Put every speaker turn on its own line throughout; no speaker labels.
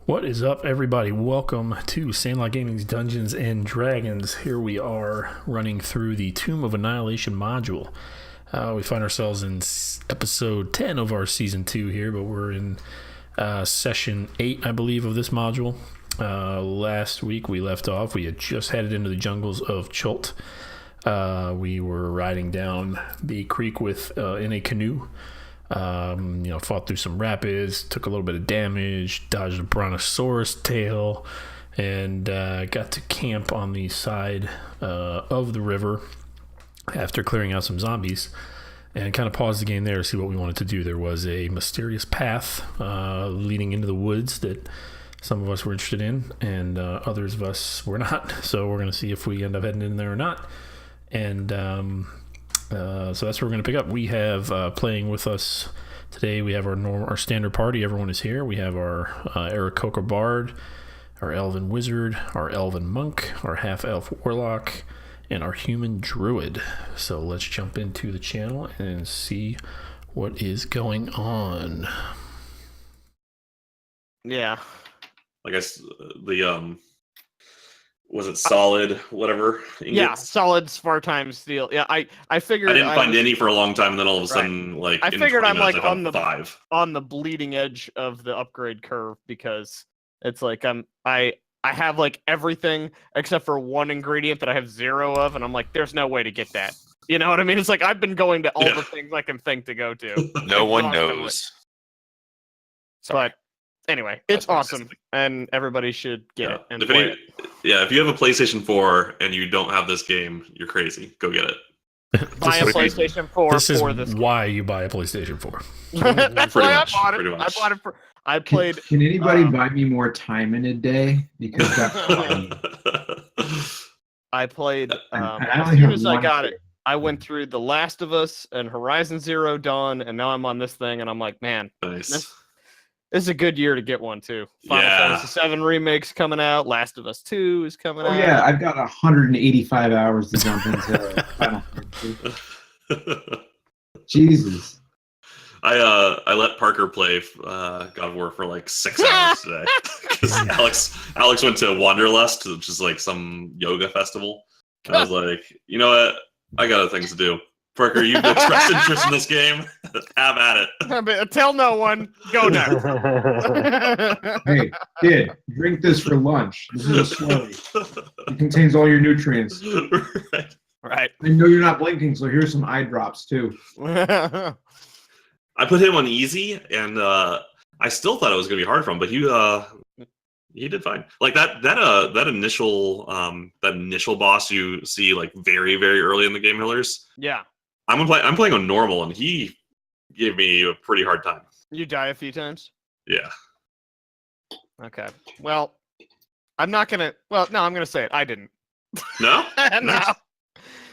What is up, everybody? Welcome to Sandlot Gaming's Dungeons and Dragons. Here we are running through the Tomb of Annihilation module. We find ourselves in episode 10 of our season 2 here, but we're in session 8, I believe, of this module. Last week we left off. We had just headed into the jungles of Chult. We were riding down the creek in a canoe. Fought through some rapids, took a little bit of damage, dodged a brontosaurus tail, and got to camp on the side of the river after clearing out some zombies, and kind of paused the game there to see what we wanted to do. There was a mysterious path leading into the woods that some of us were interested in, and others of us were not, so we're going to see if we end up heading in there or not. And so that's what we're going to pick up. We have playing with us today. We have our standard party. Everyone is here. We have our Aarakocra Bard, our Elven Wizard, our Elven Monk, our Half-Elf Warlock, and our Human Druid. So let's jump into the channel and see what is going on.
Yeah.
I guess the was it solid whatever ingots?
Yeah, solid Svartime steel. Yeah, I figured
I didn't find any for a long time, and then all of a sudden, like
I figured I'm like
on
the bleeding edge of the upgrade curve, because it's like I have like everything except for one ingredient that I have 0 of, and I'm like, there's no way to get that. You know what I mean? It's like I've been going to all the things I can think to go to.
No one knows.
But anyway, it's awesome, and everybody should get it and play it.
Yeah, if you have a PlayStation 4 and you don't have this game, you're crazy. Go get it.
Buy a PlayStation 4
this is
for this game.
why you buy a PlayStation 4.
That's why I bought it. I bought it for. I played.
Can anybody buy me more time in a day? Because that's
I played.
I
As
only
soon
have
as I
one
got
thing.
it, I went through The Last of Us and Horizon Zero Dawn, and now I'm on this thing, and I'm like, man,
Nice.
this is a good year to get one too. Final Fantasy VII remake's coming out. Last of Us 2 is coming out.
Oh yeah, I've got 185 hours to jump into Final Fantasy. Jesus.
I let Parker play God of War for like 6 hours today because Alex went to Wanderlust, which is like some yoga festival. And I was like, you know what? I got other things to do. Parker, you've expressed interest in this game. Have at it.
Tell no one. Go now.
Hey, kid, drink this for lunch. This is a slurry. It contains all your nutrients.
Right.
I know you're not blinking, so here's some eye drops too.
I put him on easy, and I still thought it was going to be hard for him, but he did fine. Like that initial boss you see like very, very early in the game, Hillers.
Yeah.
I'm playing on normal, and he gave me a pretty hard time.
You die a few times?
Yeah.
Okay. Well, I'm not gonna. Well, no, I'm gonna say it. I didn't.
No?
No.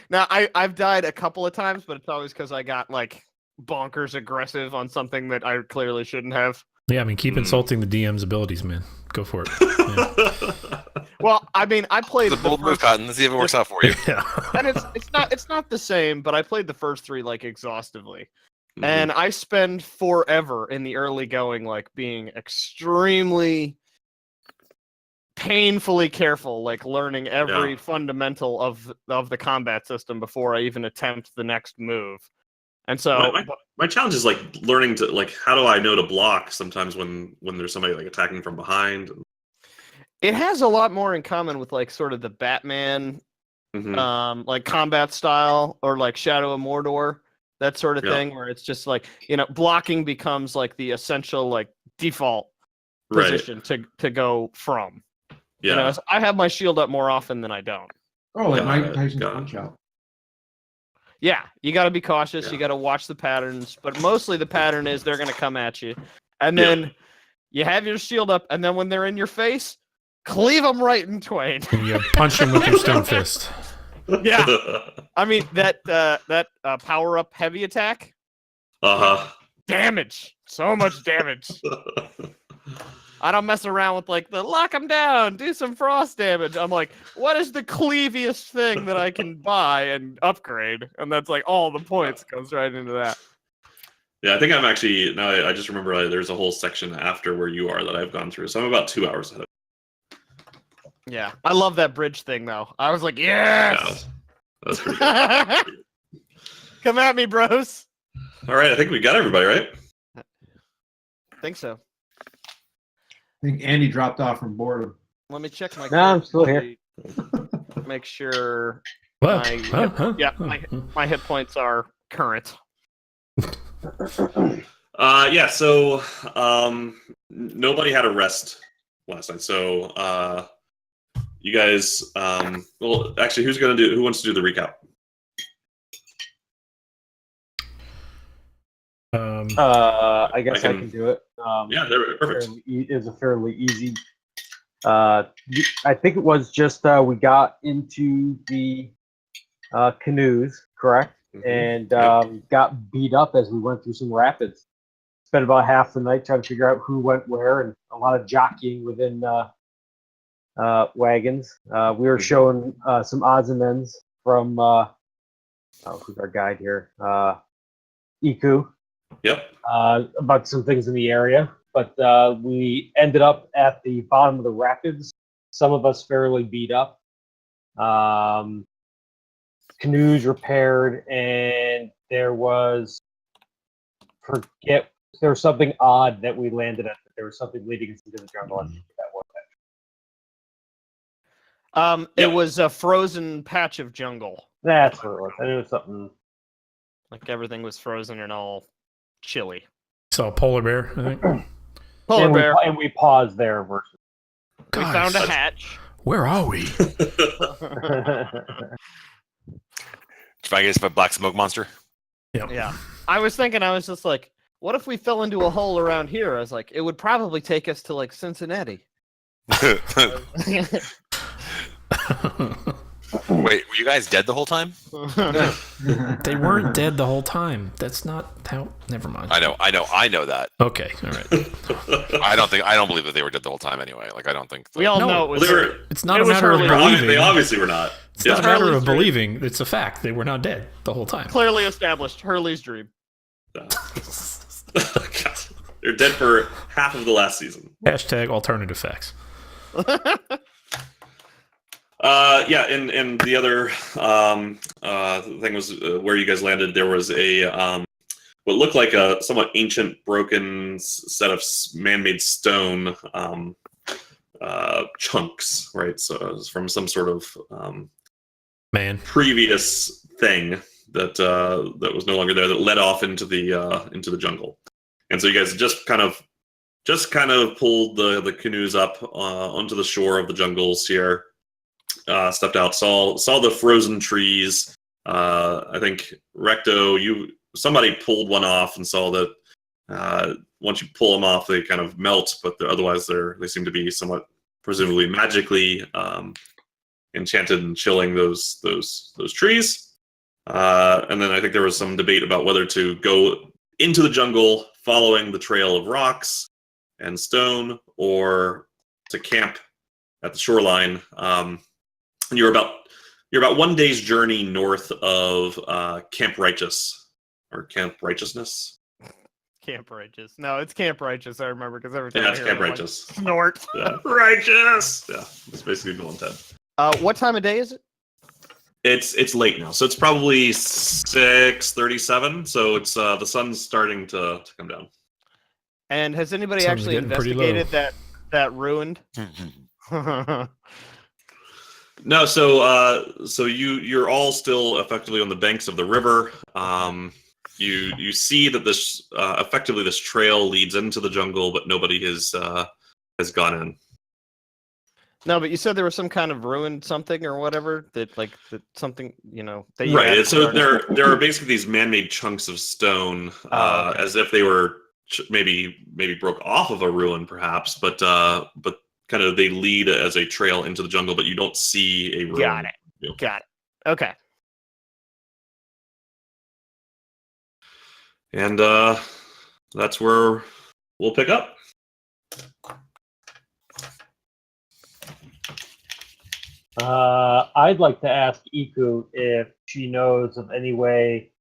Now I've died a couple of times, but it's always because I got like bonkers aggressive on something that I clearly shouldn't have.
Yeah, I mean, keep insulting the DM's abilities, man. Go for it. Yeah.
Well, I mean, I played
The bold move, Cotton. Let's see if it works out for you.
Yeah.
and it's not the same, but I played the first 3 like exhaustively. And I spend forever in the early going, like being extremely painfully careful, like learning every fundamental of the combat system before I even attempt the next move. And so
my challenge is like learning to like, how do I know to block sometimes when there's somebody like attacking from behind?
it has a lot more in common with like sort of the Batman like combat style, or like Shadow of Mordor, that sort of thing, where it's just like, you know, blocking becomes like the essential like default position to go from. You know, I have my shield up more often than I don't.
Oh, like Mike Tyson's Punch Out.
Yeah, you got to be cautious. You got to watch the patterns, but mostly the pattern is they're going to come at you, and then you have your shield up, and then when they're in your face, cleave them right in twain.
And you punch them with your stone fist.
Yeah, I mean that power up heavy attack. Damage, so much damage. I don't mess around with like the lock them down, do some frost damage. I'm like, what is the cleaviest thing that I can buy and upgrade? And that's like all the points goes right into that.
Yeah, I think I'm actually now. I just remember there's a whole section after where you are that I've gone through, so I'm about 2 hours ahead.
Yeah, I love that bridge thing though. I was like,
Yeah,
yes.
that's pretty good.
Come at me, bros.
All right, I think we got everybody right.
Think so.
I think Andy dropped off from boredom.
Let me check my.
No, I'm still here.
Make sure
What?
my hit points are current.
Yeah. So nobody had a rest last night. So you guys. Well, actually, who wants to do the recap?
I guess I can do it.
Yeah, they're perfect.
It was a fairly easy. I think it was just we got into the canoes, correct?
Mm-hmm.
And got beat up as we went through some rapids. Spent about half the night trying to figure out who went where, and a lot of jockeying within wagons. We were shown some odds and ends from who's our guide here? Iku.
Yep.
About some things in the area, but we ended up at the bottom of the rapids. Some of us fairly beat up. Canoes repaired, and there was something odd that we landed at. There was something leading us into the jungle. I forget what that.
It was a frozen patch of jungle.
That's what it was. I knew it was something.
Like everything was frozen and all chilly.
Saw a polar bear, I think.
Polar bear.
And we paused there. Versus.
We found a hatch.
Where are we?
Try to get a black smoke monster.
Yeah. I was just like, what if we fell into a hole around here? I was like, it would probably take us to like Cincinnati.
Wait, were you guys dead the whole time?
They weren't dead the whole time. That's not how. Never mind.
I know that.
Okay, all right.
I don't believe that they were dead the whole time anyway. Like I don't think.
We all know it was.
It's not a matter of believing.
They obviously were not.
It's not a matter of believing. It's a fact. They were not dead the whole time.
Clearly established. Hurley's dream.
They're dead for half of the last season.
Hashtag alternative facts.
Yeah, and the other thing was where you guys landed. There was a what looked like a somewhat ancient, broken set of man-made stone chunks, right? So it was from some sort of previous thing that was no longer there, that led off into the jungle. And so you guys just kind of pulled the canoes up onto the shore of the jungles here. Stepped out, saw the frozen trees. I think Recto, somebody pulled one off and saw that once you pull them off, they kind of melt, but otherwise they seem to be somewhat, presumably magically enchanted and chilling those trees. And then I think there was some debate about whether to go into the jungle following the trail of rocks and stone, or to camp at the shoreline. You're about 1 day's journey north of Camp Righteous, or Camp Righteousness.
Camp Righteous. No, it's Camp Righteous. I remember because every time
it's Camp Righteous.
Like, snort.
Yeah. Righteous. Yeah, it's basically Bill and Ted.
What time of day is it?
It's late now, so it's probably 6:37. So it's the sun's starting to come down.
And has anybody actually investigated that ruined?
No, so you're all still effectively on the banks of the river. You see that this effectively this trail leads into the jungle, but nobody has gone in.
No, but you said there was some kind of ruined something or whatever that something that you
right. So there are basically these man-made chunks of stone,
okay.
as if they were maybe broke off of a ruin, perhaps, but kind of they lead as a trail into the jungle, but you don't see a ruin.
Got it. Okay.
And that's where we'll pick up.
I'd like to ask Iku if she knows of any way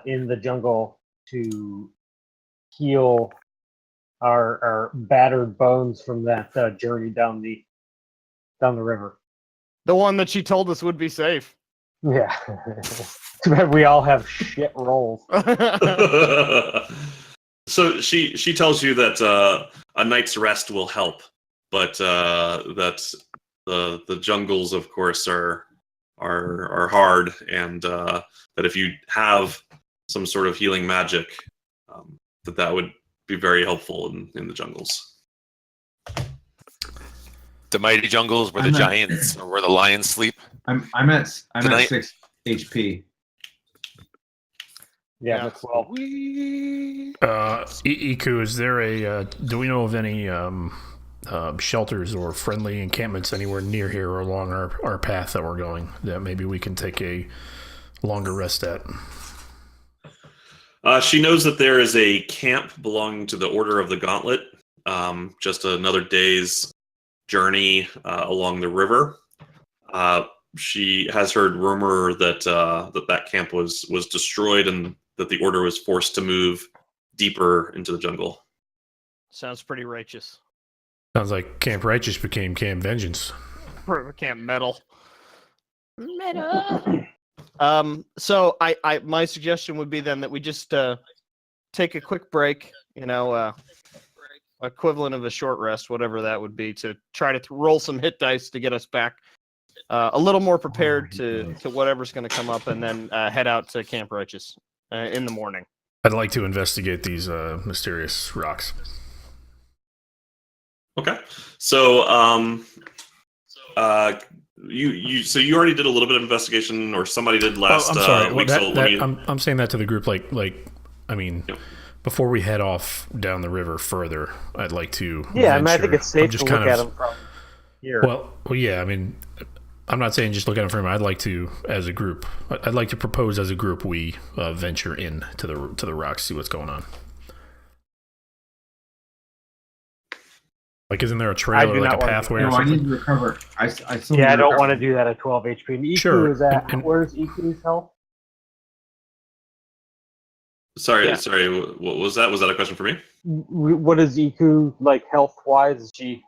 in the jungle to heal our battered bones from that journey down the river.
The one that she told us would be safe.
Yeah. Too bad we all have shit rolls.
So she tells you that a night's rest will help, but that the jungles, of course, are hard, and that if you have some sort of healing magic, that would be very helpful in the jungles.
The mighty jungles where the giants or where the lions sleep.
I'm at 6 HP.
Yeah, that's 12.
Iku, is there a? Do we know of any shelters or friendly encampments anywhere near here or along our path that we're going that maybe we can take a longer rest at?
She knows that there is a camp belonging to the Order of the Gauntlet, just another day's journey along the river. She has heard rumor that that camp was destroyed and that the Order was forced to move deeper into the jungle.
Sounds pretty righteous.
Sounds like Camp Righteous became Camp Vengeance.
Camp Metal. So I my suggestion would be then that we just take a quick break, equivalent of a short rest, whatever that would be, to try to roll some hit dice to get us back a little more prepared to whatever's going to come up, and then head out to Camp Righteous in the morning.
I'd like to investigate these mysterious rocks.
Okay, so you already did a little bit of investigation, or somebody did last
I'm sorry.
week.
I'm saying that to the group, before we head off down the river further, I'd like to.
Yeah, I think it's safe to look at them from here.
Well, yeah. I'm not saying just look at them from here. I'd like to, as a group, I'd like to propose as a group we venture in to the rocks, see what's going on. Like, isn't there a trail or like a pathway or something?
I need to recover. I
don't want to do that at 12 HP. And Iku is at, where's Iku's health?
Sorry. What was that? Was that a question for me?
What is Iku like health-wise? She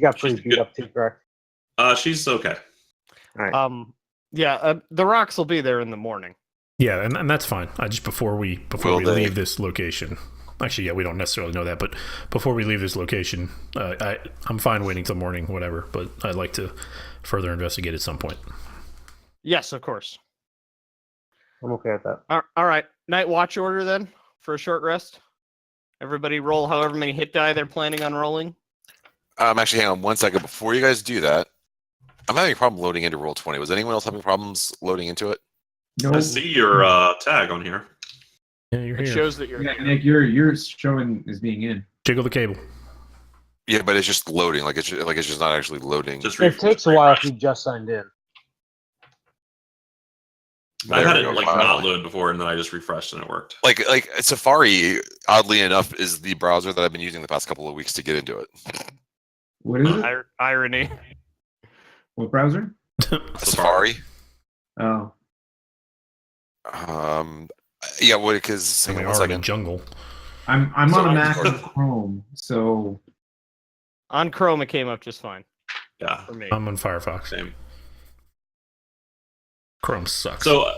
got pretty beat up too, correct?
She's okay.
All
right. The rocks will be there in the morning.
Yeah, and that's fine. Just before we leave this location. Actually, yeah, we don't necessarily know that, but before we leave this location, I'm fine waiting till morning, whatever. But I'd like to further investigate at some point.
Yes, of course.
I'm okay with that.
All right. Night watch order then for a short rest. Everybody roll however many hit die they're planning on rolling.
Actually, hang on 1 second. Before you guys do that, I'm having a problem loading into Roll20. Was anyone else having problems loading into it?
No.
I see your tag on here.
Yeah, you're
It
here.
shows that you're
Yeah,
here.
Nick, you're showing as being in.
Jiggle the cable.
Yeah, but it's just loading. Like it's just not actually loading.
It takes a while if you just signed in.
I had it
There we go.
not load before, and then I just refreshed and it worked.
Like Safari, oddly enough, is the browser that I've been using the past couple of weeks to get into it.
What is it?
Irony.
What browser?
Safari.
Oh.
Yeah, what? Because hang on 1
in
second.
jungle.
I'm
So
on a
I'm
Mac
sorry.
with Chrome, so
On Chrome, it came up just fine
Yeah,
for me.
I'm on Firefox.
same.
Chrome sucks.
So,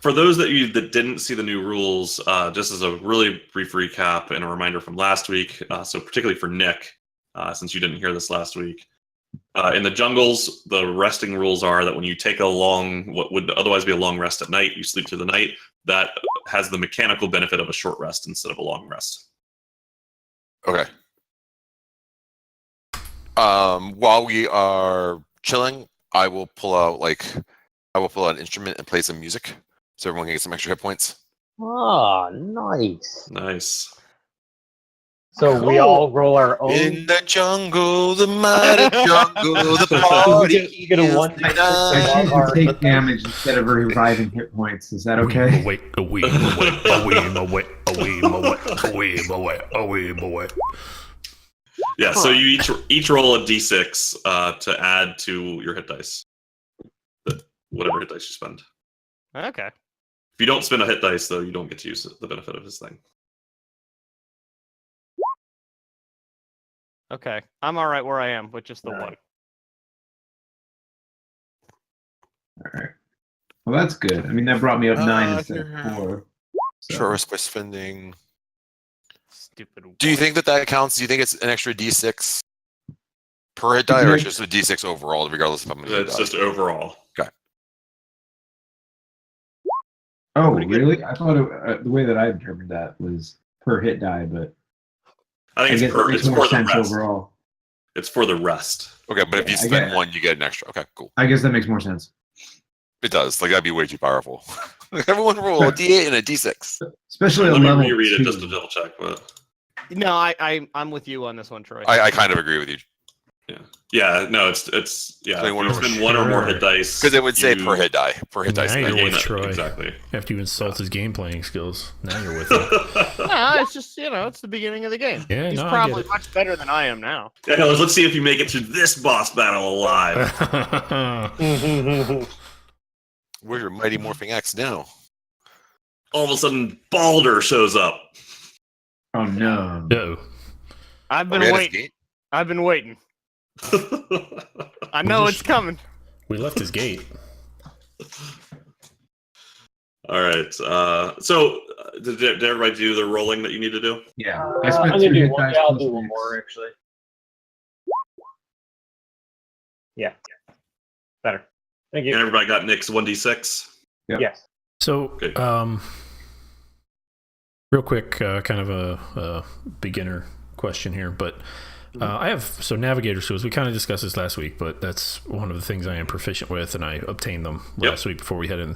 for those that didn't see the new rules, just as a really brief recap and a reminder from last week, so particularly for Nick, since you didn't hear this last week, in the jungles, the resting rules are that when you take what would otherwise be a long rest at night, you sleep through the night. That has the mechanical benefit of a short rest instead of a long rest.
Okay. While we are chilling, I will pull out an instrument and play some music, so everyone can get some extra hit points.
Oh, nice.
Nice.
So we all roll our own.
In the jungle, the mighty jungle, the party.
You get a one
is
I choose
Our-
to take damage instead of reviving hit points. Is that okay?
Yeah, so you each roll a d6 to add to your hit dice. Whatever hit dice you spend.
Okay.
If you don't spend a hit dice, though, you don't get to use the benefit of his thing.
Okay, I'm all right where I am with just the one.
All right. Well, that's good. I mean, that brought me up 9 instead of
here.
4. So.
Short rest by spending.
Stupid.
Do you think that counts? Do you think it's an extra D6 per hit die, or it's just a D6 overall, regardless of how many?
It's just overall.
Okay.
Oh, really? I thought the way that I determined that was per hit die, but
I think
guess it makes
it's
more
for the
sense
rest.
overall.
It's for the rest.
Okay, but if you
I
spend
get it.
1, you get an extra. Okay, cool.
I guess that makes more sense.
It does. Like, that'd be way too powerful. Everyone roll a D8 and a D6.
Especially at
Let me
level
reread
2.
it just to double check. But
No, I'm with you on this one, Troy.
I kind of agree with you.
yeah, no, it's
So
if
you
you
wanna-
spend 1 or more
Sure.
hit dice,
Because it would say
you-
per hit die. Per hit
Now
dice.
you're
you gain
with
it.
Troy.
Exactly.
After you insult his game playing skills, now you're with him.
No, it's just it's the beginning of the game.
Yeah,
He's
no, I get
probably
it.
much better than I am now.
Yeah, no, let's see if you make it through this boss battle alive.
Where's your mighty morphing axe now?
All of a sudden, Balder shows up.
Oh, no.
No.
I've
Are
been
we at his
waiting.
gate?
I've been waiting. I know it's coming.
We left his gate.
All right. Did everybody do the rolling that you need to do?
Yeah.
I'm
I spent
gonna
2
do
hit
one.
dice
Yeah, I'll
plus
do one
mix.
more actually. Yeah. Better. Thank
And
you.
everybody got Nick's 1d6.
Yep.
Yes.
So,
Okay.
real quick, kind of a beginner question here, but I have navigator tools. We kind of discussed this last week, but that's one of the things I am proficient with, and I obtained them last week before we head in.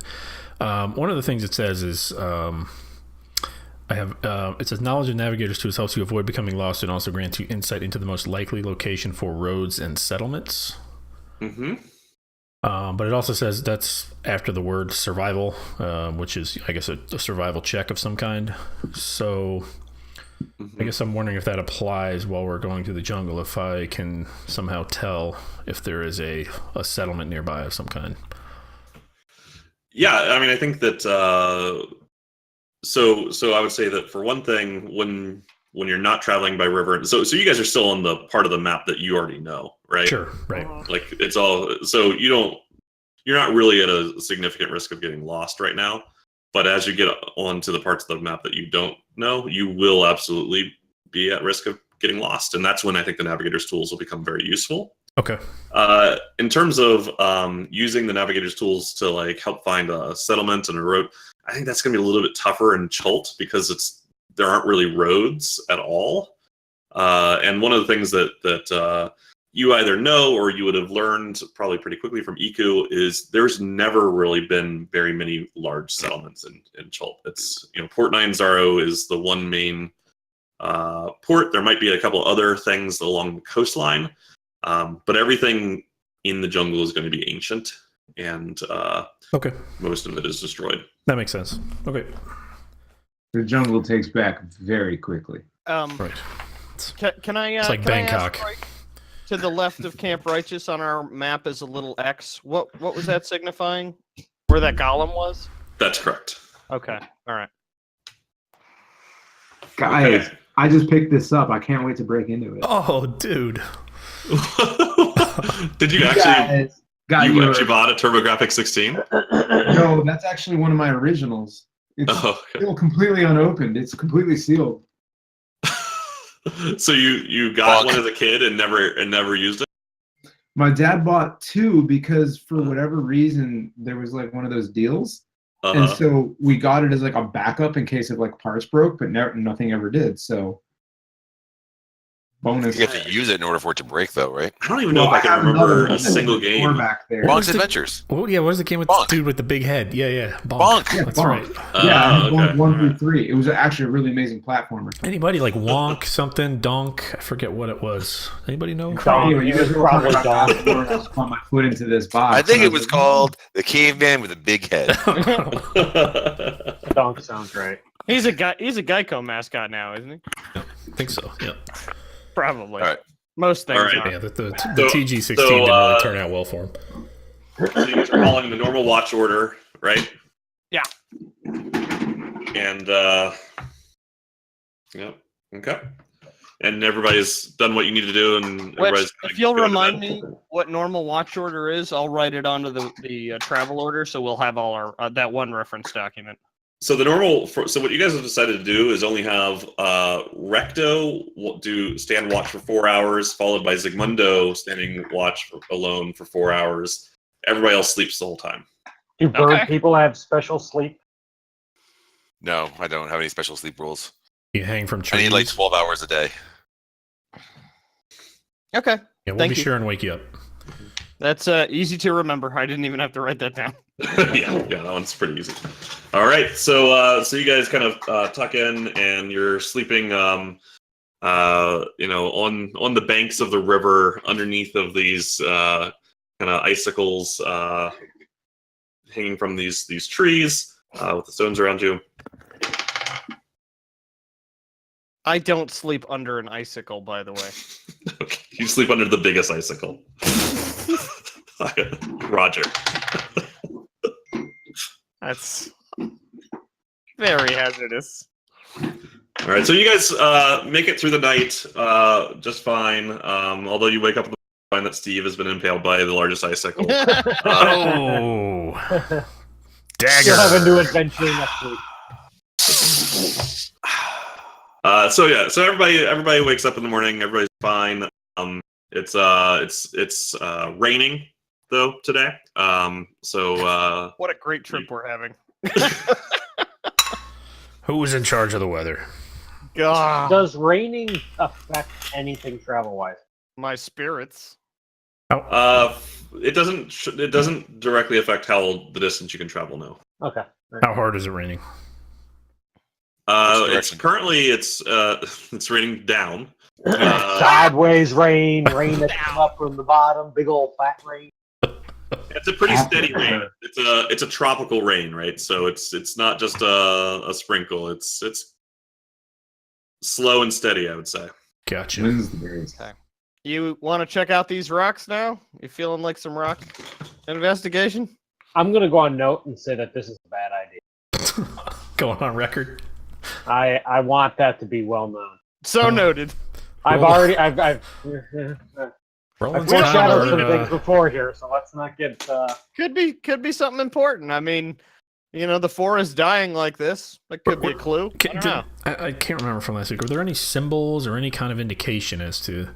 One of the things it says is I have it says knowledge of navigator's tools helps you avoid becoming lost and also grants you insight into the most likely location for roads and settlements.
Mm-hmm.
But it also says that's after the word survival, which is, I guess, a survival check of some kind. So I guess I'm wondering if that applies while we're going through the jungle, if I can somehow tell if there is a settlement nearby of some kind.
Yeah, I mean, I think that. So I would say that for one thing, when you're not traveling by river, so you guys are still on the part of the map that you already know, right?
Sure, right.
Like it's all. So you're not really at a significant risk of getting lost right now. But as you get onto the parts of the map that you don't know, you will absolutely be at risk of getting lost, and that's when I think the navigator's tools will become very useful.
Okay.
In terms of using the navigator's tools to like help find a settlement and a road, I think that's going to be a little bit tougher in Chult because there aren't really roads at all. And one of the things that you either know or you would have learned probably pretty quickly from Iku is there's never really been very many large settlements in Chult. It's Port Nine Zaro is the one main port. There might be a couple other things along the coastline. But everything in the jungle is going to be ancient, and
Okay.
most of it is destroyed.
That makes sense. Okay.
The jungle takes back very quickly.
Right.
Can I?
It's like
can I ask,
Bangkok.
Troy, to the left of Camp Righteous on our map is a little X. What was that signifying? Where that golem was?
That's correct.
Okay. All right.
Guys,
Okay.
I just picked this up. I can't wait to break into it.
Oh, dude.
Did you actually?
Got
You
you.
actually bought a TurboGrafx 16?
No, that's actually one of my originals. It's
Oh, okay.
still completely unopened. It's completely sealed.
So you got
Fuck.
one as a kid and never used it?
My dad bought 2 because for whatever reason there was like one of those deals, and
Uh-huh.
so we got it as like a backup in case of like parts broke, but nothing ever did. So bonus.
You have to use it in order for it to break, though, right?
I don't even know if I can
have
remember
another
a single
door
game.
back there.
was
Bonk's
the-
Adventures.
Oh, yeah. What was the game with
Bonk.
the dude with the big head? Yeah.
Bonk.
Yeah,
That's
Bonk.
right.
Yeah, I had
okay.
Bonk 1 through 3. It was actually a really amazing platformer.
Anybody like Wonk something? Donk? I forget what it was. Anybody know?
Anyway, you guys were
Probably
talking about
Donk.
that before I just put my foot into this box.
I think
and
it was
like,
called The Caveman with a Big Head.
Donk sounds right.
He's a Geico mascot now, isn't he?
I think so. Yeah.
Probably.
All right.
Most things
All right.
are.
Yeah. The
So-
TG16
so,
didn't really turn out well for him.
So you guys are following the normal watch order, right?
Yeah.
And yep. Okay. And everybody's done what you need to do, and everybody's
If you'll remind me what normal watch order is, I'll write it onto the travel order, so we'll have all our that one reference document.
So so what you guys have decided to do is only have Recto stand watch for 4 hours, followed by Zigmundo standing watch alone for 4 hours. Everybody else sleeps the whole time.
Do bird people have special sleep?
No, I don't have any special sleep rules.
You hang from trees.
I need like 12 hours a day.
Okay.
Yeah, we'll
Thank
be
you.
sure and wake you up.
That's easy to remember. I didn't even have to write that down.
yeah, that one's pretty easy. All right, so you guys kind of tuck in, and you're sleeping, on the banks of the river, underneath of these kind of icicles hanging from these trees with the stones around you.
I don't sleep under an icicle, by the way.
Okay. You sleep under the biggest icicle. Roger.
That's very hazardous.
All right, so you guys make it through the night just fine. Although you wake up and find that Steve has been impaled by the largest icicle.
Oh, dagger!
You'll have a new adventure next week.
So everybody wakes up in the morning. Everybody's fine. It's raining though today.
What a great trip we're having.
Who's in charge of the weather?
God,
Does raining affect anything travel-wise?
my spirits.
It doesn't directly affect the distance you can travel. No.
Okay.
How hard is it raining?
It's raining down.
Sideways rain that's come up from the bottom, big old fat rain.
It's a pretty steady rain. It's a tropical rain, right? So it's not just a sprinkle. It's slow and steady, I would say.
Gotcha.
Okay. You want to check out these rocks now? You feeling like some rock investigation?
I'm gonna go on note and say that this is a bad idea.
Going on record.
I want that to be well known.
So noted.
I've foreshadowed some things before here, so let's not get.
Could be something important. I mean, the forest dying like this. That could be a clue. I don't know.
I can't remember from last week. Were there any symbols or any kind of indication as to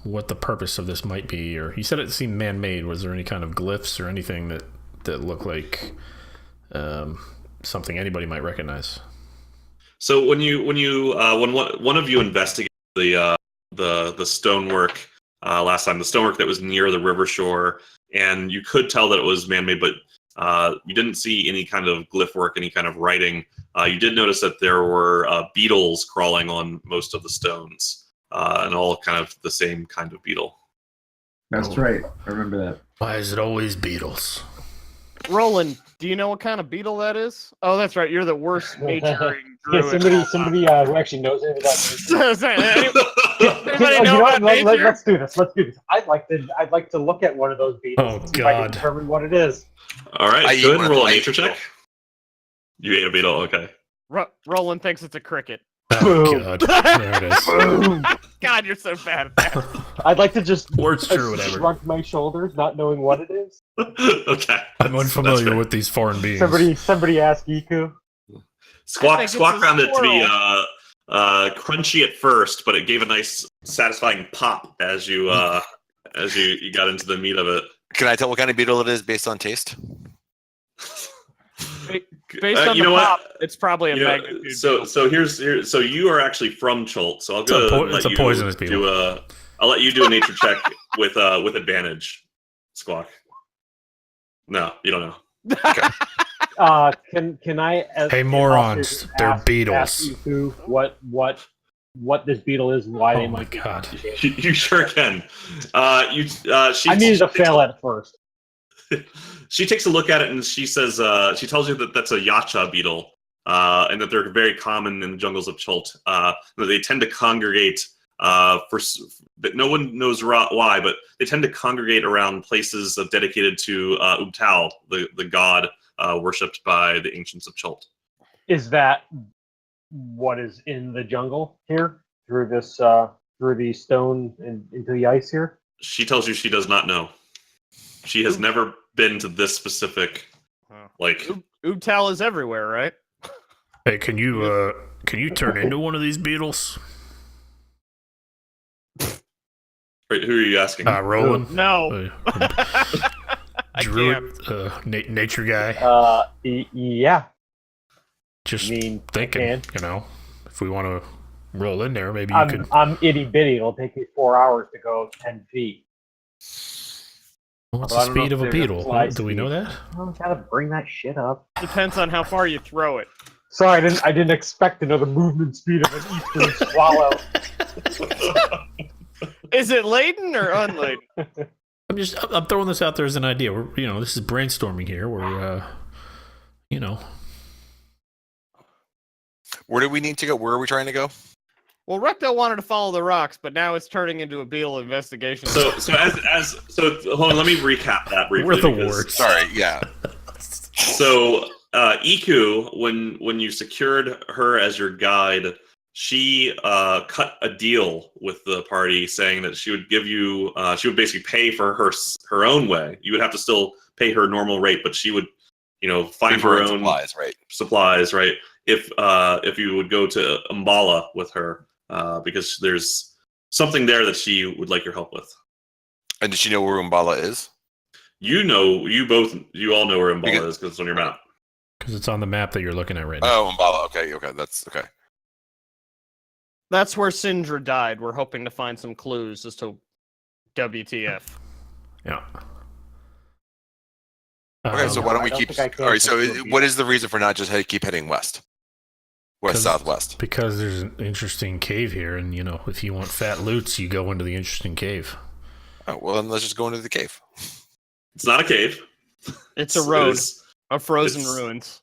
what the purpose of this might be? Or you said it seemed man-made. Was there any kind of glyphs or anything that looked like something anybody might recognize?
So when one of you investigated the stonework last time, the stonework that was near the river shore, and you could tell that it was man-made, but you didn't see any kind of glyph work, any kind of writing. You did notice that there were beetles crawling on most of the stones, and all kind of the same kind of beetle.
That's right. I remember that.
Why is it always beetles?
Roland, do you know what kind of beetle that is? Oh, that's right. You're the worst naturing druid.
Somebody who actually knows anything about
Anybody know about nature?
Let's do this. I'd like to look at one of those beetles and see if I can
God.
determine what it is.
All right, go ahead and roll a nature check. You ate a beetle, okay.
Roland thinks it's a cricket.
Oh, God. There it is.
Boom.
God, you're so bad at that.
I'd like to just
Words true, whatever.
shrug my shoulders, not knowing what it is.
Okay.
I'm unfamiliar with these foreign beings.
Somebody ask Iku.
Squawk found it to be crunchy at first, but it gave a nice, satisfying pop as you got into the meat of it.
Can I tell what kind of beetle it is based on taste?
Based on the pop, it's probably a magnitude.
So you are actually from Cholt, so I'll go.
It's a poisonous beetle.
I'll let you do a nature check with advantage. Squawk. No, you don't know.
Okay.
Can I?
Hey, morons! They're beetles.
Ask Iku what this beetle is? Why they
Oh my
might be
God!
You sure can.
I needed to fail at first.
She takes a look at it and she says, she tells you that that's a yacha beetle, and that they're very common in the jungles of Cholt. They tend to congregate that no one knows why, but they tend to congregate around places dedicated to Ubtao, the god worshipped by the ancients of Cholt.
Is that what is in the jungle here through this through the stone and into the ice here?
She tells you she does not know. She has never been to this specific, like.
Ubtal is everywhere, right?
Hey, can you turn into one of these beetles?
Wait, who are you asking?
Roland.
No.
Druid, nature guy.
Yeah.
Just
I mean,
thinking, if we want to roll in there, maybe you could.
I'm itty bitty. It'll take me 4 hours to go 10 feet.
What's
Well,
the
I don't know
speed
if
of a
there's a
beetle?
fly
Do we know that?
I gotta bring that shit up.
Depends on how far you throw it.
Sorry, I didn't expect to know the movement speed of an eastern swallow.
Is it laden or unladen?
I'm throwing this out there as an idea. This is brainstorming here. We're,
Where do we need to go? Where are we trying to go?
Well, Recto wanted to follow the rocks, but now it's turning into a beetle investigation.
So hold on, let me recap that briefly.
We're the worst.
Sorry, yeah.
So Iku, when you secured her as your guide, she cut a deal with the party saying that she would give you, she would basically pay for her own way. You would have to still pay her normal rate, but she would, find her own supplies, right? If you would go to Umbala with her, because there's something there that she would like your help with.
And does she know where Umbala is?
You all know where Umbala is because it's on your map.
Because it's on the map that you're looking at right now.
Oh, Umbala. Okay, that's okay.
That's where Syndra died. We're hoping to find some clues as to WTF.
Yeah.
Okay, so why don't we keep? All right. So, what is the reason for not just keep heading west, southwest?
Because there's an interesting cave here, and if you want fat loots, you go into the interesting cave.
Oh well, then let's just go into the cave.
It's not a cave.
It's a road of frozen ruins.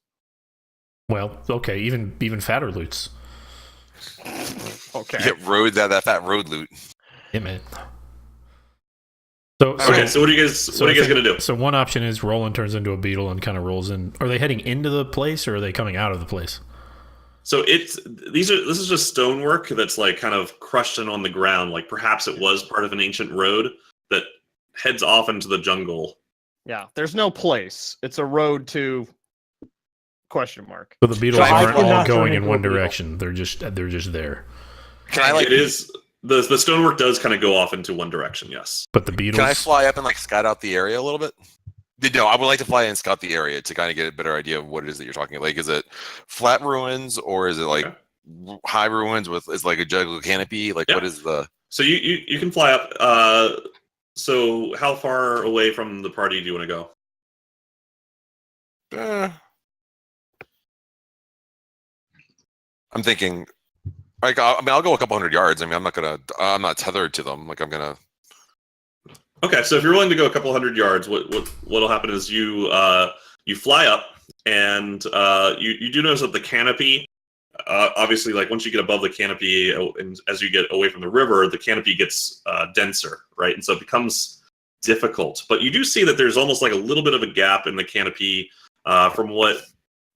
Well, okay, even fatter loots.
Okay.
Yeah, that fat road loot.
Yeah, man. So
what are you guys gonna do?
So one option is Roland turns into a beetle and kind of rolls in. Are they heading into the place or are they coming out of the place?
So this is just stonework that's like kind of crushed in on the ground. Like perhaps it was part of an ancient road that heads off into the jungle.
Yeah, there's no place. It's a road to question mark.
So the beetles aren't all
not
going
turn
in
into
one
a beetle.
direction. They're just there.
It is the stonework does kind of go off into one direction, yes.
But the beetles.
Can I fly up and scout out the area a little bit? No, I would like to fly and scout the area to kind of get a better idea of what it is that you're talking about. Like, is it flat ruins or is it high ruins with a jungle canopy? What is the?
So you can fly up. So how far away from the party do you want to go?
I'm thinking. I'll go a couple hundred yards. I'm not tethered to them.
Okay, so if you're willing to go a couple hundred yards, what'll happen is you fly up and you do notice that the canopy, obviously, once you get above the canopy and as you get away from the river, the canopy gets denser, right? And so it becomes difficult. But you do see that there's almost a little bit of a gap in the canopy from in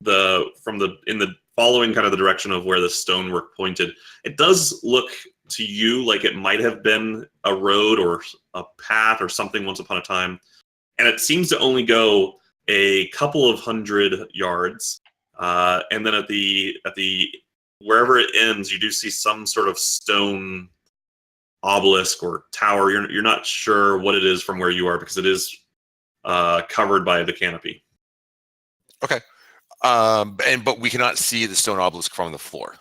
the following kind of the direction of where the stonework pointed. It does look to you like it might have been a road or a path or something once upon a time, and it seems to only go a couple of hundred yards, and then at the wherever it ends, you do see some sort of stone obelisk or tower. You're not sure what it is from where you are because it is covered by the canopy.
Okay, but we cannot see the stone obelisk from the floor.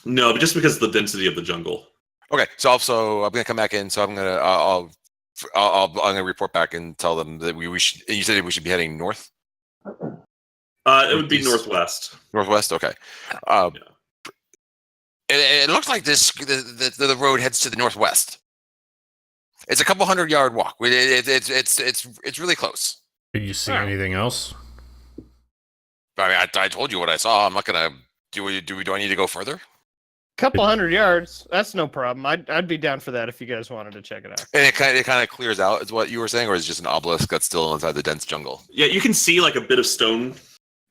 No, but just because of the density of the jungle.
Okay, so also I'm gonna come back in. So I'm gonna report back and tell them that we should. You said we should be heading north.
It would be northwest.
Northwest. Okay. It looks like the road heads to the northwest. It's a couple 100-yard walk. It's really close.
Did you see anything else?
I told you what I saw. I'm not gonna. Do I need to go further?
Couple 100 yards. That's no problem. I'd be down for that if you guys wanted to check it out.
And it kind of clears out, is what you were saying, or is it just an obelisk that's still inside the dense jungle?
Yeah, you can see a bit of stone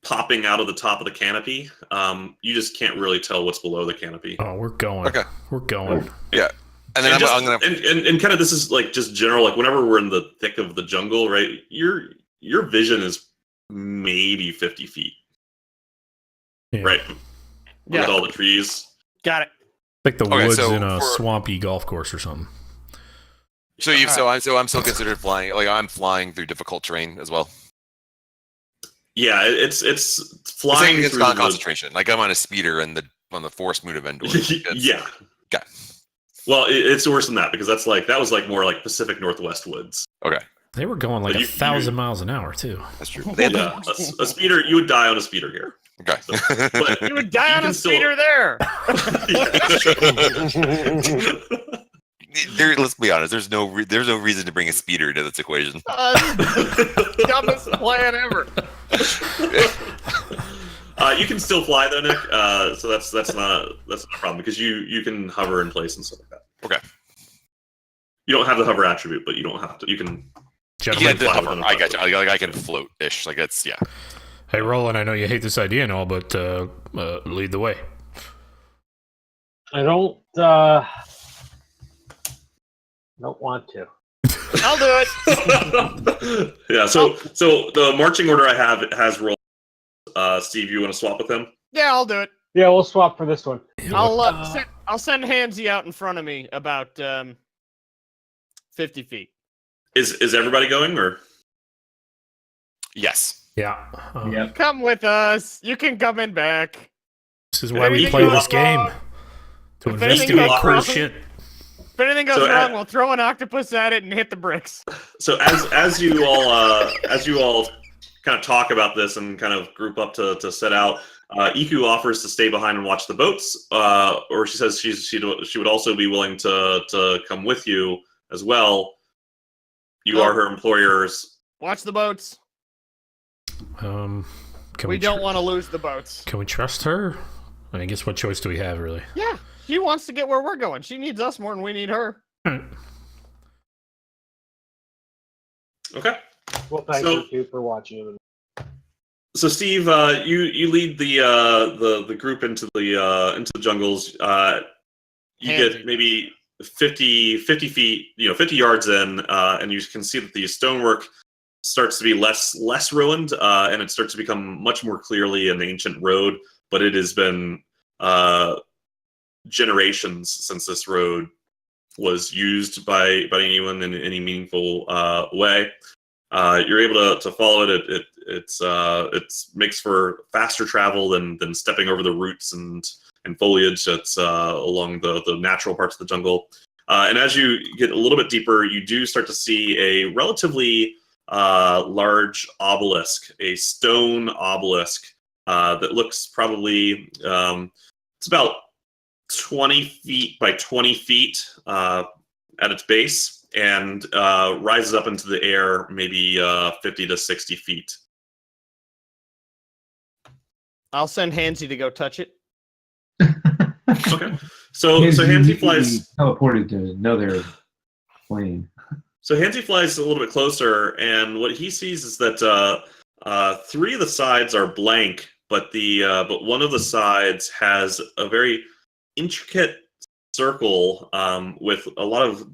popping out of the top of the canopy. You just can't really tell what's below the canopy.
Oh, we're going.
Okay.
We're going.
Yeah. And then I'm gonna
and kind of this is like just general, like whenever we're in the thick of the jungle, right? Your vision is maybe 50 feet,
Yeah.
right?
Yeah.
With all the trees.
Got it.
Like the
Okay,
woods
so
in a
for-
swampy golf course or something.
So I'm still considered flying. Like I'm flying through difficult terrain as well.
Yeah, it's
Flying
flying
is
through
not
the
concentration. Like I'm on a speeder on the forest moon of Endor.
yeah.
Okay.
Well, it's worse than that because that was like more like Pacific Northwest woods.
Okay.
They were going like
But
1,000 miles an hour too.
That's true.
Yeah, a speeder, you would die on a speeder here.
Okay.
But
You would die
You
on
can
a
still-
speeder there.
Let's be honest. There's no reason to bring a speeder into this equation.
Dumbest plan ever.
You can still fly though, Nick. So that's not a problem because you can hover in place and stuff like that.
Okay.
You don't have the hover attribute, but you don't have to. You can.
Gentlemen,
Yeah, the
fly
hover.
within a
I got you.
hover.
Like I can float ish. Like that's yeah.
hey, Roland, I know you hate this idea and all, but lead the way.
I don't want to.
I'll do it.
Yeah. So the marching order I have has roll. Steve, you want to swap with him?
Yeah, I'll do it.
Yeah, we'll swap for this one.
I'll send Hansy out in front of me about 50 feet.
Is everybody going or?
Yes.
Yeah.
Yep.
Come with us. You can come in back.
This is why we
anything
play
goes
this game.
wrong-
To
if anything
investigate
goes
cool
wrong-
shit.
If anything goes
So,
wrong, we'll throw an octopus at it and hit the bricks.
So as you all kind of talk about this and kind of group up to set out, Iku offers to stay behind and watch the boats, or she says she would also be willing to come with you as well. You are her employers.
Watch the boats.
Can
We don't want to lose the boats.
Can we trust her? I guess what choice do we have, really?
Yeah, she wants to get where we're going. She needs us more than we need her.
Okay.
Well, thank
So-
you too for watching.
So Steve, you lead the group into the jungles. You
Handy.
get maybe 50 feet, 50 yards in, and you can see that the stonework starts to be less ruined, and it starts to become much more clearly an ancient road. But it has been generations since this road was used by anyone in any meaningful way. You're able to follow it. It makes for faster travel than stepping over the roots and foliage that's along the natural parts of the jungle. And as you get a little bit deeper, you do start to see a relatively large obelisk, a stone obelisk that looks probably it's about 20 feet by 20 feet at its base, and rises up into the air maybe 50 to 60 feet.
I'll send Hansy to go touch it.
Okay. So Hansy flies.
Teleported to another plane.
So Hansy flies a little bit closer, and what he sees is that three of the sides are blank, but one of the sides has a very intricate circle with a lot of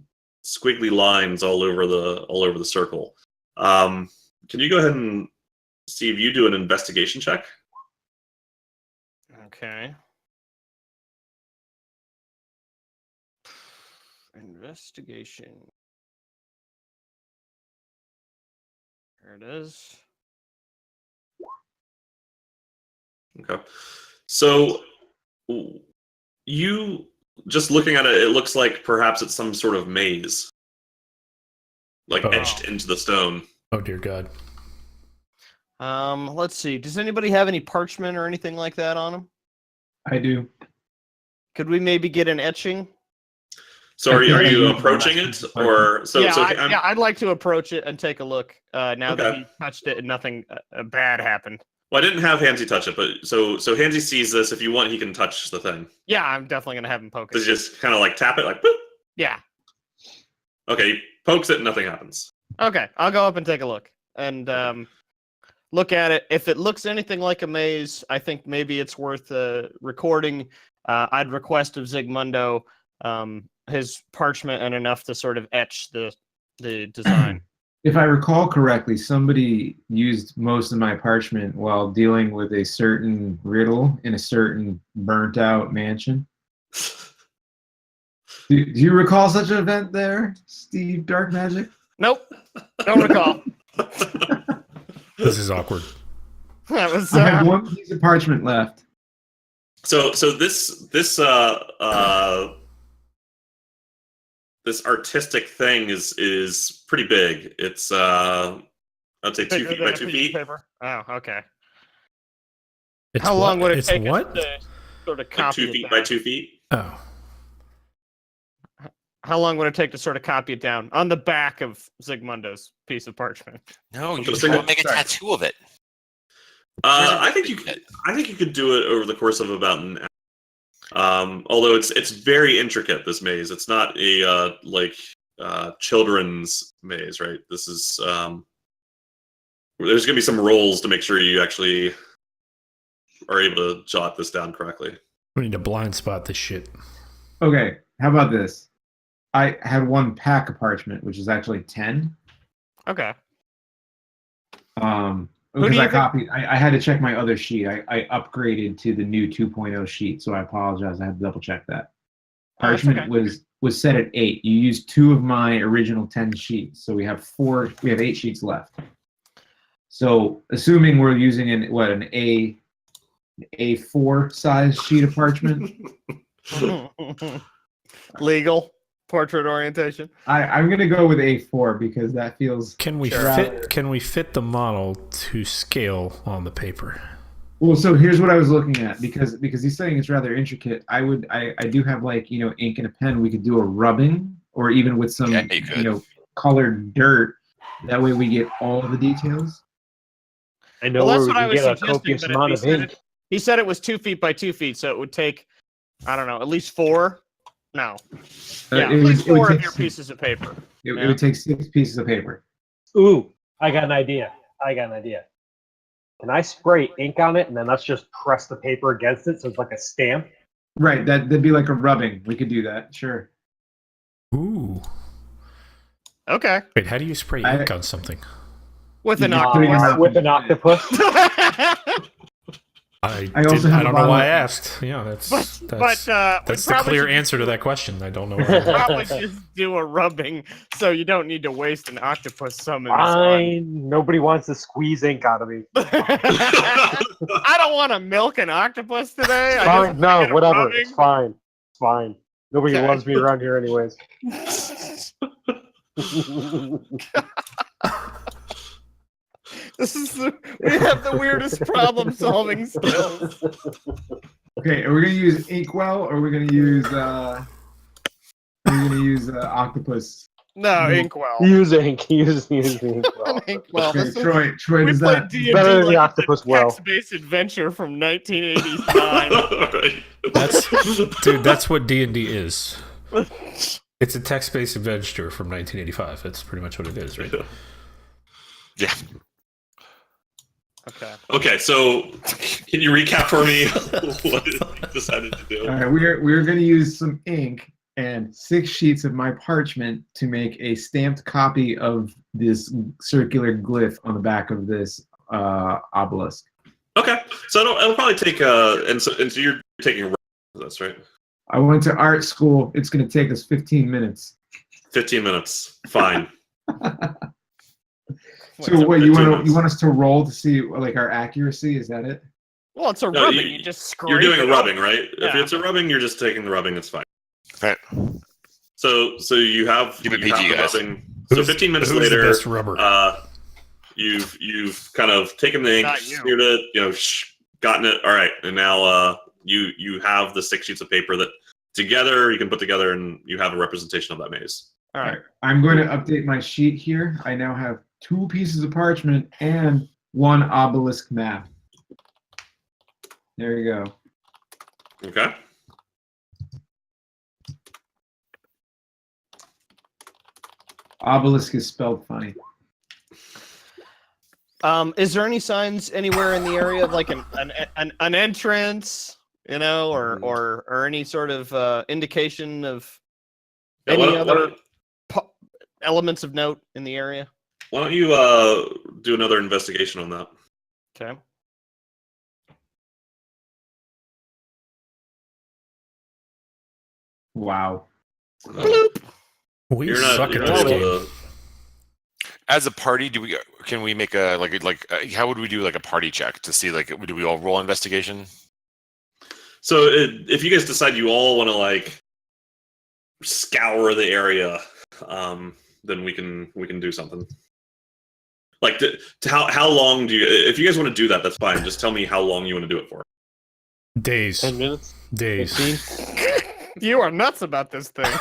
squiggly lines all over the circle. Can you go ahead and, Steve, you do an investigation check?
Okay. Investigation. There it is.
Okay. So you just looking at it, it looks like perhaps it's some sort of maze, like
Oh.
etched into the stone.
Oh, dear God.
Let's see. Does anybody have any parchment or anything like that on them?
I do.
Could we maybe get an etching?
So are you approaching it, or so?
I'd like to approach it and take a look. Now that
Okay.
he touched it and nothing bad happened.
Well, I didn't have Hansy touch it, but so Hansy sees this. If you want, he can touch the thing.
Yeah, I'm definitely gonna have him poke
Does
it.
he just kind of like tap it, like boop?
Yeah.
Okay, he pokes it, and nothing happens.
Okay, I'll go up and take a look. And look at it. If it looks anything like a maze, I think maybe it's worth recording. I'd request of Zigmundo his parchment and enough to sort of etch the design.
If I recall correctly, somebody used most of my parchment while dealing with a certain riddle in a certain burnt-out mansion. Do you recall such an event there, Steve Dark Magic?
Nope, don't recall.
This is awkward.
That was.
I have one piece of parchment left.
So this artistic thing is pretty big. It's I'd say 2 feet by 2 feet.
Paper. Oh, okay.
It's
How long would it
it's
take
what?
us to sort of
Like
copy
2 feet
it
by
down?
2 feet.
Oh,
How long would it take to sort of copy it down on the back of Zigmundo's piece of parchment?
No, you
Just
just make a
sorry.
tattoo of it.
I think you could do it over the course of about an hour. Although it's very intricate, this maze. It's not a children's maze, right? This is there's gonna be some rolls to make sure you actually are able to jot this down correctly.
we need to blind spot this shit.
Okay, how about this? I had one pack of parchment, which is actually 10.
Okay. Who
Because
do you
I
think-
copied, I had to check my other sheet. I upgraded to the new 2.0 sheet, so I apologize. I had to double check that.
Oh, that's
Parchment
okay.
was set at 8. You used 2 of my original 10 sheets, so we have 8 sheets left. So assuming we're using an A4 size sheet of parchment,
Legal portrait orientation.
I'm gonna go with A4 because that feels
Can we
Sure.
Can we fit the model to scale on the paper?
well. So here's what I was looking at because he's saying it's rather intricate. I do have ink and a pen. We could do a rubbing or even with some
Yeah, you could.
colored dirt. That way we get all the details.
I know
Well, that's
where
what I
we
was
can get a
suggesting.
copious
But
amount
he
of
said
ink.
he said it was 2 feet by 2 feet, so it would take, I don't know, at least 4. No. Yeah, at least 4 of your pieces of paper.
It would take 6 pieces of paper.
Ooh, I got an idea. Can I spray ink on it and then let's just press the paper against it so it's like a stamp?
Right, that'd be like a rubbing. We could do that, sure.
Ooh.
Okay.
Wait, how do you spray ink on something?
With an
You just
octopus.
put it in your-
With an octopus?
I
also have a
don't know why I
bottle-
asked. Yeah, that's
But
that's the clear
should
answer to that question. I don't know why.
probably just do a rubbing so you don't need to waste an octopus summons.
Fine. Nobody wants to squeeze ink out of me.
I don't want to milk an octopus today. I
Fine.
just
No,
get a
whatever.
rubbing.
It's fine. It's fine. Nobody
Okay.
loves me around here anyways.
We have the weirdest problem-solving skills.
Okay, are we gonna use inkwell or are we gonna use octopus?
No, inkwell.
Use ink. Use ink. Well,
Inkwell.
Okay,
This is-
Troy,
we
does
played
that
D&D
better than the
like it's a
octopus well.
text-based adventure from 1989.
Right.
That's what D&D is. It's a text-based adventure from 1985. That's pretty much what it is, right?
Yeah.
Okay.
Okay, so can you recap for me what you decided to do?
All right, we're going to use some ink and 6 sheets of my parchment to make a stamped copy of this circular glyph on the back of this obelisk.
Okay, so it'll probably take and so you're taking this, right?
I went to art school. It's going to take us 15 minutes.
15 minutes. Fine.
So what,
15 minutes.
you want us to roll to see like our accuracy? Is that it?
Well, it's a
No,
rubbing. You just scrape
You're doing
it
a rubbing, right? If
Yeah.
it's a rubbing, you're just taking the rubbing. It's fine.
Right.
So you have
Keep it
you have
PG,
the
guys.
rubbing. So 15 minutes
who's
later,
the best rubber?
you've kind of taken the ink,
Not you.
smeared it, gotten it. All right, and now you have the 6 sheets of paper that together you can put together, and you have a representation of that maze.
All right.
I'm going to update my sheet here. I now have 2 pieces of parchment and 1 obelisk map. There you go.
Okay.
Obelisk is spelled funny.
Is there any signs anywhere in the area of like an entrance, or any sort of indication of any other elements of note in the area?
Why don't you do another investigation on that?
Okay.
Wow.
We
You're
suck
not
at this
able
game.
to.
As a party, can we make a how would we do like a party check to see do we all roll investigation?
So if you guys decide you all want to like scour the area, then we can do something. Like how long do you? If you guys want to do that, that's fine. Just tell me how long you want to do it for.
Days.
10 minutes?
Days.
15?
You are nuts about this thing.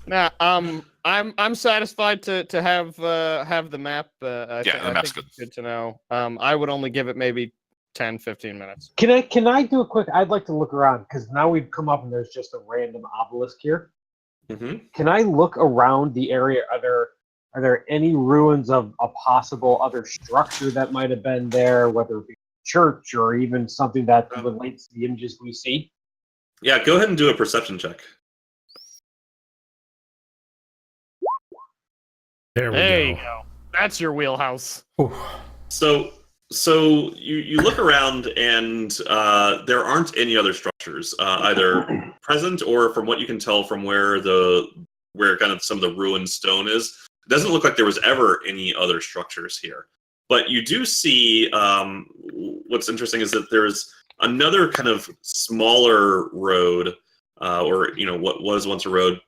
Nah, I'm satisfied to have the map. I
map's
think it's good to know. I would only give it maybe 10, 15 minutes.
Can I do a quick? I'd like to look around because now we've come up and there's just a random obelisk here.
Mm-hmm.
Can I look around the area? Are there any ruins of a possible other structure that might have been there, whether it be a church or even something that relates to the images we see?
Yeah, go ahead and do a perception check.
There we
There you
go.
go. That's your wheelhouse.
Ooh.
So you look around and there aren't any other structures either present or from what you can tell from where kind of some of the ruined stone is. It doesn't look like there was ever any other structures here. But you do see what's interesting is that there's another kind of smaller road, or what was once a road,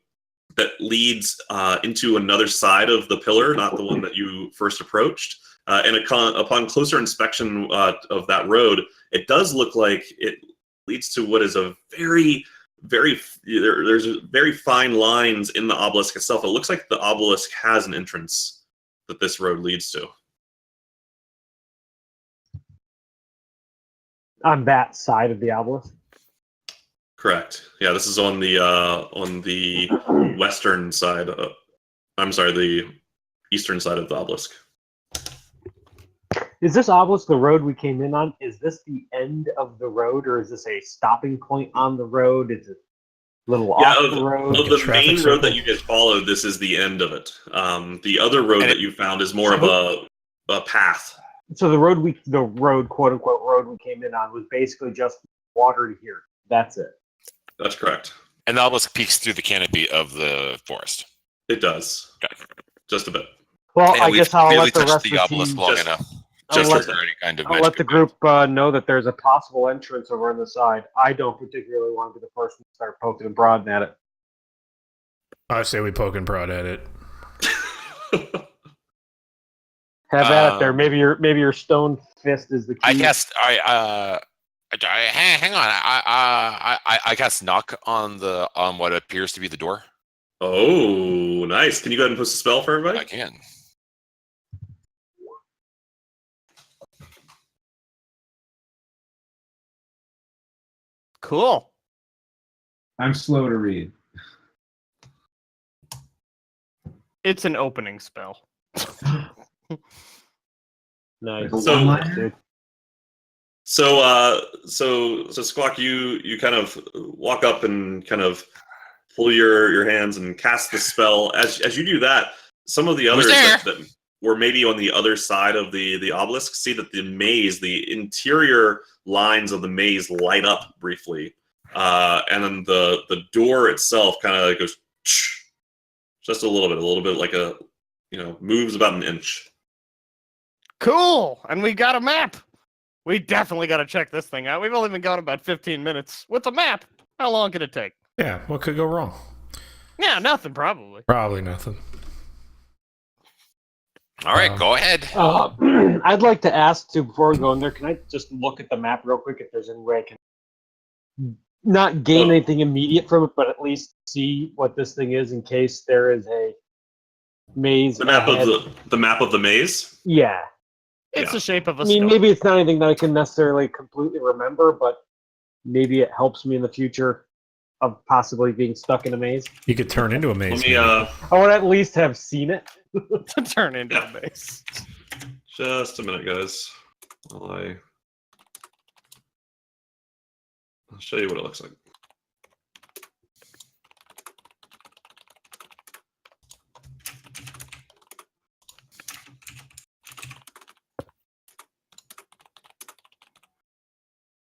that leads into another side of the pillar, not the one that you first approached. And upon closer inspection of that road, it does look like it leads to what is a there's very fine lines in the obelisk itself. It looks like the obelisk has an entrance that this road leads to.
On that side of the obelisk?
Correct. Yeah, this is on the western side. I'm sorry, the eastern side of the obelisk.
Is this obelisk the road we came in on? Is this the end of the road, or is this a stopping point on the road? Is it a little off the road?
Of the main road that you guys followed, this is the end of it. The other road that you found is more of a path.
So the road, quote unquote road we came in on was basically just water to here. That's it.
That's correct.
And the obelisk peeks through the canopy of the forest.
It does.
Okay.
Just a bit.
Well,
And
I
we've
guess I'll
merely
let the
touched
rest of
the
the
obelisk
team.
long
Just-
enough.
Just
let
for
any kind of
I'll let the
magic
group know that there's a possible entrance over on the side. I don't particularly want to be the first to start poking and prodding at it.
I say we poke and prod at it.
Have at it there. Maybe your stone fist is the key.
I cast. Hang on. I cast knock on what appears to be the door.
Oh, nice. Can you go ahead and post a spell for everybody?
I can.
Cool.
I'm slow to read.
It's an opening spell.
Nice.
So-
Dude.
So Squawk, you kind of walk up and kind of pull your hands and cast the spell. As you do that, some of the others that were maybe on the other side of the obelisk see that the interior lines of the maze light up briefly, and then the door itself kind of goes just a little bit like moves about an inch.
Cool. And we got a map. We definitely got to check this thing out. We've only been gone about 15 minutes. With a map, how long could it take?
Yeah, what could go wrong?
Yeah, nothing, probably.
Probably nothing.
All right, go ahead.
I'd like to ask too before we go in there. Can I just look at the map real quick if there's any way I can not gain anything immediate from it, but at least see what this thing is in case there is a maze.
The map
ahead.
of the map of the maze.
Yeah.
It's the shape of a
I mean,
stone.
maybe it's not anything that I can necessarily completely remember, but maybe it helps me in the future of possibly being stuck in a maze.
You could turn into a maze.
Let me
I want to at least have seen it.
to turn into a base.
Just a minute, guys. I'll show you what it looks like.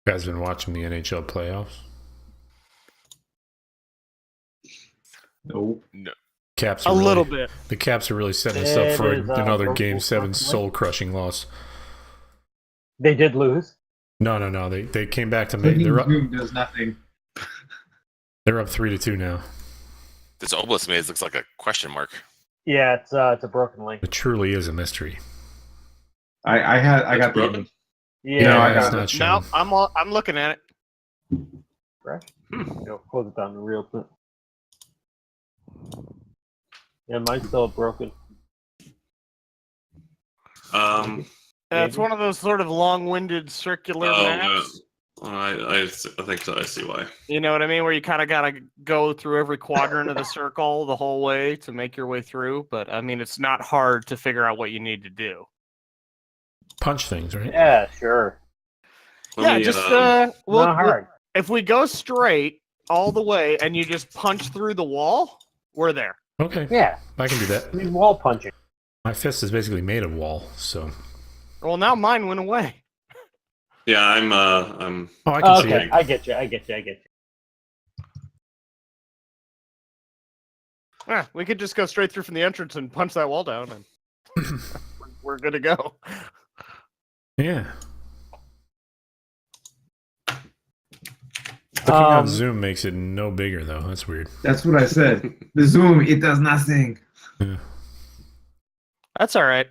You guys been watching the NHL playoffs?
Nope.
No.
Caps
A
are
little
really-
bit.
The Caps are really setting us up
It
for
is,
another
Liverpool
Game 7
possibly.
soul-crushing loss.
They did lose.
No. They came back to make.
Clicking
They're up,
Zoom does nothing.
they're up 3-2 now.
This obelisk maze looks like a question mark.
Yeah, it's a broken link.
It truly is a mystery.
I
It's
got the
broken?
image.
Yeah,
No, I
it's
got
not
it.
shown.
No, I'm looking at it.
correct. Go close it down to real quick. Yeah, mine's still broken.
It's one of those sort of long-winded circular maps.
I think so. I see why.
You know what I mean? Where you kind of got to go through every quadrant of the circle the whole way to make your way through. But I mean, it's not hard to figure out what you need to do.
Punch things, right?
Yeah, sure.
Let me,
Not hard.
if we go straight all the way and you just punch through the wall, we're there.
Okay,
Yeah,
I can do that.
I mean wall punching.
My fist is basically made of wall, so.
Well, now mine went away.
Yeah, I'm.
Oh, I can see
Okay,
it.
I get you.
Yeah, we could just go straight through from the entrance and punch that wall down, and we're good to go.
Yeah. Looking on Zoom makes it no bigger, though. That's weird.
That's what I said. The Zoom, it does nothing.
Yeah.
That's all right.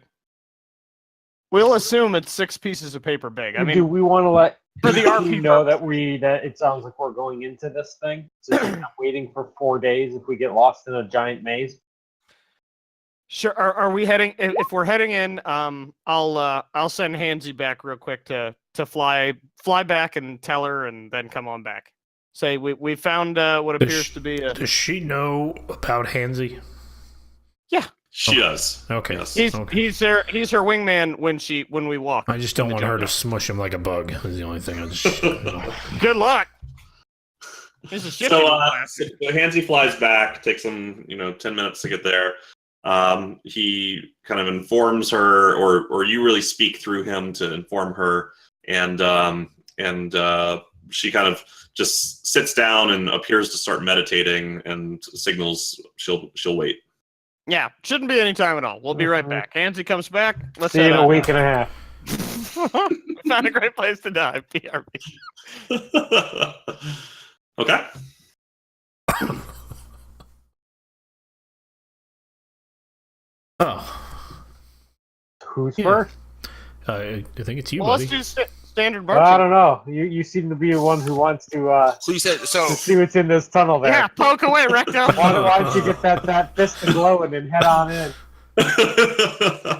We'll assume it's 6 pieces of paper big. I mean,
do we want to let
for the
people
RP
know
purpose.
that it sounds like we're going into this thing? So we're not waiting for 4 days if we get lost in a giant maze.
Sure. Are we heading? If we're heading in, I'll send Hansy back real quick to fly back and tell her, and then come on back. Say we found what appears to be a.
Does she know about Hansy?
Yeah,
She does.
Okay.
Yes.
he's
Okay.
he's her wingman when we walk.
I just don't
in the
want her to
jungle.
smush him like a bug. Is the only thing. I just,
Good luck. He's a shit.
So Hansy flies back. Takes him 10 minutes to get there. He kind of informs her, or you really speak through him to inform her, and she kind of just sits down and appears to start meditating and signals she'll wait.
Yeah, shouldn't be any time at all. We'll be right back. Hansy comes back. Let's
See you
head
in a
on
week
down.
and a half.
Found a great place to die. PRB.
Okay.
oh,
Who's
Yeah.
first?
I think it's you,
Well, let's
buddy.
do standard
Well, I
marching.
don't know. You seem to be the one who wants to
So you said so.
see what's in this tunnel there.
Yeah, poke away, Recto.
Why don't you get that fist glowing and head on in?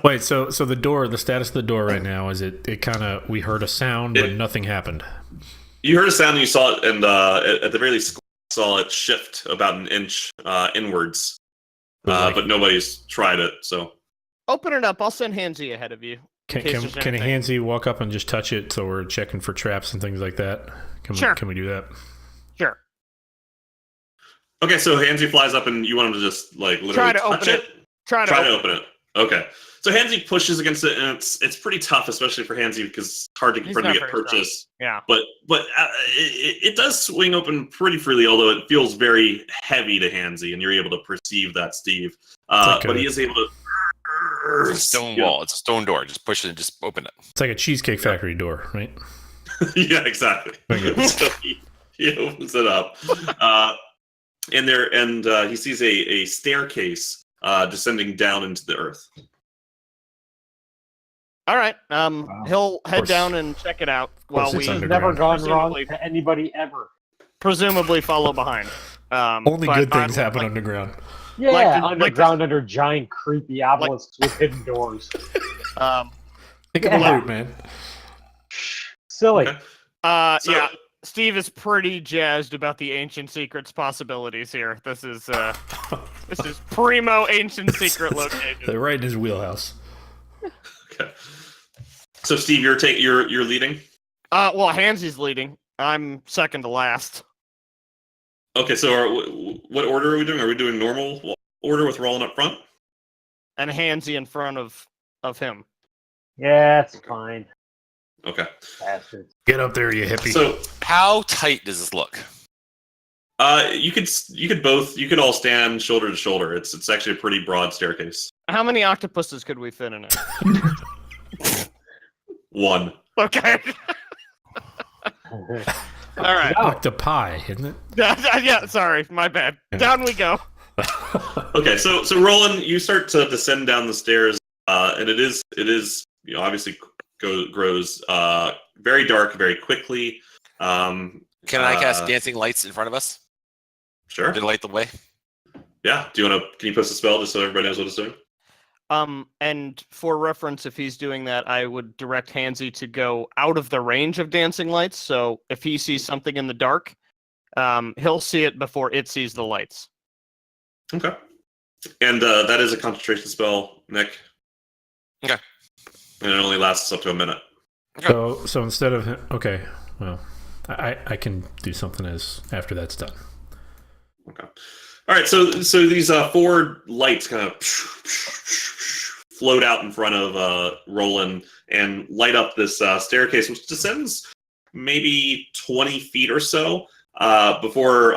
Wait, so the status of the door right now is it kind of, we heard a sound, but nothing happened.
You heard a sound and you saw it, and at the very least, saw it shift about an inch inwards. But nobody's tried it, so.
Open it up. I'll send Hansy ahead of you.
Can a Hansy walk up and just touch it so we're checking for traps and things like that?
Sure.
Can we do that?
Sure.
Okay, so Hansy flies up and you want him to just literally
Try to
touch
open it. Try to
open it. Okay. So Hansy pushes against it, and it's pretty tough, especially for Hansy, because it's hard
He's
for him to
not
get
very strong.
purchased.
Yeah.
But it does swing open pretty freely, although it feels very heavy to Hansy, and you're able to perceive that, Steve. But he is able to.
It's a stone wall. It's a stone door. Just push it and just open it.
It's like a Cheesecake Factory door, right?
Yeah, exactly.
Okay.
So he opens it up, and he sees a staircase descending down into the earth.
All right. He'll head
course.
down and check it out while
it's
we
under-
Never gone wrong
Presumably.
to anybody ever.
presumably follow behind.
Only
but
good
I
things
would
happen
like-
underground.
Yeah,
Like to-
underground under giant creepy obelisks with hidden doors.
Think of the
Yeah.
loot, man.
Silly.
Okay. So-
Yeah. Steve is pretty jazzed about the ancient secrets possibilities here. This is primo ancient secret location.
They're right in his wheelhouse.
Okay. So Steve, you're leading.
Well, Hansy's leading. I'm second to last.
Okay, so what order are we doing? Are we doing normal order with Roland up front?
And Hansy in front of him.
Yeah, it's fine.
Okay.
Bastards.
Get up there, you hippie.
So, how tight does this look?
You could all stand shoulder to shoulder. It's actually a pretty broad staircase.
How many octopuses could we fit in it?
One.
Okay. All right.
Octopi, isn't it?
Yeah, sorry, my bad. Down we go.
Okay, so Roland, you start to descend down the stairs, and it is obviously grows very dark very quickly.
Can I cast dancing lights in front of us?
Sure.
To light the way.
Yeah. Can you post a spell just so everybody knows what it's doing?
And for reference, if he's doing that, I would direct Hansy to go out of the range of dancing lights. So if he sees something in the dark, he'll see it before it sees the lights.
Okay. And that is a concentration spell, Nick.
Okay.
And it only lasts up to a minute.
So instead of okay, well, I can do something after that's done.
Okay. All right. So these 4 lights kind of float out in front of Roland and light up this staircase, which descends maybe 20 feet or so before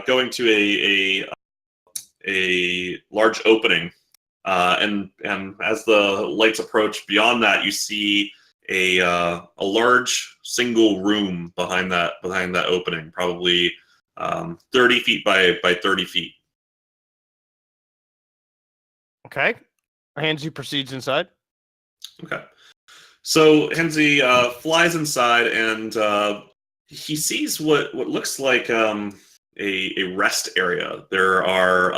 going to a large opening. And as the lights approach beyond that, you see a large single room behind that opening, probably 30 feet by 30 feet.
Okay. Hansy proceeds inside.
Okay. So Henzi flies inside and he sees what looks like a rest area. There are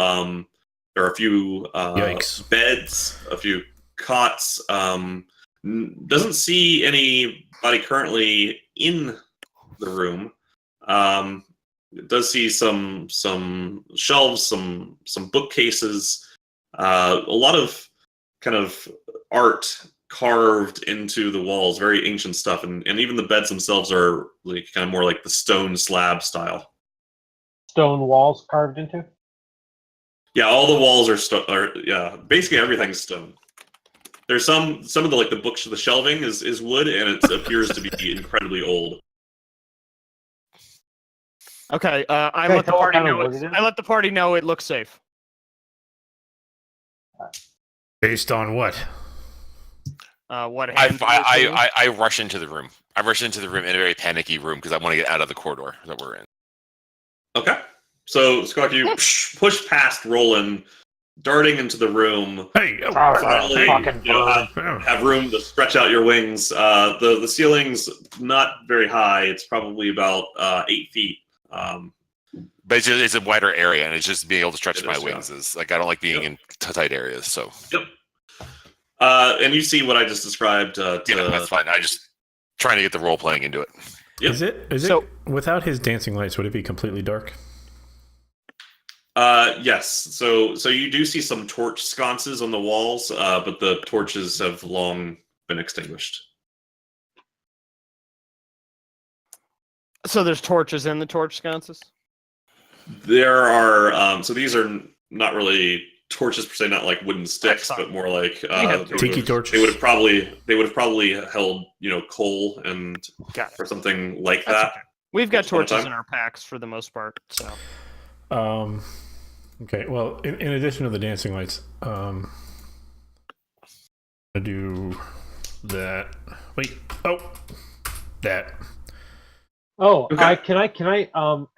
a few beds, a few cots. Doesn't see anybody currently in the room. It does see some shelves, some bookcases, a lot of kind of art carved into the walls, very ancient stuff, and even the beds themselves are like kind of more like the stone slab style.
Stone walls carved into?
Yeah, all the walls are yeah, basically everything's stone. There's some of the the books, the shelving is wood, and it appears to be incredibly old.
Okay, I let the party know it looks safe.
Based on what?
What?
I rush into the room. I rush into the room in a very panicky room because I want to get out of the corridor that we're in.
Okay. So, Scott, you push past Roland, darting into the room.
Hey,
finally, have room to stretch out your wings. The ceiling's not very high. It's probably about 8 feet.
But it's a wider area, and it's just being able to stretch my wings. Is like I don't like being in tight areas. So.
Yep. And you see what I just described.
Yeah, that's fine. I just trying to get the role playing into it.
Yep.
Is it without his dancing lights? Would it be completely dark?
Yes. So you do see some torch sconces on the walls, but the torches have long been extinguished.
So there's torches in the torch sconces?
There are. So these are not really torches per se, not like wooden sticks, but more like
tiki torches.
They would have probably held coal and or something like that.
Okay. We've got torches in our packs for the most part. So.
Okay. Well, in addition to the dancing lights, I do that. Wait. Oh, that.
Oh,
okay.
Can I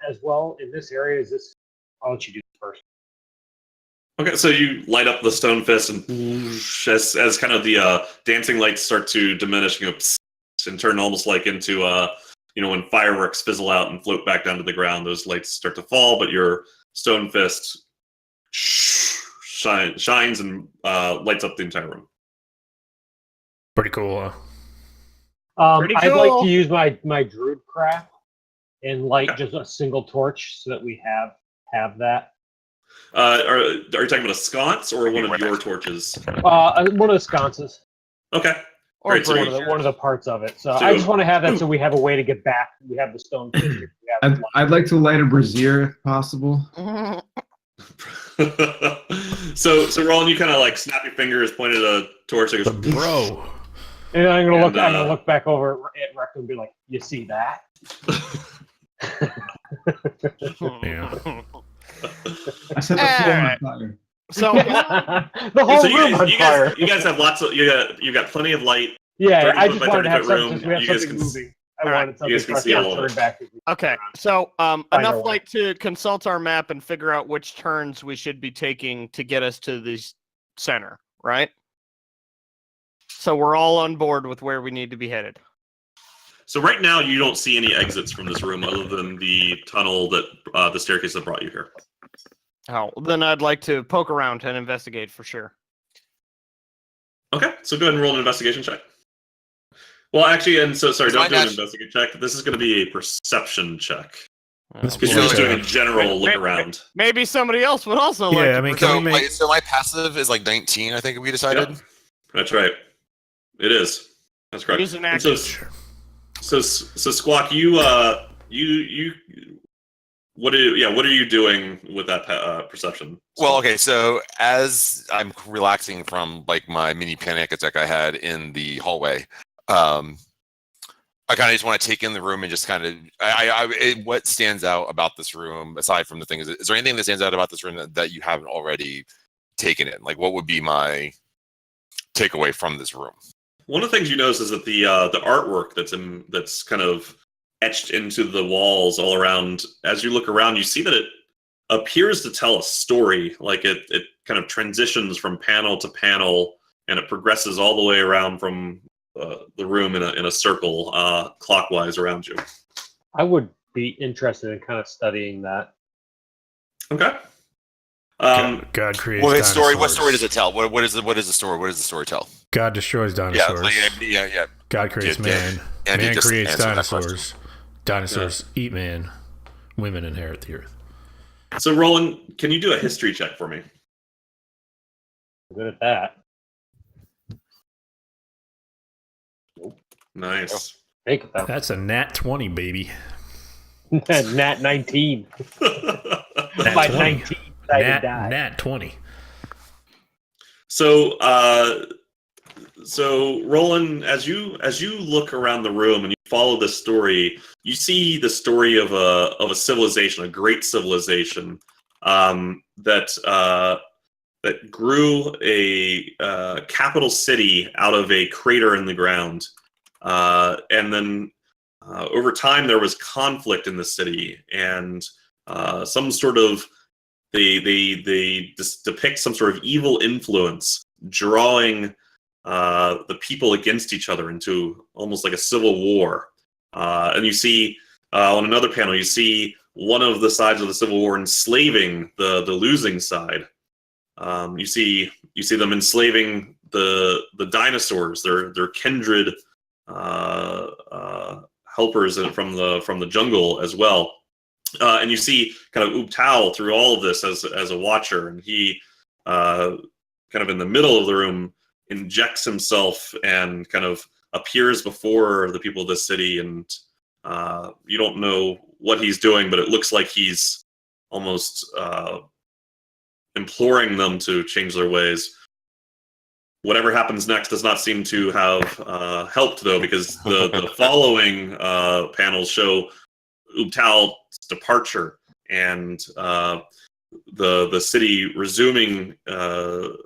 as well in this area? I'll let you do this first.
Okay, so you light up the stone fist, and as kind of the dancing lights start to diminish, and turn almost like into when fireworks fizzle out and float back down to the ground. Those lights start to fall, but your stone fist shines and lights up the entire room.
Pretty cool.
I'd like to use my druid craft and light just a single torch so that we have that.
Are you talking about a sconce or one of your torches?
One of the sconces.
Okay.
Or
Great, so
brazier.
one of the parts of it. So
So-
I just want to have that so we have a way to get back. We have the stone fishing.
I'd like to light a brazier if possible.
so Roland, you kind of like snap your fingers, point at a torch, and goes,
Bro.
And I'm gonna look.
And,
I'm gonna look back over at Rex and be like, "You see that?"
Yeah.
I set the floor on fire.
So
The whole
so
room on fire.
you guys have lots of you've got plenty of light.
Yeah,
30
I
foot
just
by
wanted to
30
have
foot
something
room.
since we have
You guys
something
can
moving. I
All right.
wanted something
You guys
for
can
us
see
to
all of
turn
it.
back.
okay, so
our
enough
way.
light to consult our map and figure out which turns we should be taking to get us to the center, right? So we're all on board with where we need to be headed.
So right now you don't see any exits from this room other than the tunnel that the staircase that brought you here.
Oh, then I'd like to poke around and investigate for sure.
Okay, so go ahead and roll an investigation check. Well, actually, and so sorry,
Is
don't
my
do an
dash-
investigation check. This is going to be a perception check.
Let's
Because
be
you're just
Okay.
doing a general look
Wait,
around.
Maybe somebody else would also like
Yeah,
to
I mean,
present.
can we make-
So my passive is like 19. I think we decided.
Yep, that's right. It is. That's correct.
Use an
And
action.
so Squawk, you what are you doing with that perception?
Well, okay. So as I'm relaxing from like my mini panic attack I had in the hallway, I kind of just want to take in the room and just kind of what stands out about this room aside from the thing is there anything that stands out about this room that you haven't already taken in? Like, what would be my takeaway from this room?
One of the things you notice is that the artwork that's kind of etched into the walls all around. As you look around, you see that it appears to tell a story. Like it kind of transitions from panel to panel, and it progresses all the way around from the room in a circle clockwise around you.
I would be interested in kind of studying that.
Okay.
God creates
What
dinosaurs.
story? What story does it tell? What is the story? What does the story tell?
God destroys
Yeah,
dinosaurs.
yeah.
God creates
Yeah,
man.
and he
Man
just
creates
answered that
dinosaurs. Dinosaurs eat man. Women inherit the earth.
So Roland, can you do a history check for me?
I'm good at that.
Nice.
Think of that.
That's a nat 20, baby.
Nat 19.
Nat
By
20.
19, I
Nat,
die.
nat 20.
So Roland, as you look around the room and you follow this story, you see the story of a civilization, a great civilization that grew a capital city out of a crater in the ground, and then over time there was conflict in the city, and some sort of they depict some sort of evil influence drawing the people against each other into almost like a civil war. And you see on another panel, you see one of the sides of the civil war enslaving the losing side. You see them enslaving the dinosaurs, their kindred helpers from the jungle as well. And you see kind of Ubtao through all of this as a watcher, and he kind of in the middle of the room injects himself and kind of appears before the people of this city, and you don't know what he's doing, but it looks like he's almost imploring them to change their ways. Whatever happens next does not seem to have helped, though, because the following panels show Ubtao's departure and the city resuming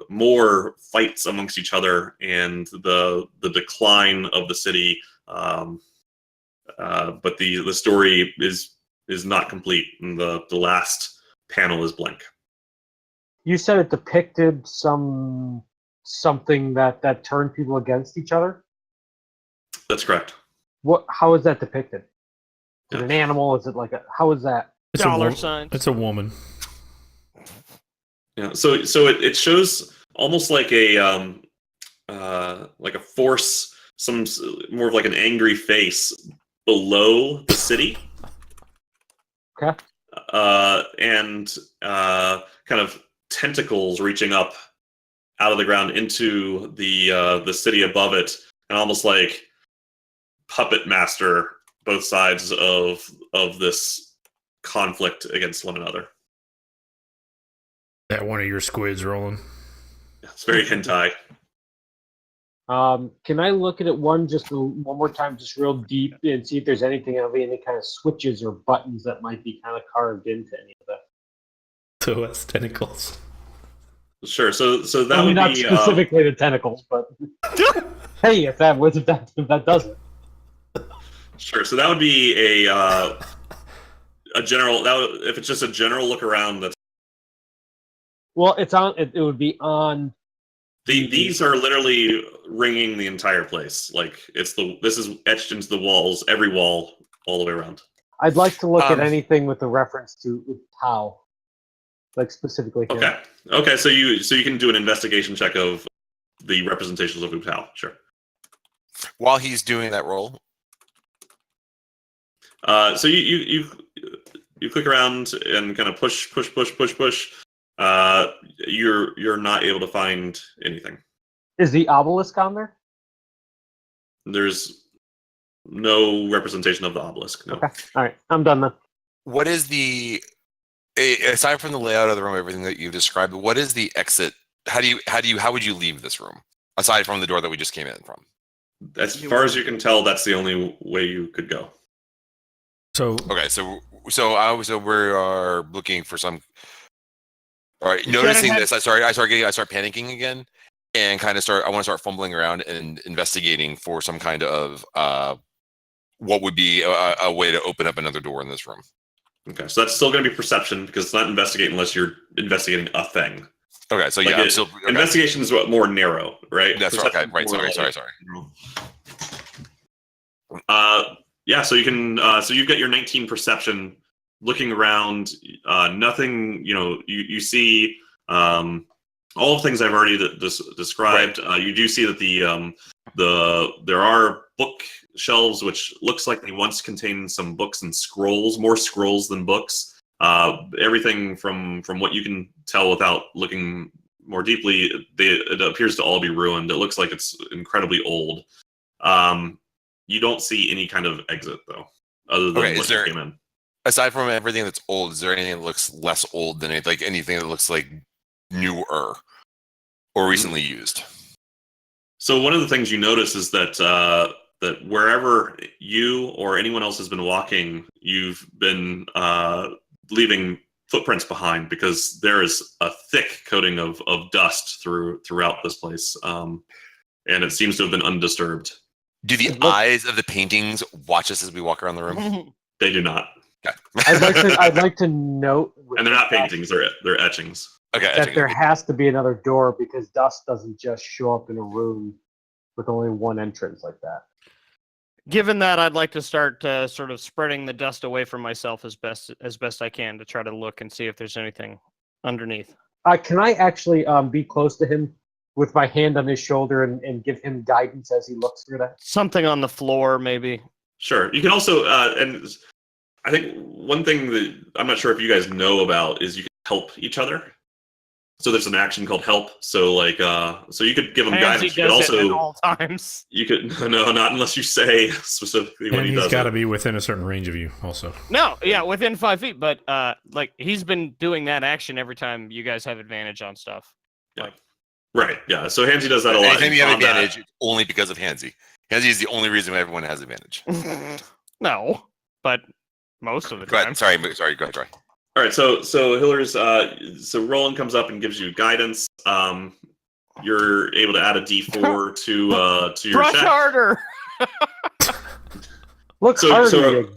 more fights amongst each other and the decline of the city. But the story is not complete, and the last panel is blank.
You said it depicted something that turned people against each other.
That's correct.
What? How is that depicted? Is it
Yeah.
an animal? Is it like a? How is that?
It's
Dollar signs.
It's a woman.
Yeah. So it shows almost like a force, some more of like an angry face below the city.
Okay.
And kind of tentacles reaching up out of the ground into the city above it, and almost like puppet master both sides of this conflict against one another.
That one of your squids rolling.
It's very hentai.
Can I look at it one more time, just real deep, and see if there's any kind of switches or buttons that might be kind of carved into any of that?
So it's tentacles.
Sure. So that
I mean,
would
not
be
specifically the tentacles, but hey, if that does it.
sure. So that would be a general. If it's just a general look around, that's
Well, it's on. It would be on.
these are literally ringing the entire place. Like this is etched into the walls, every wall, all the way around.
I'd like to look at anything with a reference to Tau, like specifically here.
Okay. So you can do an investigation check of the representations of Utao. Sure.
While he's doing that roll,
So you click around and kind of push. You're not able to find anything.
Is the obelisk on there?
There's no representation of the obelisk. No.
Okay. All right. I'm done then.
what is aside from the layout of the room, everything that you've described, what is the exit? How would you leave this room aside from the door that we just came in from?
As far as you can tell, that's the only way you could go.
So
Okay, so we are looking for some. All right, noticing this, I start panicking again, and kind of I want to start fumbling around and investigating for some kind of what would be a way to open up another door in this room.
Okay, so that's still going to be perception because it's not investigate unless you're investigating a thing.
Okay, so I'm still
investigation is what more narrow, right?
That's okay. Right. Sorry.
Yeah. So you can. So you've got your 19 perception. Looking around, nothing. You see all the things I've already described. Right. You do see that there are bookshelves which looks like they once contained some books and scrolls, more scrolls than books. Everything from what you can tell without looking more deeply, it appears to all be ruined. It looks like it's incredibly old. You don't see any kind of exit though, other than what you came in.
Aside from everything that's old, is there anything that looks less old than it? Like anything that looks like newer or recently used?
So one of the things you notice is that that wherever you or anyone else has been walking, you've been leaving footprints behind because there is a thick coating of dust throughout this place, and it seems to have been undisturbed.
Do the eyes of the paintings watch us as we walk around the room?
They do not.
Okay.
I'd like to note,
and they're not paintings; they're etchings.
Okay.
That there has to be another door because dust doesn't just show up in a room with only one entrance like that.
Given that, I'd like to start sort of spreading the dust away from myself as best I can to try to look and see if there's anything underneath.
Can I actually be close to him with my hand on his shoulder and give him guidance as he looks through that?
Something on the floor, maybe.
Sure. You can also, and I think one thing that I'm not sure if you guys know about is you can help each other. So there's an action called help. So so you could give them guidance. You could also
at all times.
You could no, not unless you say specifically when he does.
He's got to be within a certain range of you, also.
No, yeah, within 5 feet. But he's been doing that action every time you guys have advantage on stuff.
Yeah. Right. Yeah. So Hansy does that a lot.
Anytime you have advantage, it's only because of Hansy. Hansy is the only reason everyone has advantage.
No, but most of the time.
Sorry. Go ahead, Troy.
All right, so Hiller's so Roland comes up and gives you guidance. You're able to add a D4 to your
brush
check.
harder.
Look harder.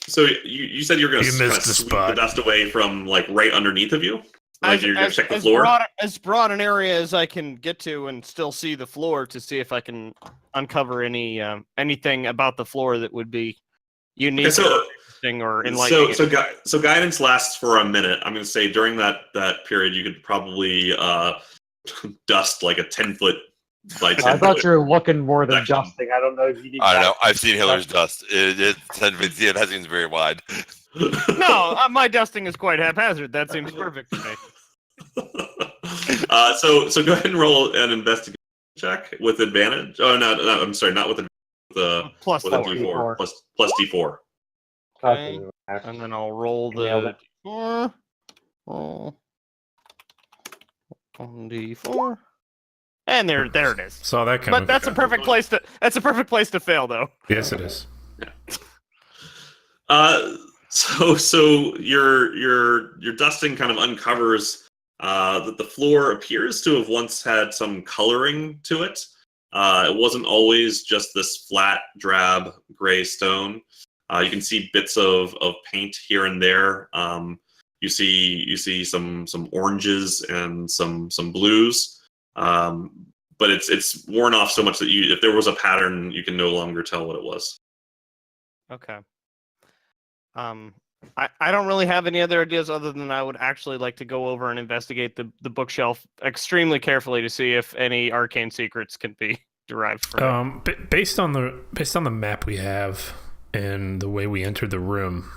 So you said you're going to kind of sweep the dust away from right underneath of you. Like you're going to check the floor.
As broad an area as I can get to and still see the floor to see if I can uncover anything about the floor that would be unique.
Okay,
or enlightening.
So guidance lasts for a minute. I'm going to say during that period, you could probably dust like a 10-foot by 10.
I thought you were looking more than dusting. I don't know if you need.
I don't know. I've seen Hiller's dust. It that seems very wide.
No, my dusting is quite haphazard. That seems perfect to me.
So go ahead and roll an investigation check with advantage. Oh, no, I'm sorry, not with the
Plus
with a
4.
D4 plus D4.
Okay. And then I'll roll the D4. Roll 1D4. And there it is.
Saw that coming.
But that's a perfect place to fail, though.
Yes, it is.
So your dusting kind of uncovers that the floor appears to have once had some coloring to it. It wasn't always just this flat, drab, gray stone. You can see bits of paint here and there. You see some oranges and some blues. But it's worn off so much that if there was a pattern, you can no longer tell what it was.
Okay. I don't really have any other ideas other than I would actually like to go over and investigate the bookshelf extremely carefully to see if any arcane secrets can be derived from it.
Based on the map we have and the way we entered the room,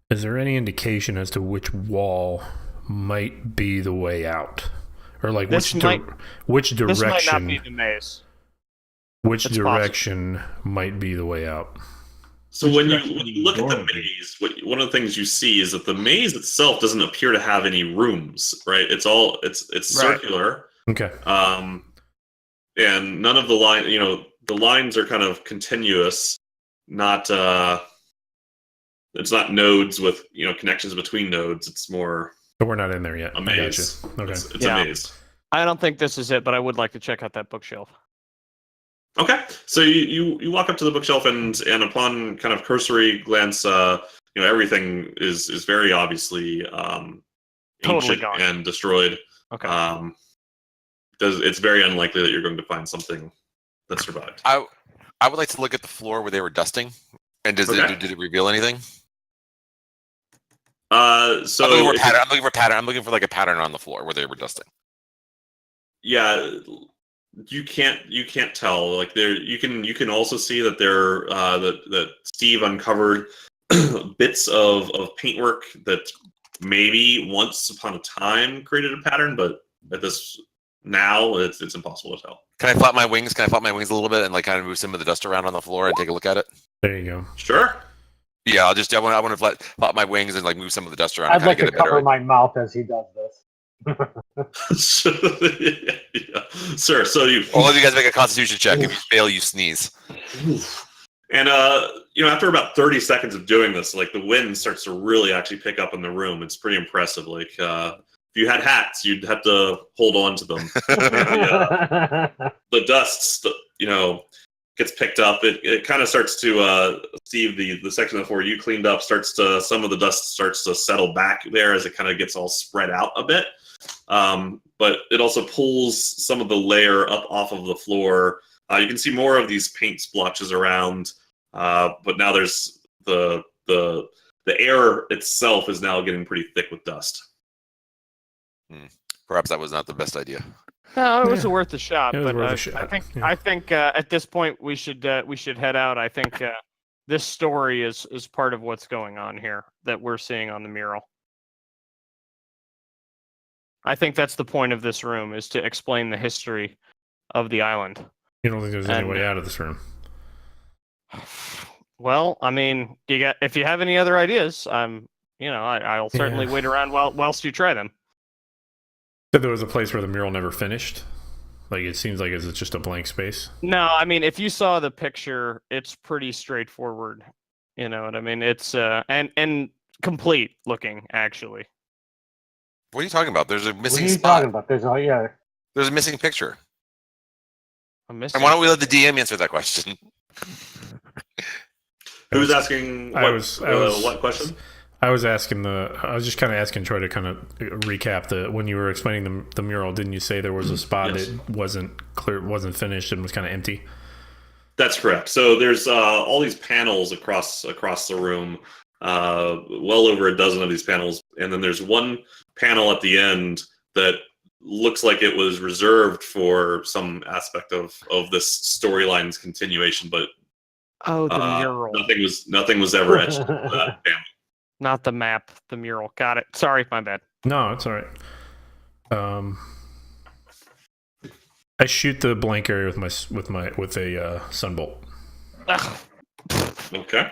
is there any indication as to which wall might be the way out? Or like which direction?
This might not be the maze.
Which direction might be the way out?
So when you look at the maze, one of the things you see is that the maze itself doesn't appear to have any rooms, right? It's circular.
Okay.
And none of the lines are kind of continuous, not it's not nodes with connections between nodes. It's more.
But we're not in there yet.
A maze.
Okay.
It's a maze.
I don't think this is it, but I would like to check out that bookshelf.
Okay, so you walk up to the bookshelf and upon kind of cursory glance, everything is very obviously
Totally
ancient
gone
and destroyed.
Okay.
It's very unlikely that you're going to find something that survived.
I would like to look at the floor where they were dusting, and did it reveal anything?
So
I'm looking for a pattern. I'm looking for like a pattern on the floor where they were dusting.
Yeah. You can't tell. Like you can also see that that Steve uncovered bits of paintwork that maybe once upon a time created a pattern, but at this now it's impossible to tell.
Can I flap my wings? Can I flap my wings a little bit and like kind of move some of the dust around on the floor and take a look at it?
There you go.
Sure.
Yeah, I want to flap my wings and like move some of the dust around.
I'd like to cover my mouth as he does this.
Yeah. Sir, so
all of you guys make a Constitution check. If you fail, you sneeze.
And after about 30 seconds of doing this, like the wind starts to really actually pick up in the room. It's pretty impressive. Like if you had hats, you'd have to hold on to them. The dust, gets picked up. It kind of starts to Steve, the section of the floor you cleaned up some of the dust starts to settle back there as it kind of gets all spread out a bit. But it also pulls some of the layer up off of the floor. You can see more of these paint splotches around, but now there's the air itself is now getting pretty thick with dust.
Perhaps that was not the best idea.
No, it was worth a shot.
It was
But
worth a shot.
I think at this point we should head out. I think this story is part of what's going on here that we're seeing on the mural. I think that's the point of this room, is to explain the history of the island.
You don't think there's any way out of this room?
Well, I mean, if you have any other ideas, I'll certainly wait around whilst you try them.
Said there was a place where the mural never finished. Like it seems like it's just a blank space.
No, I mean, if you saw the picture, it's pretty straightforward. You know what I mean? It's and complete looking, actually.
What are you talking about? There's a missing
spot. What are you talking about? There's
a missing picture.
And why
don't we let the DM answer that question?
Who's asking what question?
I was just kind of asking Troy to kind of recap when you were explaining the mural. Didn't you say there was a spot that wasn't clear, wasn't finished, and was kind of empty?
That's correct. So there's all these panels across the room, well over a dozen of these panels, and then there's one panel at the end that looks like it was reserved for some aspect of this storyline's continuation, but
the mural.
Nothing was ever etched into that panel.
Not the map, the mural. Got it. Sorry, my bad.
No, it's all right. I shoot the blank area with a sunbolt.
Okay.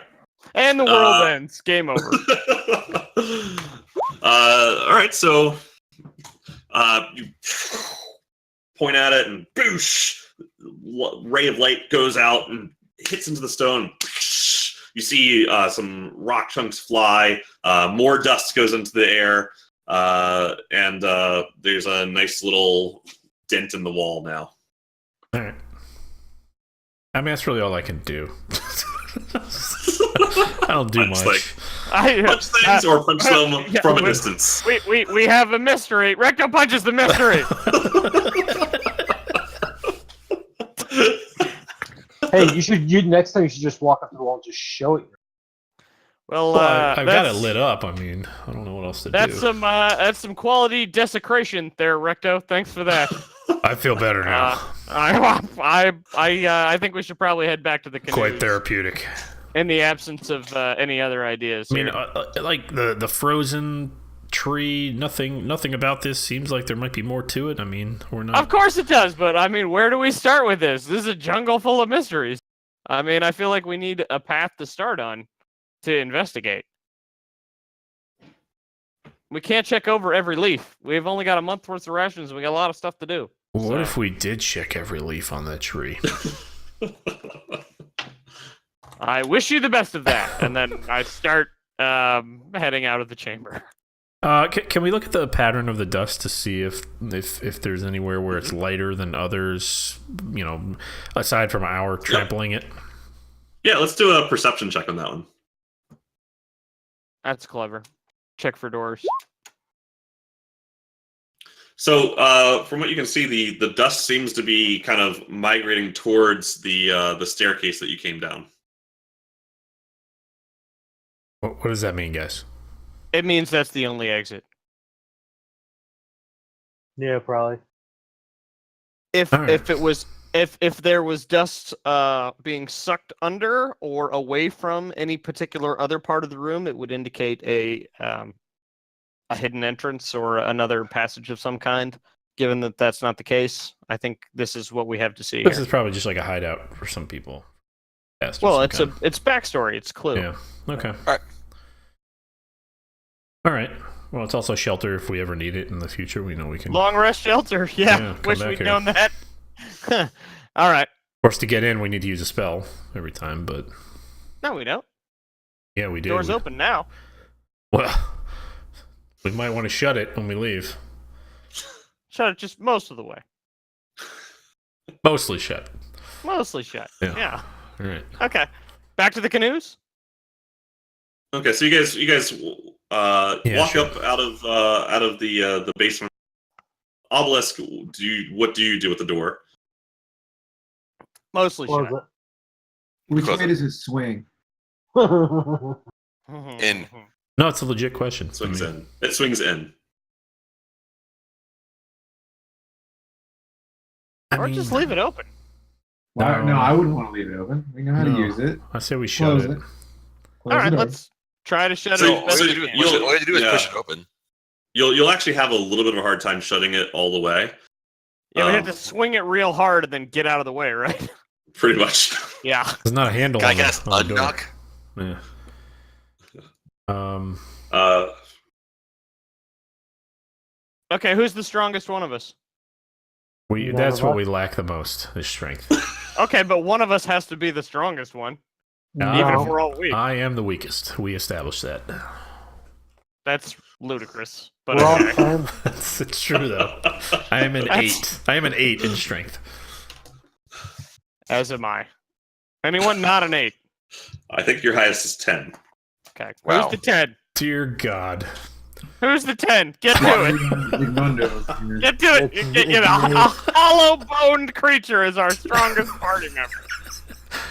And the world ends. Game over.
All right, so you point at it, and boosh, ray of light goes out and hits into the stone. You see some rock chunks fly. More dust goes into the air, and there's a nice little dent in the wall now.
All right. I mean, that's really all I can do. I don't do much.
Punch things or punch them from a distance.
We have a mystery. Recto punches the mystery.
Hey, next time you should just walk up to the wall and just show it.
Well,
I've got it lit up. I mean, I don't know what else to do.
That's some quality desecration there, Recto. Thanks for that.
I feel better now.
I think we should probably head back to the canoes.
Quite therapeutic.
In the absence of any other ideas.
I mean, like the frozen tree. Nothing about this seems like there might be more to it. I mean, we're not.
Of course it does, but I mean, where do we start with this? This is a jungle full of mysteries. I mean, I feel like we need a path to start on to investigate. We can't check over every leaf. We've only got a month worth of rations, and we got a lot of stuff to do.
What if we did check every leaf on that tree?
I wish you the best of that, and then I start heading out of the chamber.
Can we look at the pattern of the dust to see if there's anywhere where it's lighter than others? You know, aside from our trampling it.
Yeah, let's do a perception check on that one.
That's clever. Check for doors.
So, from what you can see, the dust seems to be kind of migrating towards the staircase that you came down.
What does that mean, guys?
It means that's the only exit.
Yeah, probably.
If there was dust being sucked under or away from any particular other part of the room, it would indicate a hidden entrance or another passage of some kind. Given that that's not the case, I think this is what we have to see.
This is probably just like a hideout for some people.
Well, it's backstory. It's clue.
Yeah. Okay.
All right.
All right. Well, it's also shelter if we ever need it in the future. We know we can.
Long rest shelter. Yeah. Wish we'd known that. All right.
Of course, to get in, we need to use a spell every time, but.
No, we don't.
Yeah, we do.
Door's open now.
Well, we might want to shut it when we leave.
Shut it just most of the way.
Mostly shut.
Mostly shut. Yeah.
All right.
Okay. Back to the canoes.
Okay, so you guys walk up out of the basement. Obelisk, what do you do with the door?
Mostly shut.
Which way does it swing?
In.
No, it's a legit question.
Swings in. It swings in.
Or just leave it open.
Well, no, I wouldn't want to leave it open. We know how to use it.
I say we shut it.
All right, let's try to shut it.
All you have to do is push it open.
You'll actually have a little bit of a hard time shutting it all the way.
Yeah, we have to swing it real hard and then get out of the way, right?
Pretty much.
Yeah.
There's not a handle
Can I
on
guess
the door.
undock?
Yeah.
Okay, who's the strongest one of us?
That's what we lack the most, is strength.
Okay, but one of us has to be the strongest one. Even if we're all weak.
I am the weakest. We established that.
That's ludicrous. But
We're
okay.
It's true, though. I am an 8. I am an 8 in strength.
As am I. Anyone not an 8?
I think your highest is 10.
Okay.
Wow.
Who's the 10?
Dear God.
Who's the 10? Get to it. Get to it. You know, a hollow-boned creature is our strongest party member.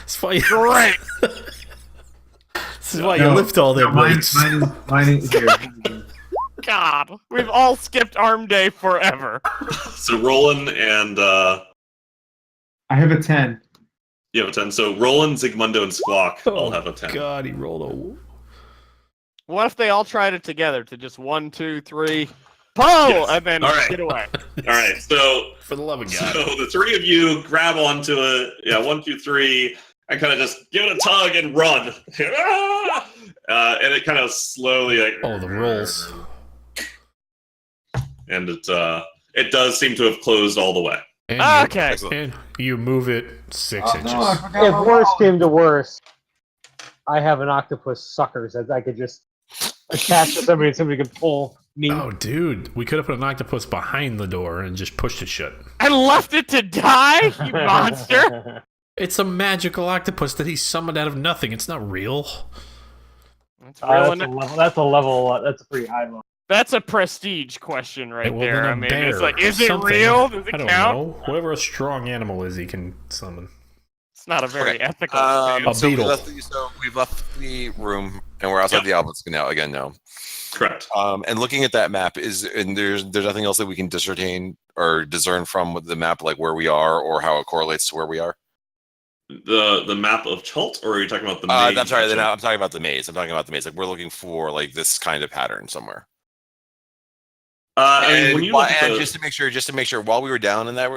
It's why
Great.
This is why you lift all that weights.
Mine is here.
God, we've all skipped arm day forever.
So Roland and
I have a 10.
you have a 10. So Roland, Zigmundo, and Squawk all have a 10.
God, he rolled a.
What if they all tried it together to just 1, 2, 3? Poe,
Yes.
and then
All right.
get away.
All right, so
For the love of God.
So the three of you grab onto it. Yeah, 1, 2, 3, and kind of just give it a tug and run. And it kind of slowly like.
Oh, the rolls.
And it does seem to have closed all the way.
And
Okay.
and you move it 6 inches.
No, I forgot
If
my
worse
wallet.
came to worse, I have an octopus suckers that I could just attach to somebody and somebody could pull me.
Oh, dude, we could have put an octopus behind the door and just pushed it shut.
I left it to die, you monster.
It's a magical octopus that he summoned out of nothing. It's not real.
That's real.
That's a level. That's a pretty high level.
That's a prestige question right
Well,
there.
then a
I mean,
bear
it's like,
or
is it
something.
real? Does it
I don't
count?
know. Whatever a strong animal is, he can summon.
It's not a very
Okay.
ethical.
A
So
beetle.
we've left the room and we're outside the obelisk now.
Correct.
And looking at that map there's nothing else that we can discern from the map, like where we are or how it correlates to where we are.
The map of Chult, or are you talking about the maze?
I'm sorry. I'm talking about the maze. Like we're looking for like this kind of pattern somewhere.
I mean, when you look at the,
just to make sure, while we were down in that,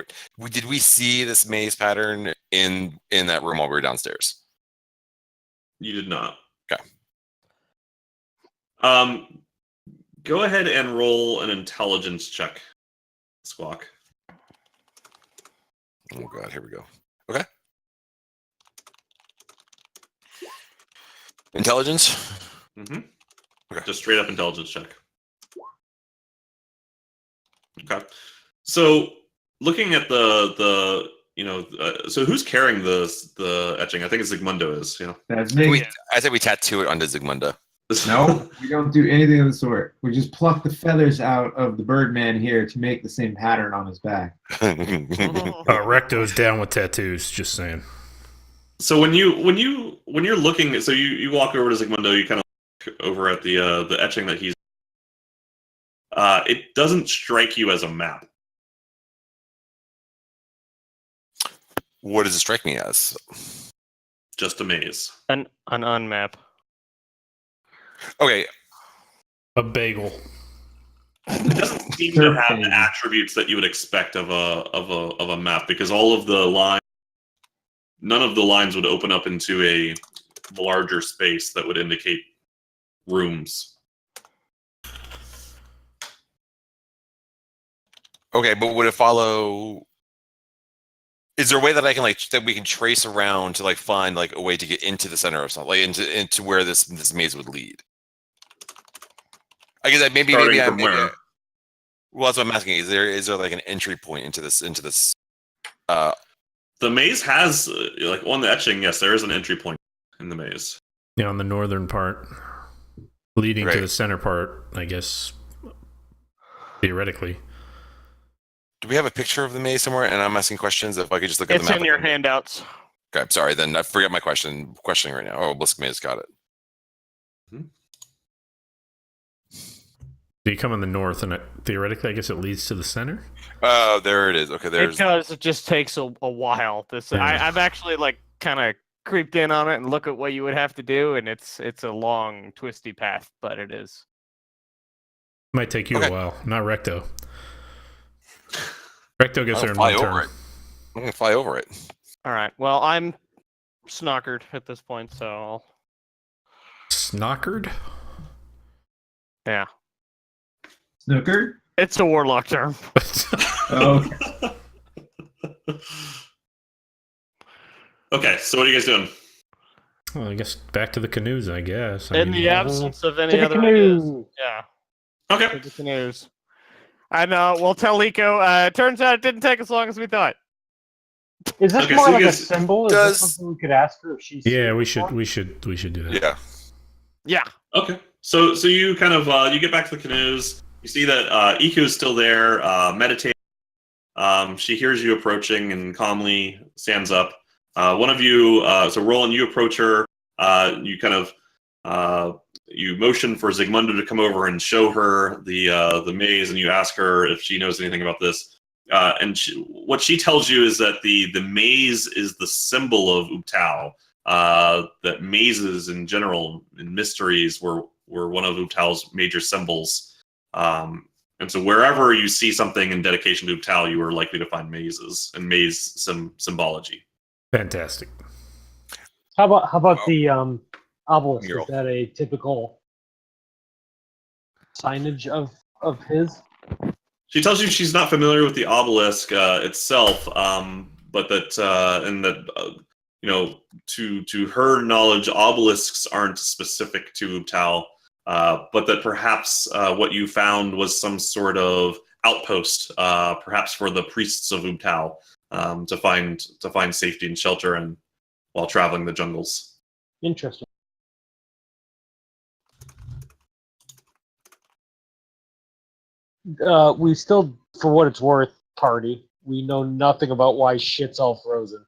did we see this maze pattern in that room while we were downstairs?
you did not.
Okay.
Go ahead and roll an intelligence check, Squawk.
Oh god, here we go. Okay. Intelligence.
Mm-hmm.
Okay.
Just straight up intelligence check. Okay. So looking at the so who's carrying the etching? I think it's Zygmundo is.
That's me.
I said we tattoo it onto Zygmunda.
No, we don't do anything of the sort. We just pluck the feathers out of the Birdman here to make the same pattern on his back.
Recto's down with tattoos. Just saying.
So when you're looking, so you walk over to Zygmundo, you kind of look over at the etching that he's. It doesn't strike you as a map.
What does it strike me as?
Just a maze.
An unmap.
Okay.
A bagel.
It doesn't seem to have the attributes that you would expect of a map, because all of the lines, none of the lines would open up into a larger space that would indicate rooms.
Okay, but would it follow? Is there a way that I can that we can trace around to find a way to get into the center of something, into where this maze would lead? I guess maybe
Starting
I'm
from where?
Well, that's what I'm asking. Is there an entry point into this?
The maze has on the etching. Yes, there is an entry point in the maze.
Yeah, on the northern part, leading to
Right.
the center part. I guess theoretically.
Do we have a picture of the maze somewhere? And I'm asking questions. If I could just look at the
It's
map.
in your handouts.
Okay, I'm sorry. Then I forget my questioning right now. Oh, Blisk Maze got it.
So you come in the north, and theoretically, I guess it leads to the center.
Oh, there it is. Okay, there's.
Because it just takes a while. I've actually kind of creeped in on it and look at what you would have to do, and it's a long, twisty path, but it is.
Might take you
Okay.
a while. Not Recto. Recto gets
I'll
there in
fly
one
over
turn.
it. I'm gonna fly over it.
All right. Well, I'm snockered at this point, so
Snockered?
yeah,
Snooker?
it's a warlock term.
Oh,
Okay, so what are you guys doing?
Well, I guess back to the canoes, I guess.
In the absence of any
To the
other ideas.
canoe.
Yeah,
Okay.
to the canoes. I know. We'll tell Liko. Turns out it didn't take as long as we thought.
Is this
Okay,
more
so you
like a
guys-
symbol? Is
Does-
this something we could ask her if she's?
Yeah, we should do that.
Yeah.
Yeah.
Okay. So you kind of you get back to the canoes. You see that Iku is still there, meditating. She hears you approaching and calmly stands up. One of you, so Roland, you approach her. You kind of you motion for Zygmundo to come over and show her the maze, and you ask her if she knows anything about this. And what she tells you is that the maze is the symbol of Ubtao. That mazes in general and mysteries were one of Ubtao's major symbols. And so wherever you see something in dedication to Ubtal, you are likely to find mazes and maze symbology.
Fantastic.
How about the obelisk?
Mural.
Is that a typical signage of his?
She tells you she's not familiar with the obelisk itself, but that to her knowledge, obelisks aren't specific to Ubtal, but that perhaps what you found was some sort of outpost, perhaps for the priests of Ubtal, to find safety and shelter and while traveling the jungles.
Interesting. We still, for what it's worth, party. We know nothing about why shit's all frozen.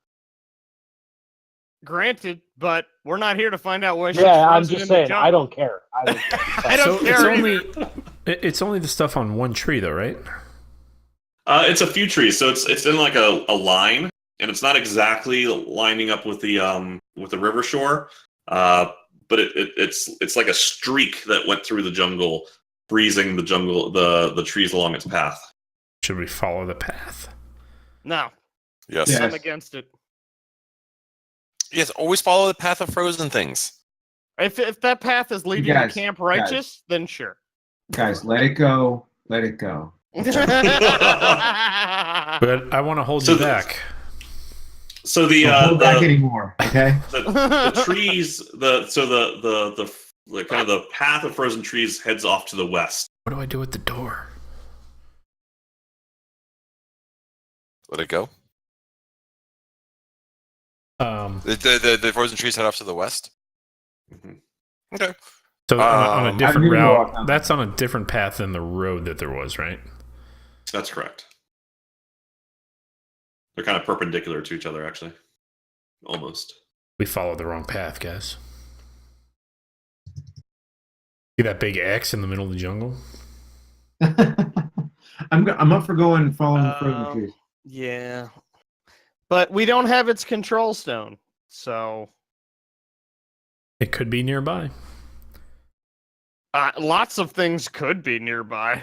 Granted, but we're not here to find out why. Shit's
Yeah, I'm
frozen
just
in the
saying.
jungle.
I don't care. I don't care.
I don't
So
care.
it's only the stuff on one tree, though, right?
It's a few trees, so it's in like a line, and it's not exactly lining up with the river shore, but it's like a streak that went through the jungle, freezing the trees along its path.
Should we follow the path?
No,
Yes.
Yeah.
I'm against it.
Yes. Always follow the path of frozen things.
If that path is leading
Guys,
to Camp Righteous, then sure.
Guys, let it go. Let it go.
But I want to hold
So
you
the-
back.
So the
Don't hold back anymore. Okay.
the trees, the kind of the path of frozen trees heads off to the west.
What do I do at the door?
Let it go.
Um,
The frozen trees head off to the west.
Mhm.
Okay.
so on a
I
different
knew you
route.
walked on
That's on a different path than the road that there was, right?
That's correct. They're kind of perpendicular to each other, actually. Almost.
We followed the wrong path, guys. See that big X in the middle of the jungle?
I'm up for going following the frozen trees.
Yeah, but we don't have its control stone, so
It could be nearby.
lots of things could be nearby.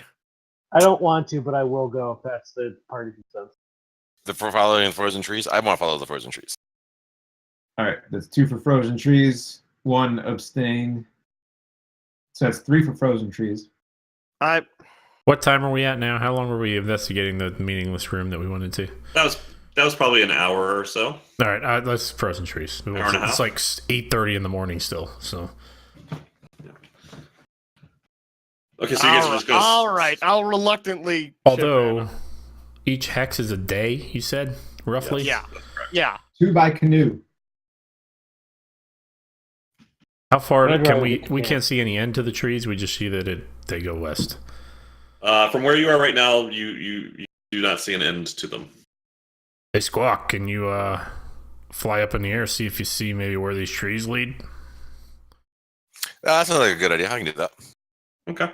I don't want to, but I will go if that's the party consensus.
For following the frozen trees, I want to follow the frozen trees.
All right, that's 2 for frozen trees, 1 abstain. So that's 3 for frozen trees.
What time are we at now? How long were we investigating the meaningless room that we went into?
That was probably an hour or so.
All right, let's frozen trees.
Hour and a half?
It's like 8:30 in the morning still. So
Okay, so you guys are just gonna.
All right, I'll reluctantly.
although each hex is a day, you said roughly.
Yeah, yeah.
2 by canoe.
How far
I'd
can
rather
we?
get
We
canoe.
can't see any end to the trees. We just see that they go west.
From where you are right now, you do not see an end to them.
Hey, Squawk, can you fly up in the air, see if you see maybe where these trees lead?
That sounds like a good idea. I can do that.
Okay.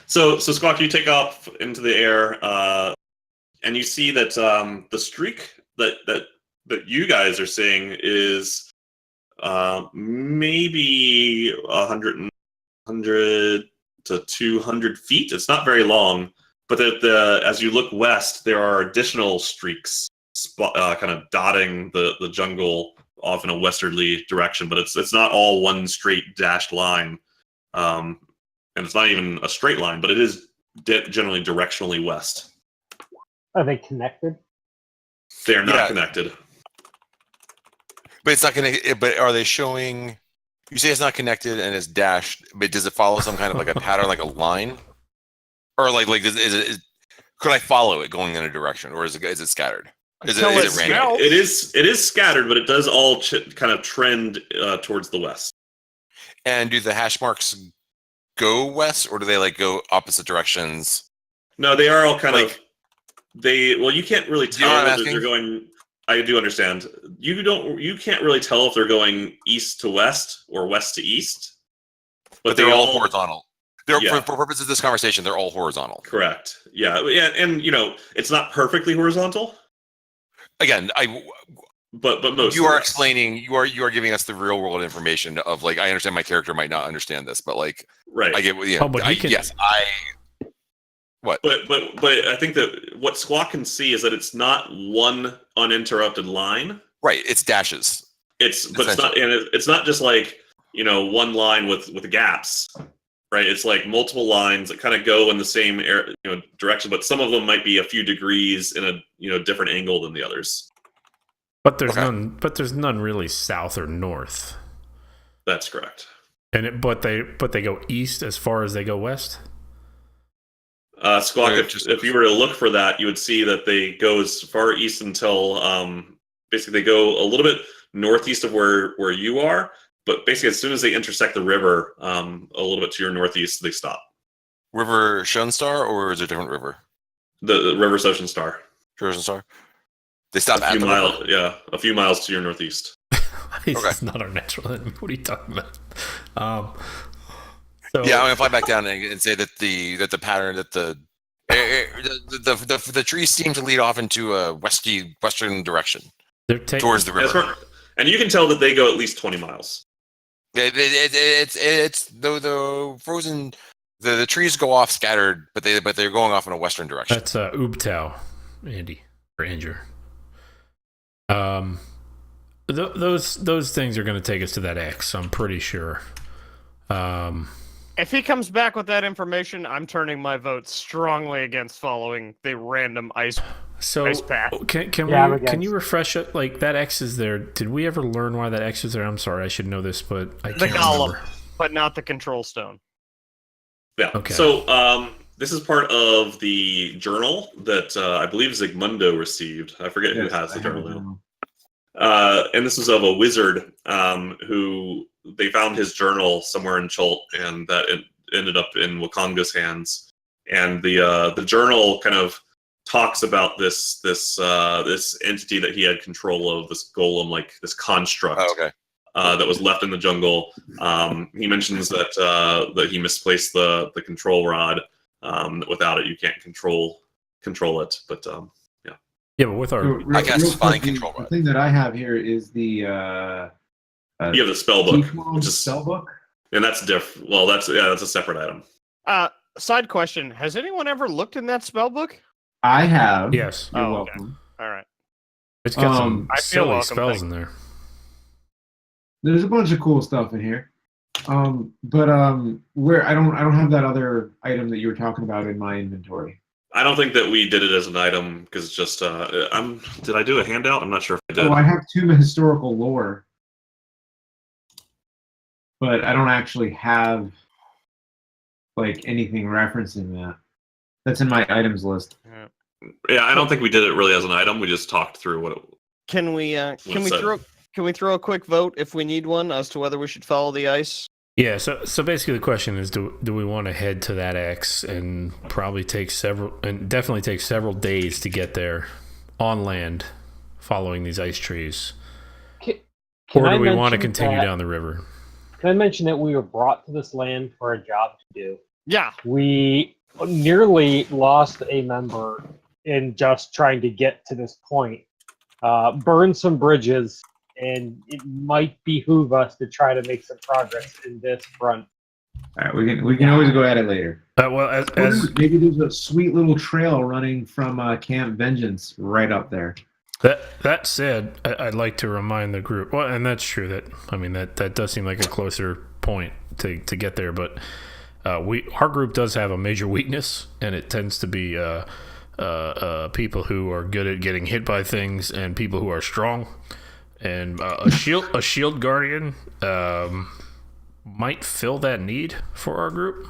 So Squawk, you take off into the air, and you see that the streak that you guys are seeing is maybe 100 to 200 feet. It's not very long, but as you look west, there are additional streaks kind of dotting the jungle off in a westerly direction. But it's not all one straight dashed line, and it's not even a straight line, but it is generally directionally west.
Are they connected?
They are not
Yeah.
connected.
But it's not connected. But are they showing? You say it's not connected and it's dashed, but does it follow some kind of like a pattern, like a line, or like could I follow it going in a direction, or is it scattered? Is
Until
it
it
random?
smells.
It is scattered, but it does all kind of trend towards the west.
And do the hash marks go west, or do they like go opposite directions?
No, they are all kind
Like-
of. You can't really
Do you know
tell
what I'm
whether they're
asking?
going. I do understand. You can't really tell if they're going east to west or west to east.
But they're all horizontal.
Yeah.
For purposes of this conversation, they're all horizontal.
Correct. Yeah, and it's not perfectly horizontal,
Again,
but most.
you are
yes.
explaining, you are giving us the real world information of like, I understand my character might not understand this, but like,
Right.
I get what
Oh, but he can-
yes, What?
But I think that what Squawk can see is that it's not one uninterrupted line.
Right. It's dashes.
It's not, and it's not just like one line with gaps, right? It's like multiple lines that kind of go in the same direction, but some of them might be a few degrees in a different angle than the others.
But there's none. But there's none really south or north.
That's correct.
But they go east as far as they go west.
Squawk, if you were to look for that, you would see that they go as far east until basically they go a little bit northeast of where you are, but basically as soon as they intersect the river, a little bit to your northeast, they stop.
River Shonstar, or is it a different river?
The River Oceanstar.
Shonstar. They stop
a few miles. Yeah, a few miles to your northeast.
It's not our natural enemy. What are you talking about? So,
yeah, I'm gonna fly back down and say that the pattern that the trees seem to lead off into a western direction towards the river,
and you can tell that they go at least 20 miles.
It's the frozen. The trees go off scattered, but they're going off in a western direction.
That's Ubtao, Andy or Andrew. Those things are going to take us to that X. I'm pretty sure.
If he comes back with that information, I'm turning my vote strongly against following the random ice path.
Can you refresh it? Like that X is there. Did we ever learn why that X is there? I'm sorry, I should know this, but I can't remember.
But not the control stone.
Yeah. Okay. So this is part of the journal that I believe Zygmundo received. I forget who has the journal now. And this is of a wizard who they found his journal somewhere in Chult, and that it ended up in Wakonga's hands. And the journal kind of talks about this entity that he had control of, this golem, like this construct that was left in the jungle. He mentions that he misplaced the control rod. Without it, you can't control it. But
yeah, but with our
I guess find control rod.
The thing that I have here is the
you have the spell book,
which is spell book,
and that's different. Well, that's a separate item.
Side question: has anyone ever looked in that spell book?
I have.
Yes.
You're welcome.
All right.
It's got some silly spells in there.
There's a bunch of cool stuff in here. But where I don't have that other item that you were talking about in my inventory.
I don't think that we did it as an item because it's just did I do a handout? I'm not sure if I did.
Oh, I have 2 historical lore, but I don't actually have like anything referencing that. That's in my items list.
Yeah, I don't think we did it really as an item. We just talked through what it.
Can we throw a quick vote if we need one as to whether we should follow the ice?
Yeah, so basically the question is, do we want to head to that X and definitely take several days to get there on land following these ice trees? Or do we want to continue down the river?
Can I mention that we were brought to this land for a job to do?
Yeah.
We nearly lost a member in just trying to get to this point. Burned some bridges, and it might behoove us to try to make some progress in this front.
All right, we can always go at it later.
Maybe
there's a sweet little trail running from Camp Vengeance right up there.
That said, I'd like to remind the group. Well, and that's true. That does seem like a closer point to get there. But our group does have a major weakness, and it tends to be people who are good at getting hit by things and people who are strong. And a shield guardian might fill that need for our group.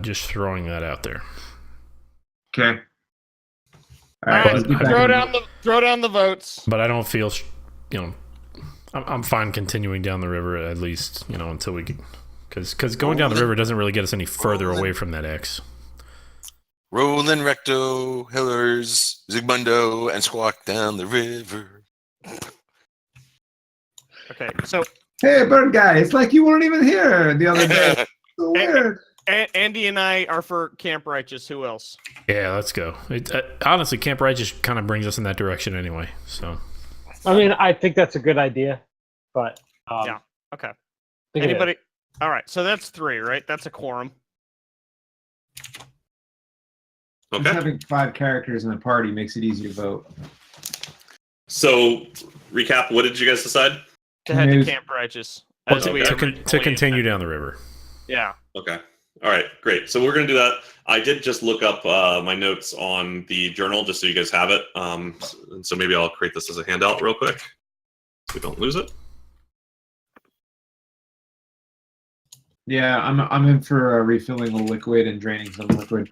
Just throwing that out there.
Okay.
All right. Throw down the votes.
But I don't feel, I'm fine continuing down the river at least, until we get, because going down the river doesn't really get us any further away from that X.
Roland, Recto, Hillers, Zygmundo, and Squawk down the river.
Okay, so.
Hey, bird guy! It's like you weren't even here the other day. So weird.
Andy and I are for Camp Righteous. Who else?
Yeah, let's go. Honestly, Camp Righteous kind of brings us in that direction anyway. So.
I mean, I think that's a good idea, but
yeah. Okay. Anybody? All right. So that's 3, right? That's a quorum.
Okay.
Just having 5 characters in the party makes it easy to vote.
So, recap. What did you guys decide?
To head to
News.
Camp Righteous.
Well,
As we
to
originally
continue
intended.
down the river.
Yeah.
Okay. All right. Great. So we're gonna do that. I did just look up my notes on the journal just so you guys have it. So maybe I'll create this as a handout real quick. So we don't lose it.
Yeah, I'm in for refilling the liquid and draining some liquid.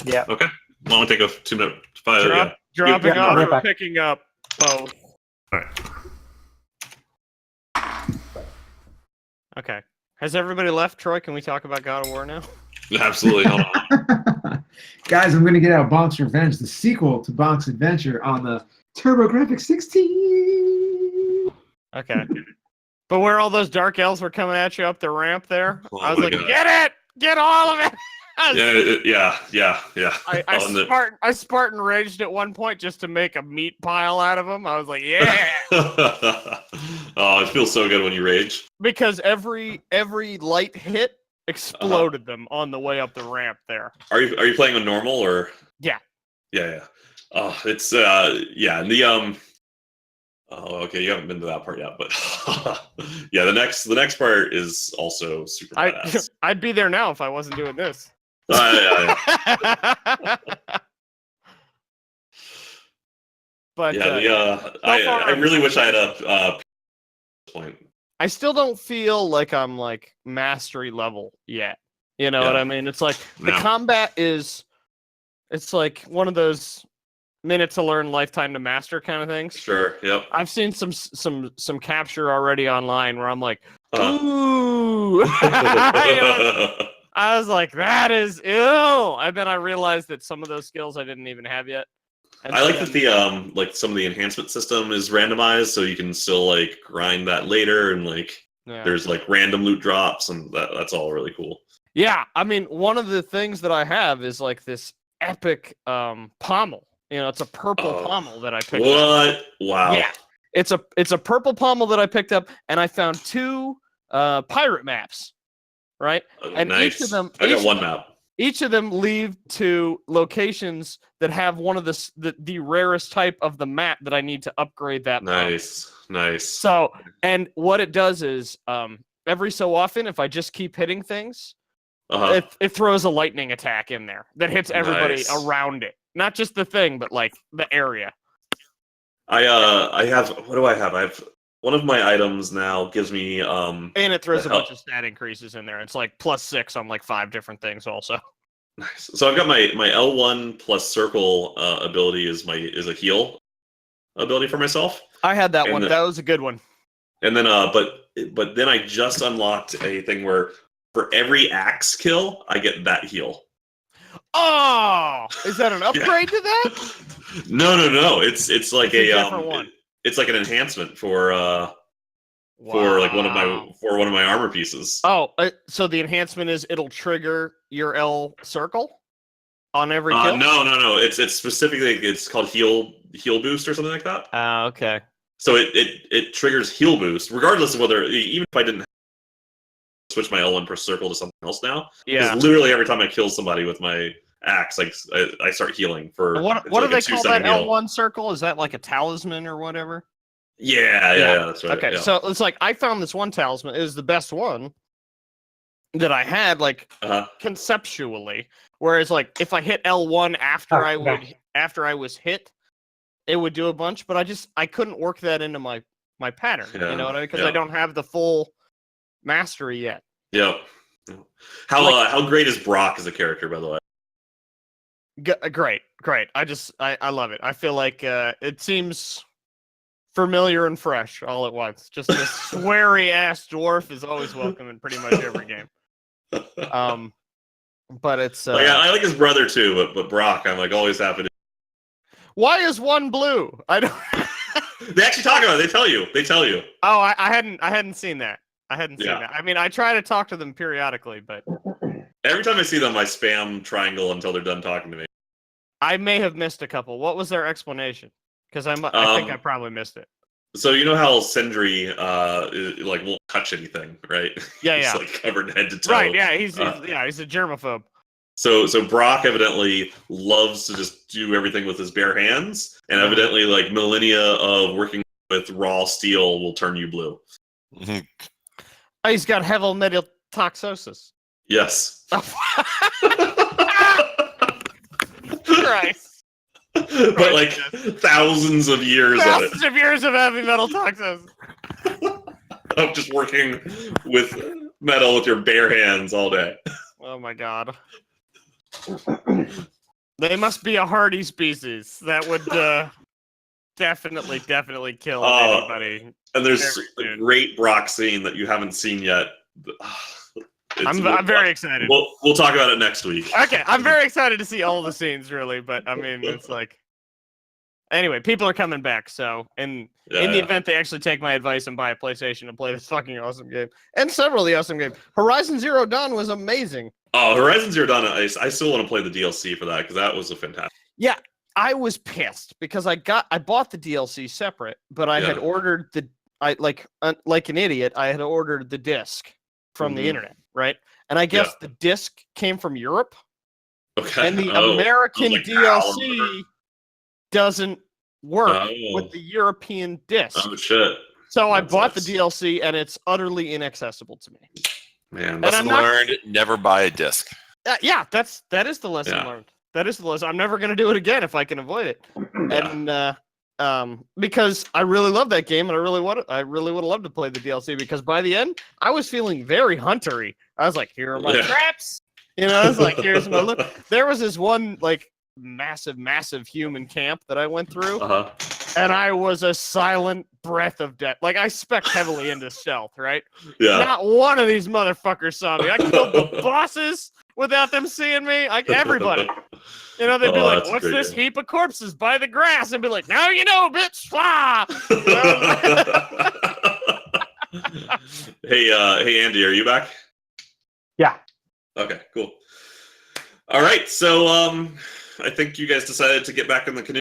Yeah.
Okay. Well, I'm gonna take a 2-minute.
Dropping
Yeah,
off
right
or
back.
picking up both.
All right.
Okay. Has everybody left, Troy? Can we talk about God of War now?
Absolutely. Hold on.
Guys, I'm going to get out Bonk's Revenge, the sequel to Bonk's Adventure on the TurboGrafx 16.
Okay. But where all those dark elves were coming at you up the ramp there,
Oh
I was
my
like,
God.
get it! Get all of it!
Yeah.
I Spartan raged at one point just to make a meat pile out of them. I was like, yeah!
Oh, it feels so good when you rage.
Because every light hit exploded them on the way up the ramp there.
Are you playing on normal or?
Yeah.
Yeah. Oh, it's yeah. And the Oh, okay. You haven't been to that part yet, but yeah, the next part is also super badass.
I'd be there now if I wasn't doing this.
Yeah.
But
I really wish I had a point.
I still don't feel like I'm like mastery level yet. You know what I mean? It's like the combat is, it's like one of those minute to learn, lifetime to master kind of things.
Sure. Yep.
I've seen some capture already online where I'm like, ooh. I was like, that is ill. And then I realized that some of those skills I didn't even have yet. And
I like that the like some of the enhancement system is randomized, so you can still like grind that later, and like there's like random loot drops, and that's all really cool.
Yeah, I mean, one of the things that I have is like this epic pommel. You know, it's a purple pommel that I picked up.
What? Wow.
Yeah, it's a purple pommel that I picked up, and I found 2 pirate maps. Right, and
nice.
each of them.
I got one map.
Each of them lead to locations that have one of the rarest type of the map that I need to upgrade that.
Nice.
So, and what it does is, every so often, if I just keep hitting things, it throws a lightning attack in there that hits everybody around it, not just the thing, but like the area.
I have. What do I have? I have. One of my items now gives me
and it throws a bunch of stat increases in there. It's like +6 on like 5 different things also.
Nice. So I've got my L1 plus circle ability is a heal ability for myself.
I had that one. That was a good one.
And then but then I just unlocked a thing where for every axe kill I get that heal.
Oh, is that an upgrade to that?
No. It's like a
different one.
It's like an enhancement for like one of my armor pieces.
Oh, so the enhancement is it'll trigger your L circle on every kill?
No. It's specifically it's called heal boost or something like that.
Okay.
So it triggers heal boost regardless of whether, even if I didn't switch my L1 per circle to something else now.
Yeah.
Because literally every time I kill somebody with my axe, like I start healing for.
What do they call that L1 circle? Is that like a talisman or whatever?
Yeah, that's right.
Okay,
yeah.
so it's like I found this one talisman. It was the best one that I had, like conceptually. Whereas, like if I hit L1 after I was hit, it would do a bunch. But I couldn't work that into my pattern. You know what I mean? Because I don't have the full mastery yet.
Yep. How great is Brock as a character, by the way?
Great. I love it. I feel like it seems familiar and fresh all at once. Just this sweary ass dwarf is always welcome in pretty much every game. But it's
I like his brother too, but Brock, I'm like always happy to.
Why is one blue? I don't.
They actually talk about it. They tell you.
Oh, I hadn't seen that. I hadn't seen that. I mean, I try to talk to them periodically, but
every time I see them, I spam triangle until they're done talking to me.
I may have missed a couple. What was their explanation? Because I think I probably missed it.
So you know how Sindri like won't touch anything, right?
Yeah,
He's like covered head to toe.
Right, yeah, he's a germaphobe.
So Brock evidently loves to just do everything with his bare hands, and evidently like millennia of working with raw steel will turn you blue.
Oh, he's got heavy metal toxosis.
Yes.
Christ.
But like thousands of years
Thousands of years of heavy metal toxosis.
of just working with metal with your bare hands all day.
Oh my god. They must be a hardy species. That would definitely kill anybody.
And there's a great Brock scene that you haven't seen yet.
I'm very excited.
We'll talk about it next week.
Okay, I'm very excited to see all the scenes, really. But I mean, it's like, anyway, people are coming back. So, in the event they actually take my advice and buy a PlayStation and play this fucking awesome game, and several of the awesome games, Horizon Zero Dawn was amazing.
Oh, Horizon Zero Dawn! I still want to play the DLC for that because that was a fantastic.
Yeah, I was pissed because I bought the DLC separate, but I had ordered like an idiot. I had ordered the disc from the internet, right? And I guess the disc came from Europe.
Okay.
And the American DLC doesn't work with the European disc.
Oh shit!
So I bought the DLC, and it's utterly inaccessible to me.
Man,
lesson learned: never buy a disc.
Yeah, that is the lesson learned. That is the lesson. I'm never gonna do it again if I can avoid it. And because I really love that game, and I really would have loved to play the DLC, because by the end I was feeling very huntery. I was like, here are my traps. You know, I was like, here's my look. There was this one like massive human camp that I went through, and I was a silent breath of death. Like, I spec heavily into stealth, right?
Yeah.
Not one of these motherfuckers saw me. I killed the bosses without them seeing me. Like, everybody. You know, they'd be like, what's this heap of corpses by the grass? And be like, now you know, bitch.
Hey, Andy, are you back?
Yeah.
Okay, cool. All right, so I think you guys decided to get back in the canoe,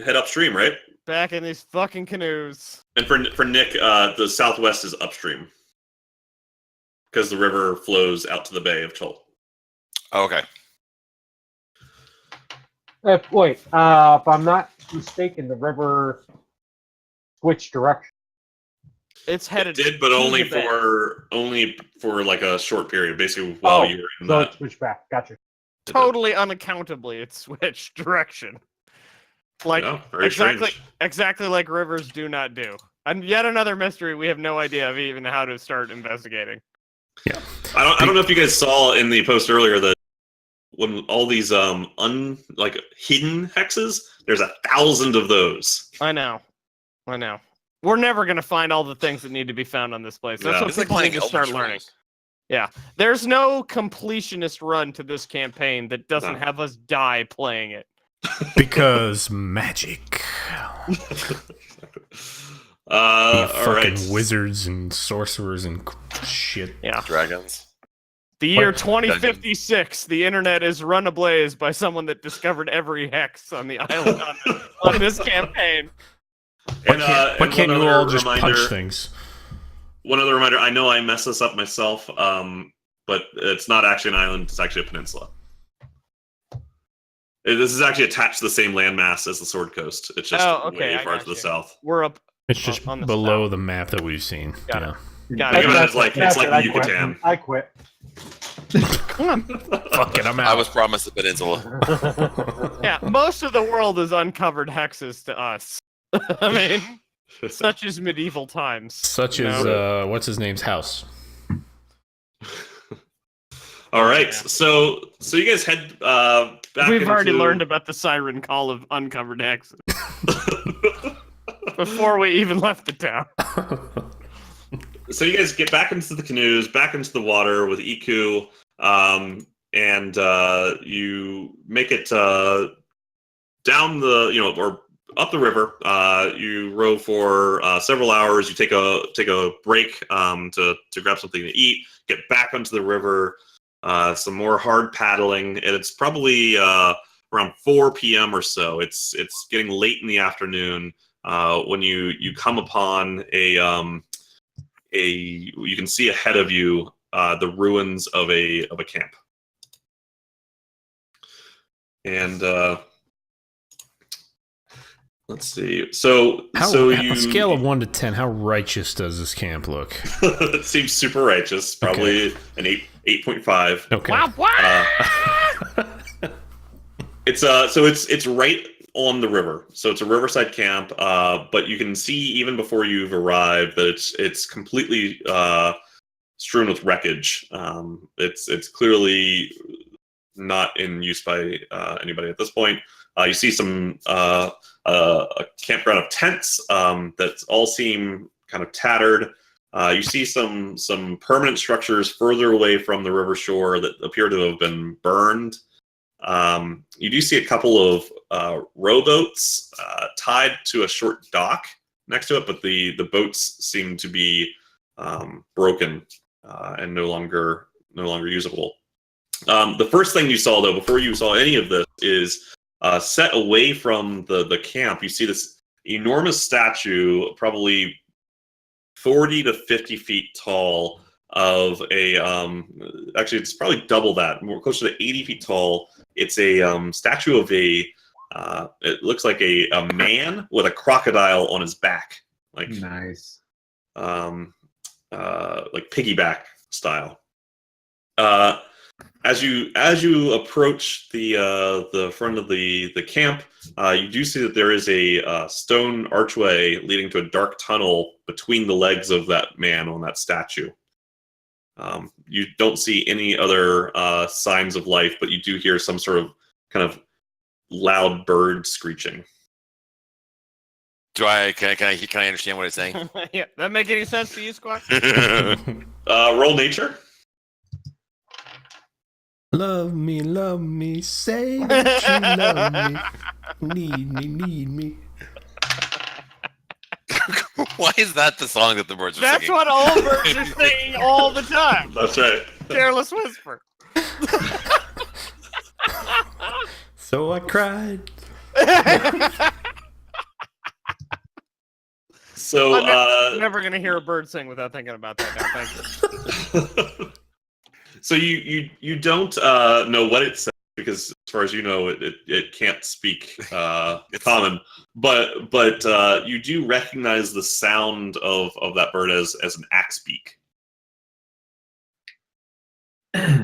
head upstream, right?
Back in these fucking canoes.
And for Nick, the southwest is upstream because the river flows out to the Bay of Chult.
Okay.
Wait, if I'm not mistaken, the river switched direction.
It's headed.
It did, but only for like a short period, basically while you were in
so
that.
it switched back. Gotcha.
Totally unaccountably, it switched direction. Like exactly like rivers do not do. And yet another mystery we have no idea of even how to start investigating.
Yeah.
I don't know if you guys saw in the post earlier that when all these hidden hexes, there's 1,000 of those.
I know. We're never gonna find all the things that need to be found on this place. That's what people need to start learning. Yeah. There's no completionist run to this campaign that doesn't have us die playing it.
Because magic. Fucking wizards and sorcerers and shit.
Yeah.
Dragons.
The year 2056, the internet is run ablaze by someone that discovered every hex on the island on this campaign.
Why can't you all just punch things?
One other reminder, I know I messed this up myself, but it's not actually an island, it's actually a peninsula. This is actually attached to the same landmass as the Sword Coast. It's just way far to the south.
We're up.
It's just
on the
below
south.
the map that we've seen.
Got it.
It's like Yucatan.
I quit.
Fuck it, I'm out.
I was promised a peninsula.
Yeah, most of the world is uncovered hexes to us. I mean, such as medieval times.
Such as what's his name's house.
All right, so you guys head back.
We've already learned about the siren call of uncovered hexes before we even left the town.
So you guys get back into the canoes, back into the water with Iku, and you make it down or up the river. You row for several hours. You take a break to grab something to eat. Get back onto the river. Some more hard paddling, and it's probably around 4 p.m. or so. It's getting late in the afternoon when you come upon you can see ahead of you the ruins of a camp. And let's see. So
On a scale of 1 to 10, how righteous does this camp look?
It seems super righteous. Probably an 8.5.
Okay.
It's right on the river. So it's a riverside camp. But you can see even before you've arrived that it's completely strewn with wreckage. It's clearly not in use by anybody at this point. You see some a campground of tents that all seem kind of tattered. You see some permanent structures further away from the river shore that appear to have been burned. You do see a couple of rowboats tied to a short dock next to it, but the boats seem to be broken and no longer usable. The first thing you saw, though, before you saw any of this, is set away from the camp. You see this enormous statue, probably 40 to 50 feet tall, of a actually it's probably double that, more closer to 80 feet tall. It's a statue of a it looks like a man with a crocodile on his back, like
Nice.
like piggyback style. As you approach the front of the camp, you do see that there is a stone archway leading to a dark tunnel between the legs of that man on that statue. You don't see any other signs of life, but you do hear some sort of kind of loud bird screeching.
Can I understand what it's saying?
Yeah, that make any sense to you, Squawk?
Roll nature.
Love me, say that you love me. Need me.
Why is that the song that the birds are
That's
singing?
what all birds are singing all the time.
That's right.
Careless whisper.
So I cried.
So
I'm never gonna hear a bird sing without thinking about that now. Thank you.
So you don't know what it says, because as far as you know, it can't speak common. But you do recognize the sound of that bird as an axe beak.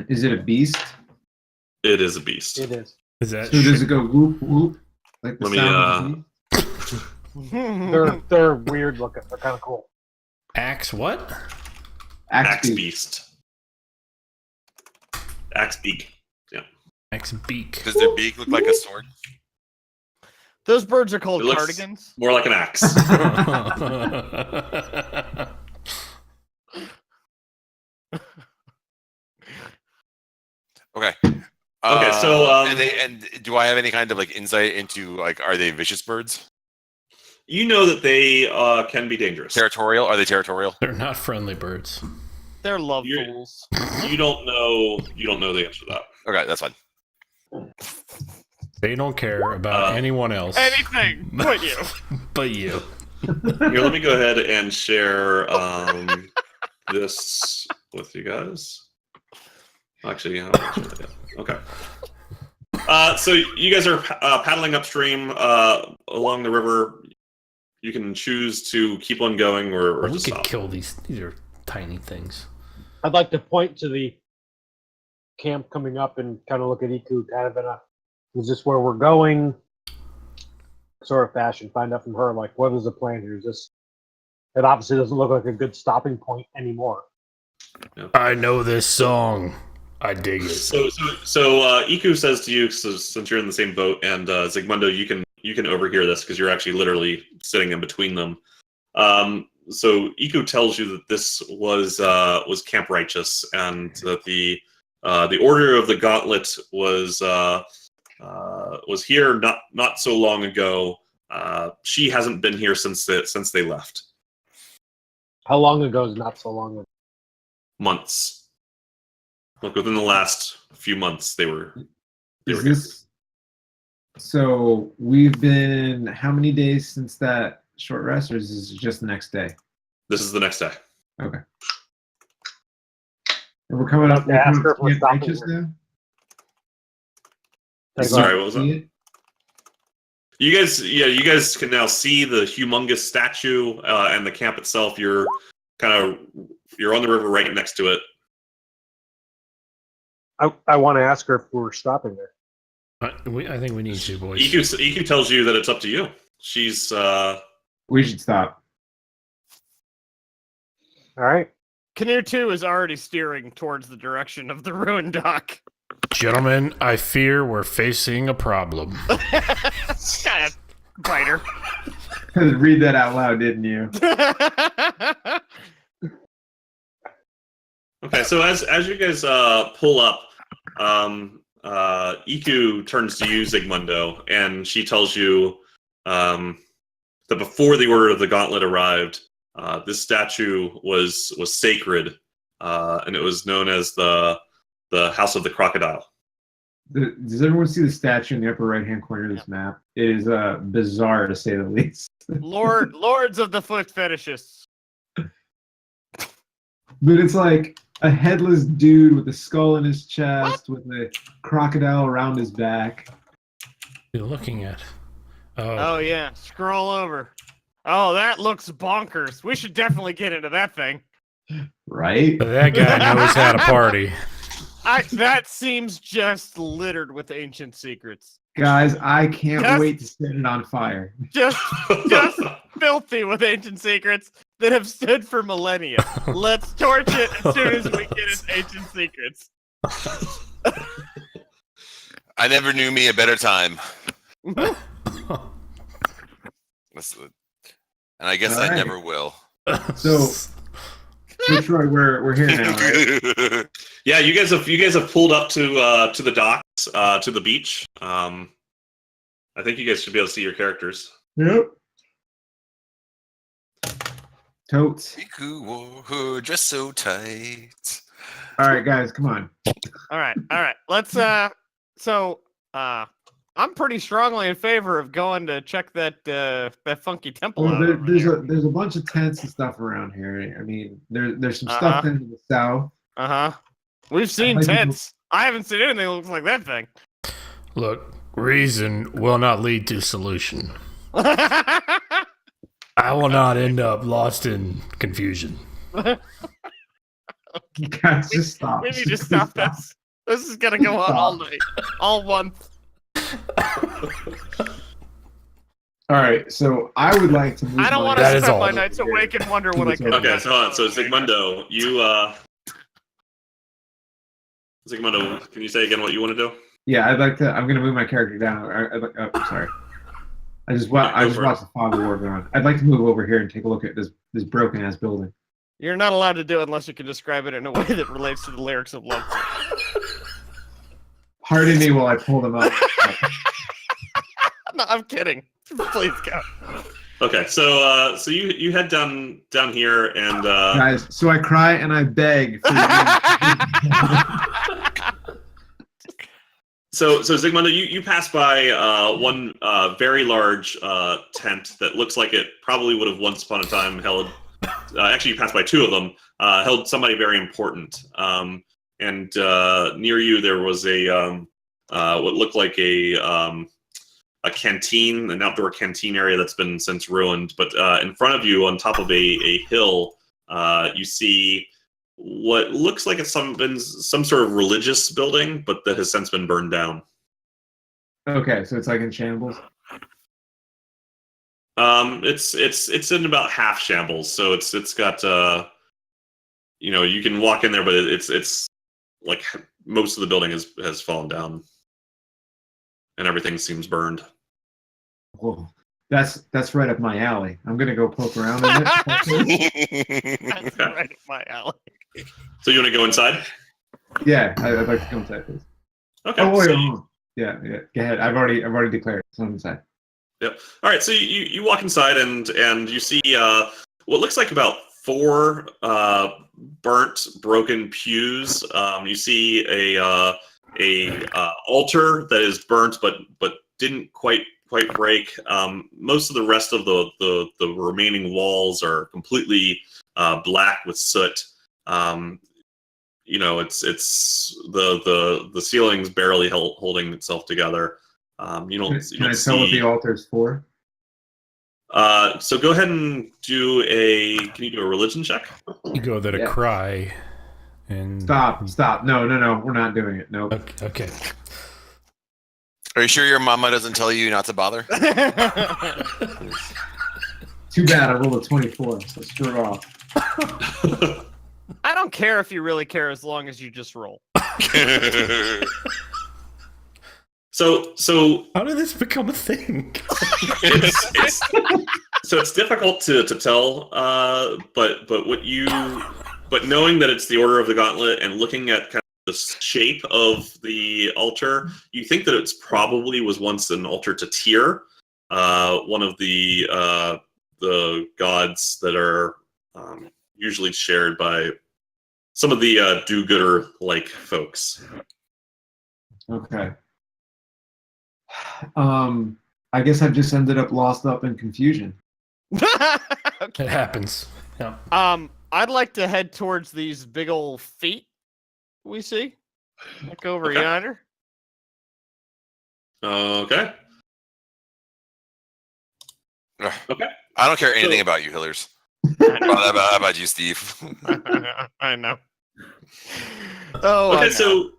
Is it a beast?
It is a beast.
It is.
Is that
So does it go whoop whoop like the
Let me,
sound of the beast?
They're weird looking. They're kind of cool.
axe what?
Axe beast. Axe beak. Yeah.
Axe beak.
Does their beak look like a sword?
Those birds are called
It looks-
cardigans.
More like an axe.
Okay.
Okay, so,
and do I have any kind of like insight into like, are they vicious birds?
You know that they can be dangerous.
Territorial? Are they territorial?
They're not friendly birds.
They're love
You're-
fools.
You don't know the answer to that.
Okay, that's fine.
They don't care about anyone else.
Anything but you.
But you.
Here, let me go ahead and share this with you guys. Actually, yeah, I'll share that, yeah. Okay. So you guys are paddling upstream along the river. You can choose to keep on going or
We
just
could
stop.
kill these. These are tiny things.
I'd like to point to the camp coming up and kind of look at Iku kind of in a, is this where we're going? Sort of fashion. Find out from her, like, what is the plan here? Is this, it obviously doesn't look like a good stopping point anymore.
I know this song. I dig it.
So Iku says to you, so since you're in the same boat, and Zygmundo, you can overhear this because you're actually literally sitting in between them. So Iku tells you that this was Camp Righteous, and that the Order of the Gauntlet was here not so long ago. She hasn't been here since they left.
How long ago is not so long ago?
Months. Like within the last few months, they were
Is
here.
this so? We've been how many days since that short rest, or is this just the next day?
This is the next day.
Okay. And we're coming up.
To ask her if we're
Camp
stopping
Righteous
here.
now?
Sorry, what was that? You guys can now see the humongous statue and the camp itself. You're on the river right next to it.
I want to ask her if we're stopping there.
I think we need to, boys.
EQ tells you that it's up to you. She's.
We should stop.
All right.
Canoe 2 is already steering towards the direction of the ruined dock.
Gentlemen, I fear we're facing a problem.
Kind of biter.
Read that out loud, didn't you?
Okay, so as you guys pull up, EQ turns to you, Zigmundo, and she tells you that before the Order of the Gauntlet arrived, this statue was sacred, and it was known as the House of the Crocodile.
Does everyone see the statue in the upper right-hand corner of this map? It is bizarre, to say the least.
Lords of the foot fetishists.
But it's like a headless dude with a skull in his chest, with a crocodile around his back.
You're looking at.
Oh yeah, scroll over. Oh, that looks bonkers. We should definitely get into that thing.
Right?
That guy knows how to party.
That seems just littered with ancient secrets.
Guys, I can't wait to set it on fire.
Just filthy with ancient secrets that have stood for millennia. Let's torch it as soon as we get its ancient secrets.
I never knew me a better time. And I guess I never will.
So Troy, we're here now, right?
Yeah, you guys have pulled up to the docks, to the beach. I think you guys should be able to see your characters.
Yep. Totes.
Dress so tight.
All right, guys, come on.
All right. Let's I'm pretty strongly in favor of going to check that funky temple out.
There's a bunch of tents and stuff around here. I mean, there's some stuff in the south.
We've seen tents. I haven't seen anything that looks like that thing.
Look, reason will not lead to solution. I will not end up lost in confusion.
Guys, just stop.
We need to stop this. This is gonna go on all night, all month.
All right, so I would like to move.
I don't want to spend my nights awake and wonder what I could.
Okay, so Zigmundo, Zigmundo, can you say again what you want to do?
Yeah, I'd like to. I'm going to move my character down. I'm sorry. I just watched the fog of war going on. I'd like to move over here and take a look at this broken ass building.
You're not allowed to do it unless you can describe it in a way that relates to the lyrics of Love.
Pardon me while I pull them up.
No, I'm kidding. Please go.
Okay, so you head down here and
guys. So I cry and I beg.
So Zigmundo, you pass by one very large tent that looks like it probably would have once upon a time held. Actually, you pass by two of them. Held somebody very important. And near you there was a what looked like a canteen, an outdoor canteen area that's been since ruined. But in front of you, on top of a hill, you see what looks like it's been some sort of religious building, but that has since been burned down.
Okay, so it's like in shambles.
It's in about half shambles, so it's got you can walk in there, but it's like most of the building has fallen down, and everything seems burned.
Whoa. That's right up my alley. I'm gonna go poke around in it.
That's right up my alley.
So you want to go inside?
Yeah, I'd like to go inside, please.
Okay.
Oh wait, yeah. Go ahead. I've already declared. So I'm inside.
Yep. All right. So you walk inside and you see what looks like about 4 burnt, broken pews. You see a altar that is burnt, but didn't quite break. Most of the rest of the remaining walls are completely black with soot. it's the ceiling's barely holding itself together. You don't.
Can I tell what the altar's for?
So go ahead and do Can you do a religion check?
You go there to cry. And
Stop. No. We're not doing it. Nope.
Okay.
Are you sure your mama doesn't tell you not to bother?
Too bad I rolled a 24, so screw off.
I don't care if you really care as long as you just roll.
So
how did this become a thing?
It's difficult to tell, but knowing that it's the Order of the Gauntlet and looking at kind of the shape of the altar, you think that it's probably was once an altar to Tyr, one of the gods that are usually shared by some of the do-gooder like folks.
Okay. I guess I've just ended up lost up in confusion.
It happens. Yeah.
I'd like to head towards these big old feet we see. Look over yonder.
Okay. Okay.
I don't care anything about you, Hillers. How about you, Steve?
I know. Oh.
Okay, so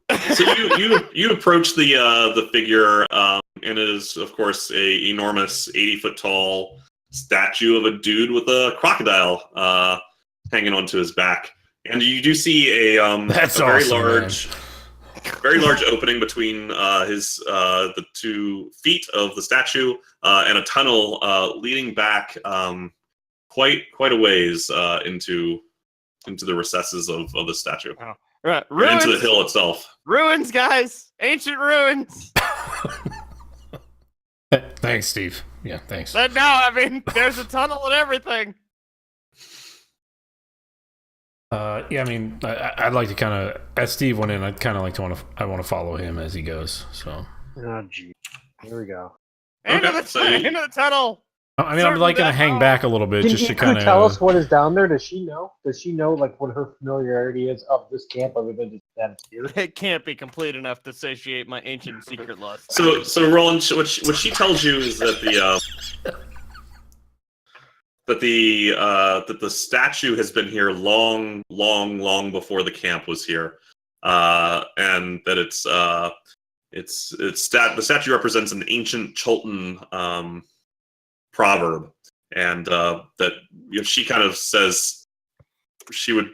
you approach the figure, and it is of course a enormous 80-foot tall statue of a dude with a crocodile hanging onto his back, and you do see a very large opening between the 2 feet of the statue and a tunnel leading back quite a ways into the recesses of the statue.
Oh. Right.
And into the hill itself.
Ruins, guys! Ancient ruins!
Thanks, Steve. Yeah, thanks.
But no, I mean, there's a tunnel and everything.
Yeah, I mean, I'd like to kind of, as Steve went in, I'd kind of like to want to follow him as he goes. So.
Oh, gee. Here we go.
Into the tunnel.
I mean, I'm like going to hang back a little bit just to kind of
tell us what is down there. Does she know? Does she know like what her familiarity is of this camp other than just that here?
It can't be complete enough to satiate my ancient secret lust.
So Roland, what she tells you is that the statue has been here long before the camp was here, and that the statue represents an ancient Chultan proverb, and that she kind of says you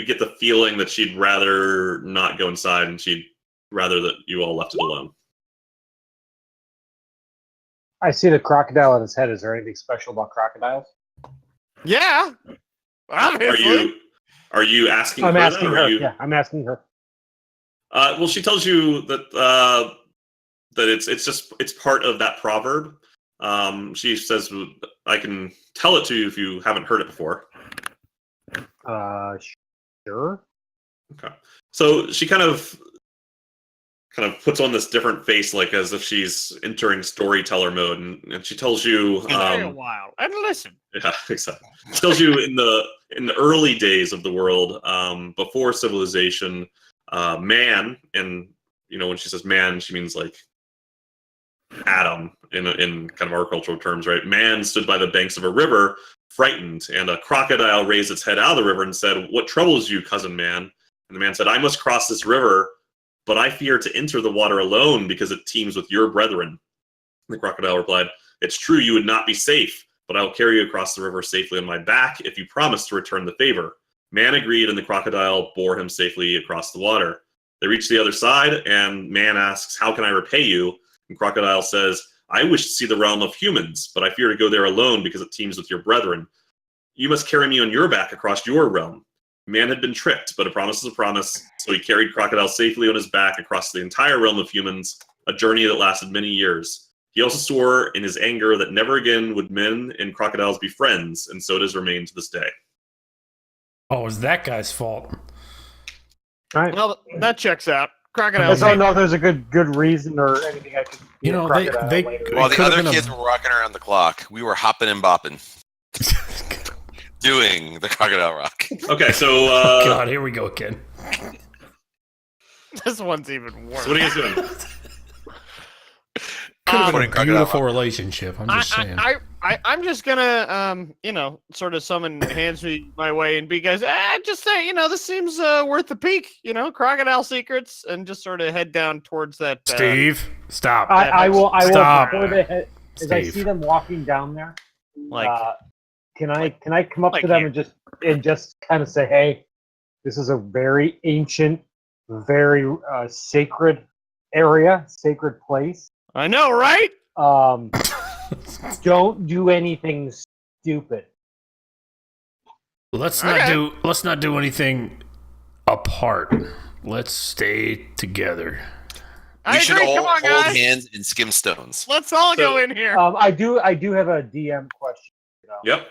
get the feeling that she'd rather not go inside, and she'd rather that you all left it alone.
I see the crocodile on his head. Is there anything special about crocodiles?
Yeah, obviously.
Are you asking?
I'm
her
asking
that,
her.
You...
Yeah, I'm asking her.
Well, she tells you that it's part of that proverb. She says, I can tell it to you if you haven't heard it before.
Sure.
Okay. So she kind of puts on this different face, like as if she's entering storyteller mode, and she tells you
stay a while and listen.
Yeah, exactly. She tells you in the early days of the world, before civilization, man, and when she says man, she means like Adam in kind of agricultural terms, right? Man stood by the banks of a river, frightened, and a crocodile raised its head out of the river and said, "What troubles you, cousin man?" And the man said, "I must cross this river, but I fear to enter the water alone because it teems with your brethren." And the crocodile replied, "It's true you would not be safe, but I will carry you across the river safely on my back if you promise to return the favor." Man agreed, and the crocodile bore him safely across the water. They reach the other side, and man asks, "How can I repay you?" And crocodile says, "I wish to see the realm of humans, but I fear to go there alone because it teems with your brethren. You must carry me on your back across your realm." Man had been tricked, but a promise is a promise, so he carried crocodile safely on his back across the entire realm of humans, a journey that lasted many years. He also swore in his anger that never again would men and crocodiles be friends, and so it has remained to this day.
Oh, it was that guy's fault.
All right.
Well, that checks out.
I
Crocodiles.
don't know if there's a good reason or anything I could.
They
While the other kids were rocking around the clock, we were hopping and bopping. doing the crocodile rock.
Okay, so
God, here we go again.
This one's even worse.
so what are you guys doing?
Could have been
Putting
a
crocodile
beautiful
rock.
relationship. I'm just saying.
I'm just gonna, sort of summon hands me my way and be guys. Just say, this seems worth a peek. Crocodile secrets, and just sort of head down towards that.
Steve, stop.
I will.
Stop.
Before they head, as I
Steve.
see them walking down there,
Like,
can I come up
like
to them
here.
and just kind of say, hey, this is a very ancient, very sacred area, sacred place.
I know, right?
Don't do anything stupid.
Let's
Okay.
not do anything apart. Let's stay together.
I
We should
agree.
all
Come on,
hold
guys.
hands and skim stones.
Let's all go in here.
I do have a DM question.
Yep.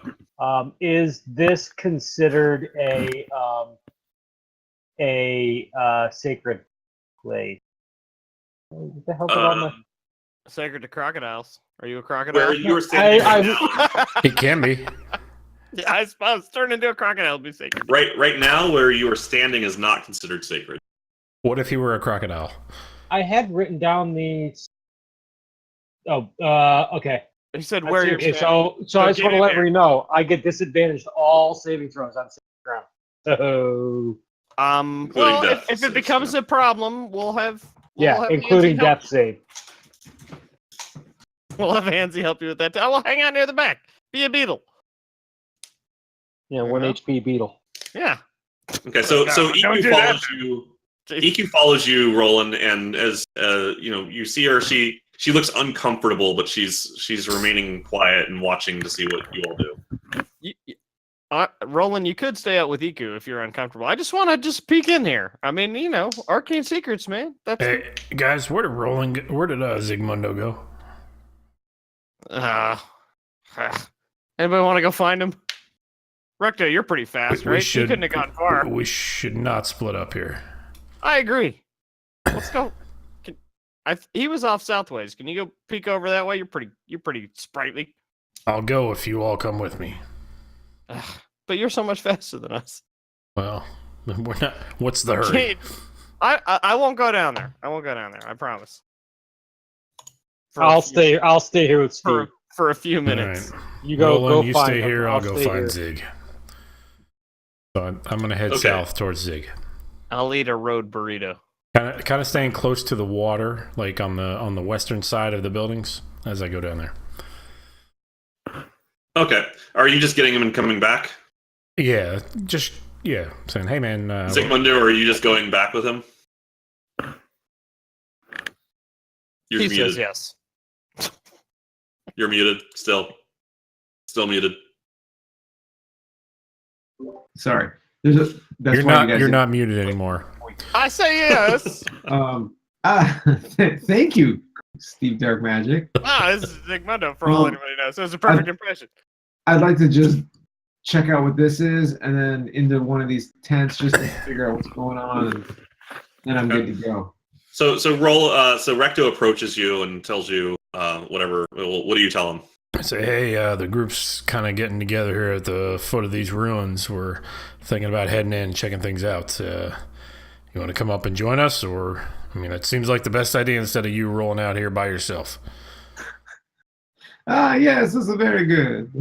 Is this considered a sacred place? What the hell did all my...
Sacred to crocodiles. Are you a crocodile?
Where you were standing right
It can be.
Yeah, I suppose turn into a crocodile would be sacred.
right now, where you are standing is not considered sacred.
What if he were a crocodile?
I had written down these. Oh, okay.
He said
I
where
see.
you're
Okay,
standing.
so I just
get
want to
in
let
there.
everybody know I get disadvantage to all saving throws on safe ground. So
Including
Well,
death
if it
saves,
becomes
yeah.
a problem, we'll have
including
Hansi help-
death save.
We'll have Hansi help you with that. Well, hang on near the back. Be a beetle.
Yeah, 1
Uh-huh.
HP beetle.
Yeah.
Okay, so
No,
so
don't
EQ
do that
follows you. EQ follows you, Roland, and as you see her, she looks uncomfortable, but she's remaining quiet and watching to see what you all do.
Roland, you could stay out with Iku if you're uncomfortable. I just want to just peek in here. I mean, arcane secrets, man. That's
Hey, guys, where did Zigmundo go?
Anybody want to go find him? Recto, you're pretty fast,
We
right?
should-
You couldn't have gone far.
We should not split up here.
I agree. Let's go. He was off southways. Can you go peek over that way? You're pretty sprightly.
I'll go if you all come with me.
But you're so much faster than us.
Well, we're not. What's the hurry?
I won't go down there. I promise.
I'll stay here with Steve.
for a few
All
minutes.
right.
You go.
Roland,
go
you
find
stay
him.
here. I'll go
stay
find
here.
Zig. So I'm gonna head
Okay.
south towards Zig.
I'll eat a road burrito.
Kind of staying close to the water, like on the western side of the buildings, as I go down there.
Okay, are you just getting him and coming back,
Yeah, saying, hey man,
Zygmundo, or are you just going back with him? You're
He
muted.
says yes.
You're muted. Still muted.
Sorry. That's
you're
why
not
you guys
you're not muted anymore.
I say yes.
Thank you, Steve Dark Magic.
This is Zygmundo for all
Well,
anybody knows. So it's a perfect impression.
I'd like to just check out what this is, and then into one of these tents just to figure out what's going on, and then I'm good to go.
So Recto approaches you and tells you whatever. What do you tell him?
I say, hey, the group's kind of getting together here at the foot of these ruins. We're thinking about heading in, checking things out. You want to come up and join us, or it seems like the best idea instead of you rolling out here by yourself.
Yes, this is very good.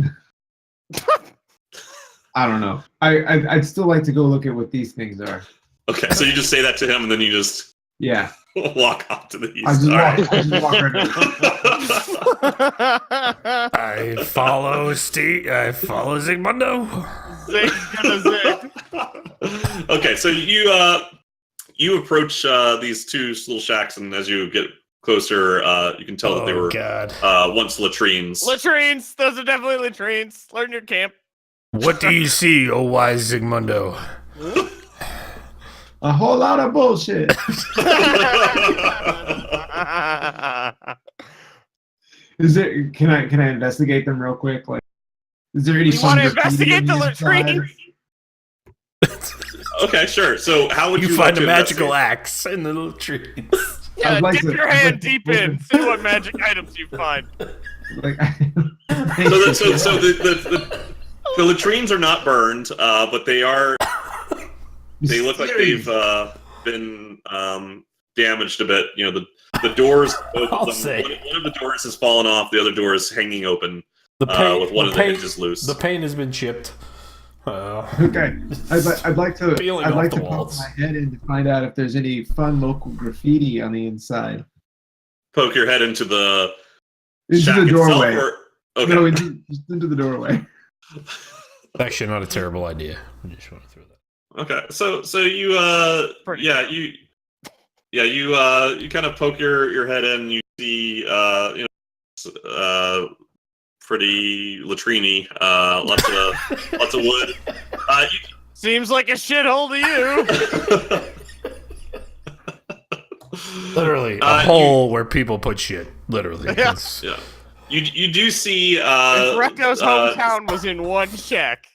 I don't know. I'd still like to go look at what these things are.
Okay, so you just say that to him, and then you just
Yeah.
walk off to the east.
I just
All right.
walk right over.
I follow Steve. I follow Zygmundo.
Zig's gonna zig.
Okay, so you approach these two little shacks, and as you get closer, you can tell that they were
God.
once latrines.
Latrines. Those are definitely latrines. Learn your camp.
What do you see, oh wise Zygmundo?
A whole lot of bullshit. Is there? Can I investigate them real quick? Like, is there any?
You want to
graffiti
investigate the
on inside?
latrines?
Okay, sure. So how would you,
You
like
find
to
a magical
investigate?
axe in the little trees.
Yeah,
I'd like
dip
to-
your
I'd
hand
like to
deep
look
in.
at-
See what magic items you find.
Like,
So the The latrines are not burned, but they are. They look like they've been damaged a bit. You know, the doors. Both of them, one of the doors has fallen off. The other door is hanging open. With one of the hinges loose.
The paint has been chipped.
Okay, I'd like to poke my head in to find out if there's any fun local graffiti on the inside.
Poke your head into the
doorway.
Okay.
No, into the doorway.
Actually, not a terrible idea. I just want to throw that.
Okay, so you you kind of poke your head in. You see pretty latrine-y, lots of wood.
Seems like a shithole to
you. Literally a hole where people put shit. Literally.
Yeah.
Yeah. You do see.
If Recco's hometown was in one check.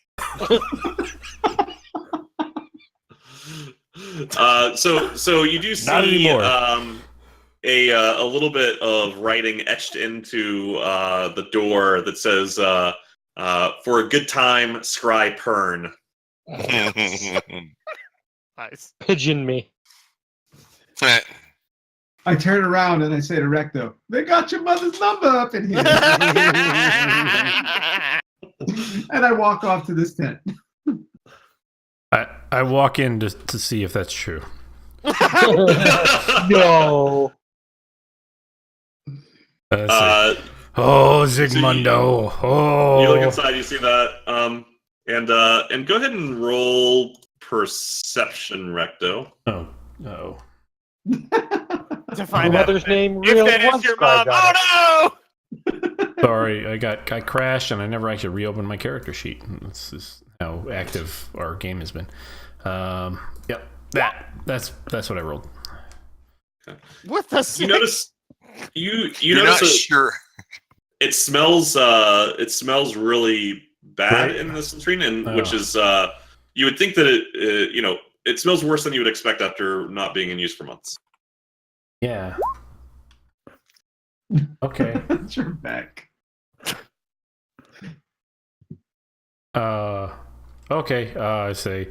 So you do see a little bit of writing etched into the door that says for a good time, scry pern.
Nice.
Pigeon me.
I turn around and I say to Recto, "They got your mother's number up in here." And I walk off to this tent.
I walk in to see if that's true.
No.
Zigmundo.
You look inside, you see that. And go ahead and roll perception, Recto.
Oh, no.
To find
My
out
mother's name
if
really
that is
was
your
Sky
mom.
God.
Oh
Sorry, I crashed and I never actually reopened my character sheet. This is how active our game has been. Yep, that's what I rolled.
Okay.
no! What the?
You notice you
You're
notice
not sure.
it smells really bad in this latrine, and which is you would think that it smells worse than you would expect after not being in use for months.
Yeah. Okay.
You're back.
Okay. I say,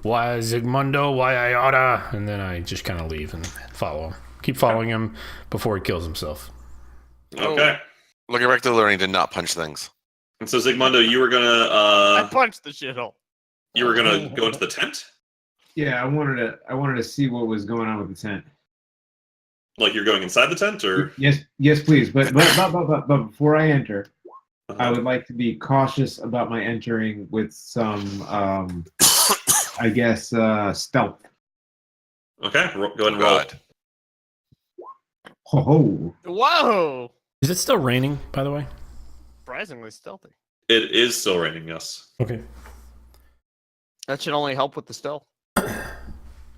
"Why Zigmundo? Why I oughta?" And then I just kind of leave and follow him. Keep following him before he kills himself.
Okay.
Look at Recto learning to not punch things.
And so Zigmundo, you were gonna
I punched the shithole.
you were gonna go into the tent?
Yeah, I wanted to see what was going on with the tent.
Like you're going inside the tent, or
Yes, please. But before I enter, I would like to be cautious about my entering with some, I guess, stealth.
Okay, go ahead and roll.
Ho ho!
Whoa!
Is it still raining, by the way?
Surprisingly stealthy.
It is still raining, yes.
Okay.
That should only help with the stealth.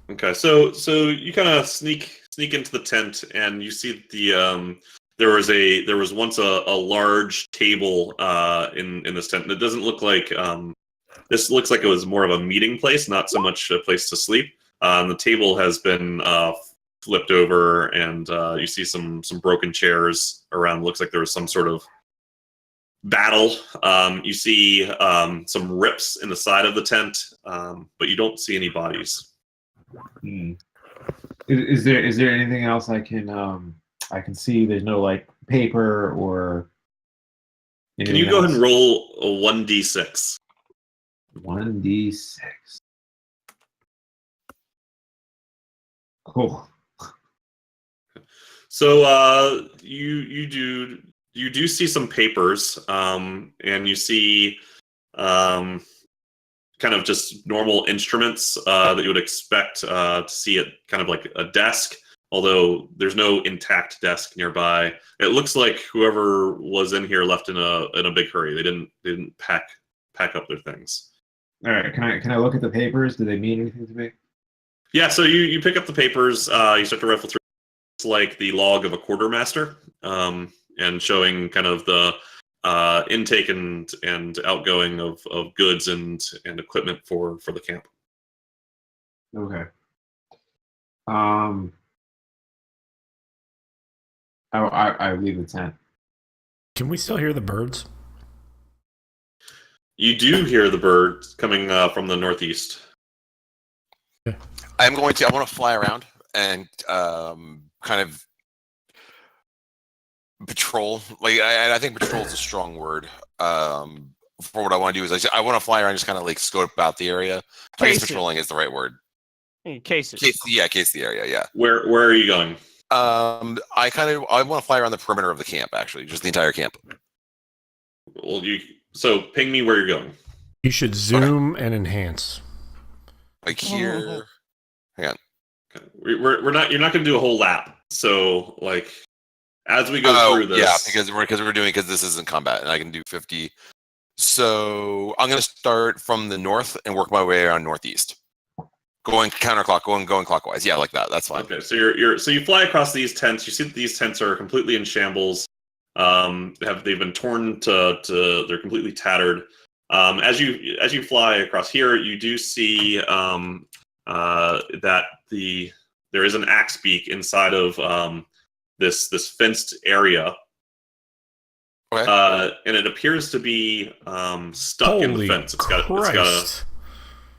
Okay, so you kind of sneak into the tent, and you see the there was once a large table in this tent. And it doesn't look like this looks like it was more of a meeting place, not so much a place to sleep. The table has been flipped over, and you see some broken chairs around. Looks like there was some sort of battle. You see some rips in the side of the tent, but you don't see any bodies.
Is there anything else I can see? There's no like paper or.
Can you go ahead and roll a 1d6?
1d6. Cool.
So you do see some papers, and you see kind of just normal instruments that you would expect to see at kind of like a desk, although there's no intact desk nearby. It looks like whoever was in here left in a big hurry. They didn't pack up their things.
All right, can I look at the papers? Do they mean anything to me?
Yeah, so you pick up the papers, you start to rifle through. It's like the log of a quartermaster, and showing kind of the intake and outgoing of goods and equipment for the camp.
Okay. I leave the tent.
Can we still hear the birds?
You do hear the bird coming from the northeast.
I want to fly around and kind of patrol. Like I think patrol is a strong word. For what I want to do is I want to fly around, just kind of like scope out the area. I guess patrolling is the right word.
Case it.
Case the area. Yeah.
Where are you going?
I want to fly around the perimeter of the camp, actually, just the entire camp.
Well, so ping me where you're going.
You should zoom and enhance.
Like here. Hang on.
Okay. We're not. You're not going to do a whole lap. So like, as we go through this,
yeah, because this isn't combat, and I can do 50. So I'm going to start from the north and work my way around northeast, going clockwise. Yeah, like that. That's fine.
Okay, so you fly across these tents. You see that these tents are completely in shambles. They've been torn to they're completely tattered. As you fly across here, you do see that there is an axe beak inside of this fenced area.
Okay.
And it appears to be stuck in the fence.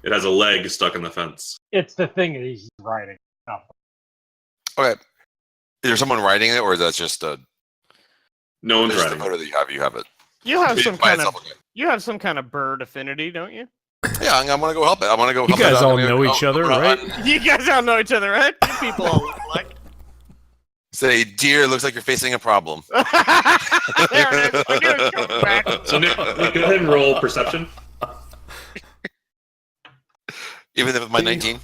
It has a leg stuck in the fence.
It's the thing that he's riding. Oh.
Okay. Is there someone riding it, or is that just a?
No one's
Just
riding.
the photo that you have. You have it.
You have
It's
some
by
kind of
itself, okay.
you have some kind of bird affinity, don't you?
Yeah, I'm gonna go help it. I'm gonna go.
You
help it.
guys
I'm
all
gonna
know
go-
each other, right?
You guys all know each other, right? You people all look like.
Say, dear, looks like you're facing a problem.
There it is. I knew it was coming back.
So Nick, go ahead and roll perception.
Even if it's my 19.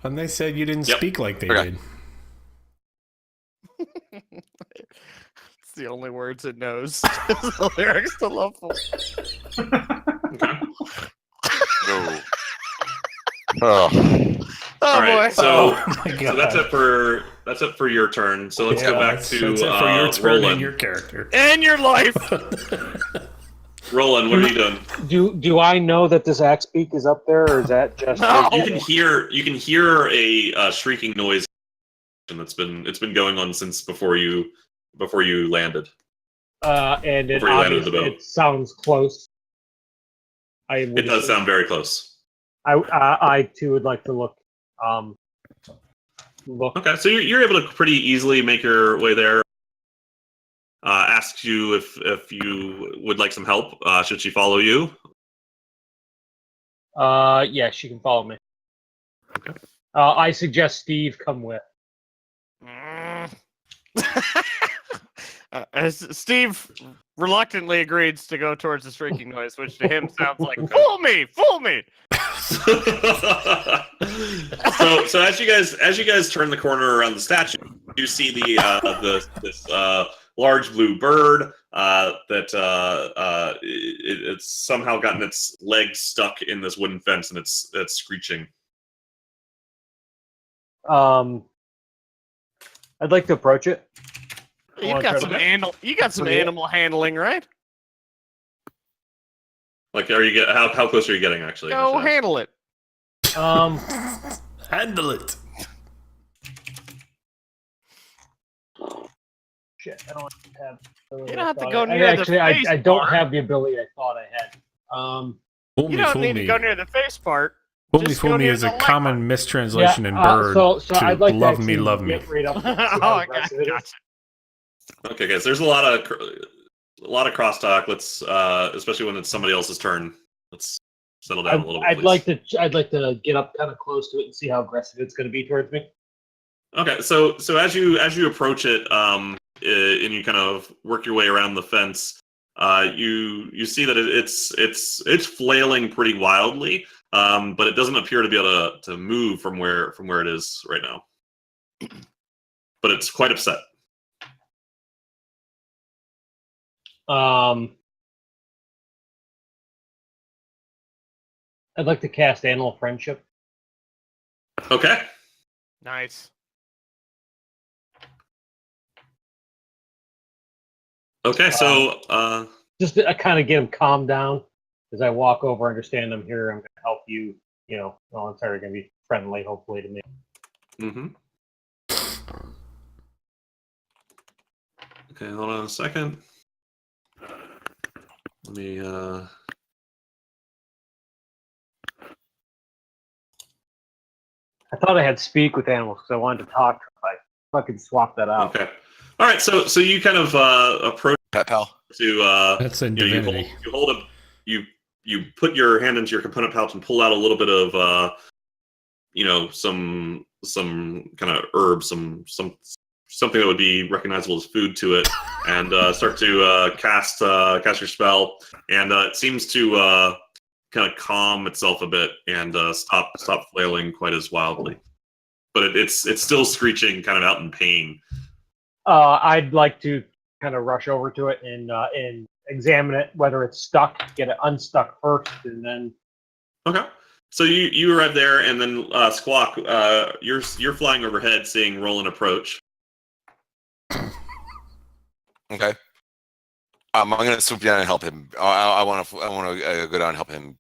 And they said you didn't
Yep.
speak like they
Okay.
did.
It's the only words it knows. It's the lyrics to Lovefool.
Okay.
No. Oh.
Oh
All right.
boy.
So,
Oh my
so that's it for your turn. So let's go back to
that's it for your turn
Roland.
and your character.
And your life.
Roland, what are you doing?
Do I know that this axe beak is up there, or is that just?
No.
You can hear a shrieking noise, and it's been going on since before you landed.
And it
Before you landed the
obviously
boat.
it sounds close.
It does sound very close.
I too would like to look.
Okay, so you're able to pretty easily make your way there. Asks you if you would like some help. Should she follow you?
Yeah, she can follow me.
Okay.
I suggest Steve come with.
Steve reluctantly agrees to go towards the shrieking noise, which to him sounds like "fool me, fool me."
so as you guys turn the corner around the statue, you see this large blue bird that it's somehow gotten its leg stuck in this wooden fence, and it's screeching.
I'd like to approach it.
You got some animal handling, right?
Like, how close are you getting? Actually,
Go handle it.
Handle it.
Shit, I don't have.
You don't have to go near the
Actually,
face
I don't
part.
have the ability I thought I had.
Fool
You
me,
don't
fool
need
me.
to go near the face part.
Fool me,
Just
fool
go
me
near
is
the
a
leg
common
part.
mistranslation in bird
so
to
I'd like
love
to
me,
actually
love me.
get right up and see
Oh,
how
I
aggressive it is.
Okay, guys. There's a lot of crosstalk. Let's especially when it's somebody else's turn. Let's settle down a little bit.
I'd
please.
like to get up kind of close to it and see how aggressive it's going to be towards me.
Okay, so as you approach it, and you kind of work your way around the fence, you see that it's flailing pretty wildly, but it doesn't appear to be able to move from where it is right now. But it's quite upset.
I'd like to cast Animal Friendship.
Okay.
Nice.
Okay, so
Just to kind of get him calmed down as I walk over, understand I'm here, I'm going to help you. You know, well, it's already going to be friendly, hopefully, to me.
mm-hmm. Okay, hold on a second. Let me
I thought I had speak with animals because I wanted to talk. I fucking swapped that out.
Okay. All right. So you kind of approach
Pet pal.
to
That's in
you know,
divinity.
you hold a you put your hand into your component pouch and pull out a little bit of you know, some kind of herb, something that would be recognizable as food to it, and start to cast your spell, and it seems to kind of calm itself a bit and stop flailing quite as wildly, but it's still screeching, kind of out in pain.
I'd like to kind of rush over to it and examine it, whether it's stuck, get it unstuck first, and then.
Okay. So you arrive there, and then Squawk, you're flying overhead, seeing Roland approach.
Okay. I'm gonna swoop down and help him. I want to go down and help him.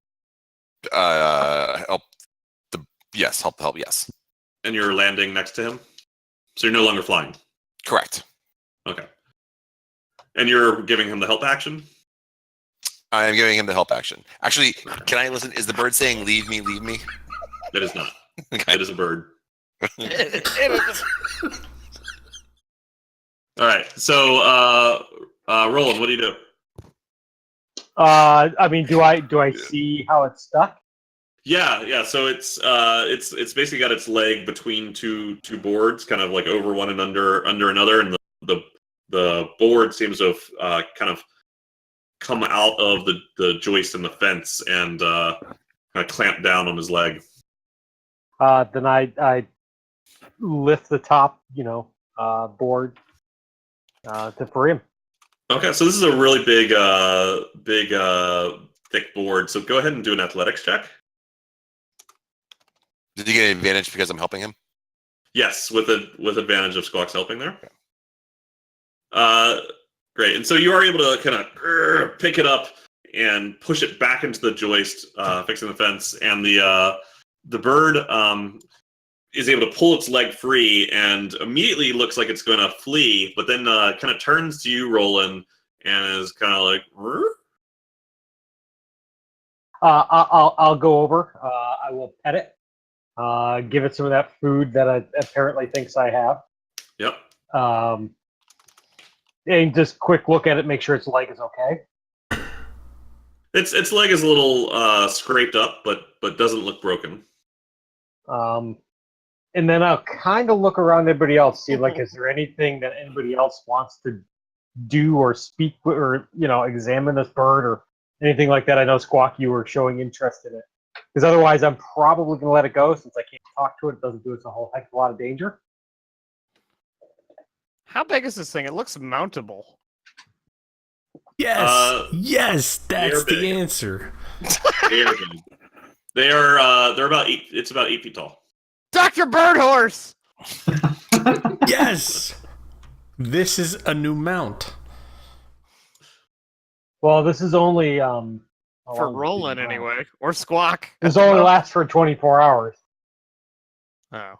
Help the help. Yes.
And you're landing next to him, so you're no longer flying.
Correct.
Okay. And you're giving him the help action?
I am giving him the help action. Actually, can I listen? Is the bird saying "leave me, leave me"?
It is not.
Okay.
It is a bird. All right. So, Roland, what do you do?
I mean, do I see how it's stuck?
Yeah. So it's basically got its leg between two boards, kind of like over one and under another, and the board seems to have kind of come out of the joist in the fence and kind of clamp down on his leg.
Then I lift the top, board to free him.
Okay, so this is a really big, thick board. So go ahead and do an athletics check.
Did you get an advantage because I'm helping him?
Yes, with advantage of Squawk's helping there. Great, and so you are able to kind of pick it up and push it back into the joist, fixing the fence, and the bird is able to pull its leg free and immediately looks like it's going to flee, but then kind of turns to you, Roland, and is kind of like, "Rrr?"
I'll go over. I will pet it. Give it some of that food that it apparently thinks I have.
Yep.
And just quick look at it, make sure its leg is okay.
Its leg is a little scraped up, but doesn't look broken.
And then I'll kind of look around everybody else, see like, is there anything that anybody else wants to do or speak with, or examine this bird or anything like that. I know Squawk, you were showing interest in it, because otherwise I'm probably gonna let it go since I can't talk to it. It doesn't do us a whole heck of a lot of danger.
How big is this thing? It looks mountable.
Yes, that's the
big.
answer.
They are big. They're about 8. It's about 8 feet tall.
Dr. Birdhorse!
Yes, this is a new mount.
Well, this is only
For Roland, anyway. Or Squawk.
This only lasts for 24 hours.
Oh.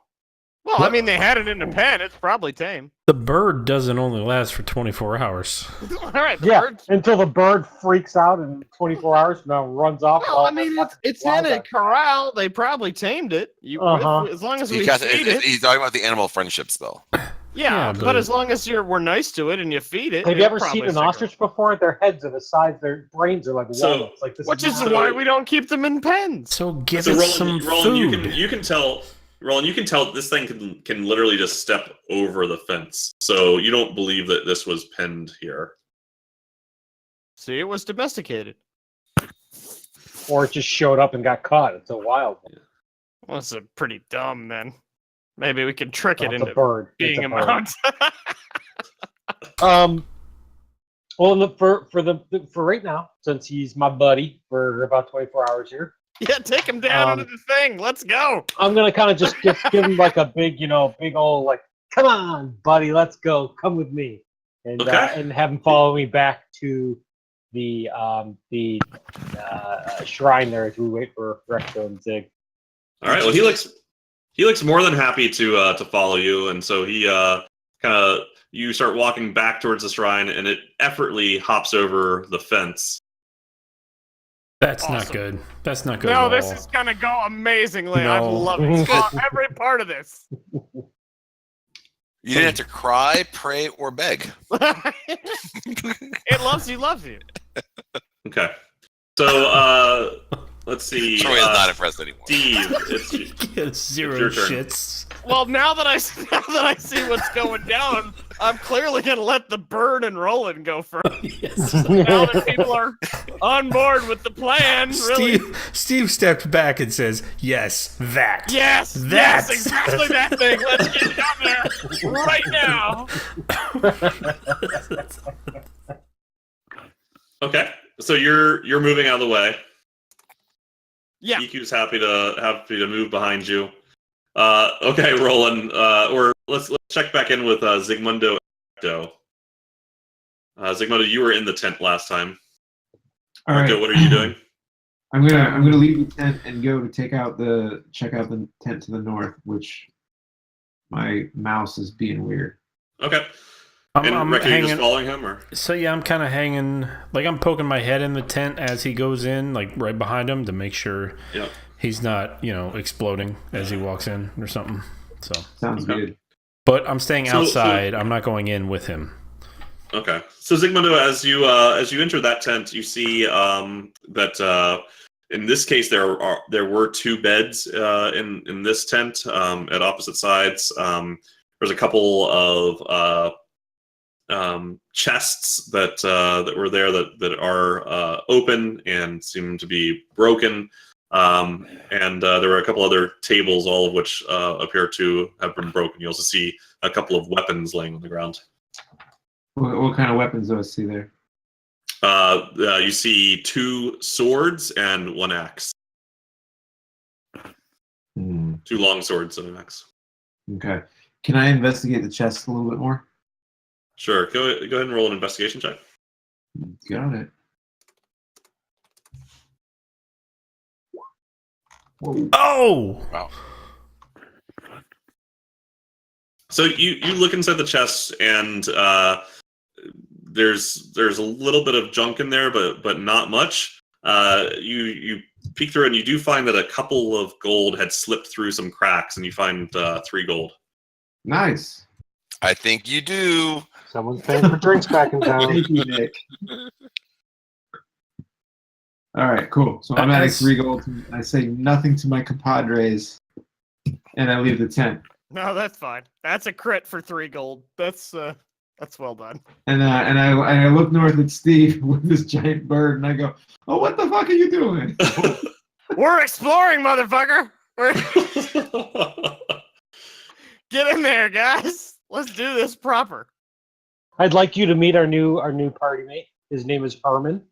Well, I mean, they had it in the pen. It's probably tame.
The bird doesn't only last for 24 hours.
All right, the
Yeah,
bird.
until the bird freaks out in 24 hours, now runs off.
Well, I mean, it's in a corral. They probably tamed it. As long as we feed it.
He's talking about the animal friendship spell.
Yeah, but as long as we're nice to it and you feed it.
Have you ever seen an ostrich before? Their heads are the size, their brains are like walnuts. Like this
which is why we don't keep them in pens.
So give it some food.
You can tell. Roland, you can tell this thing can literally just step over the fence. So you don't believe that this was penned here.
See, it was domesticated.
Or it just showed up and got caught. It's a wild one.
Well, it's a pretty dumb then. Maybe we can trick it into
bird.
being a mount.
Well, for right now, since he's my buddy for about 24 hours here.
Yeah, take him down into the thing. Let's go.
I'm gonna kind of just give him like a big, big old like, come on, buddy, let's go, come with me, and and have him follow me back to the shrine there as we wait for Recto and Zig.
All right. Well, he looks more than happy to follow you, and so he you start walking back towards the shrine, and it effortlessly hops over the fence.
That's
Awesome.
not good. That's not good
No,
at
this
all.
is gonna go amazingly. I
No.
love it. Every part of this.
You didn't have to cry, pray, or beg.
It loves you.
Okay. So let's see.
Troy is not impressed anymore.
Steve, it's
Zero
your turn.
shits.
Well, now that I see what's going down, I'm clearly gonna let the bird and Roland go first.
Yes.
Now that people are on board with the plan, really.
Steve stepped back and says, "Yes, that."
Yes,
That's-
exactly that thing. Let's get down there right now.
Okay. So you're moving out of the way.
Yeah.
EQ's happy to move behind you. Okay, Roland. Or let's check back in with Zigmundo. Zigmundo, you were in the tent last time.
All right.
What are you doing?
I'm gonna leave the tent and go to check out the tent to the north, which my mouse is being weird.
Okay.
I'm
Rick, are you
hanging.
just following him, or?
So yeah, I'm kind of hanging. Like I'm poking my head in the tent as he goes in, like right behind him, to make sure he's not, exploding as he walks in or something. So
Sounds good.
But I'm staying outside. I'm not going in with him.
Okay. So Zigmundo, as you enter that tent, you see that in this case there were two beds in this tent at opposite sides. There's a couple of chests that were there that are open and seem to be broken. And there were a couple other tables, all of which appear to have been broken. You also see a couple of weapons laying on the ground.
What kind of weapons do I see there?
You see two swords and one axe. Two long swords and an axe.
Okay. Can I investigate the chest a little bit more?
Sure. Go ahead and roll an investigation check.
Got it. Whoa.
Oh!
Wow.
So you look inside the chest, and there's a little bit of junk in there, but not much. You peek through, and you do find that a couple of gold had slipped through some cracks, and you find 3 gold.
Nice.
I think you do.
Someone's paying for drinks back in town.
Thank you, Nick. All right, cool. So I'm adding 3 gold. I say nothing to my compadres, and I leave the tent.
No, that's fine. That's a crit for 3 gold. That's well done.
And I look north at Steve with this giant bird, and I go, "Oh, what the fuck are you doing?"
We're exploring, motherfucker. Get in there, guys. Let's do this proper.
I'd like you to meet our new party mate. His name is Herman.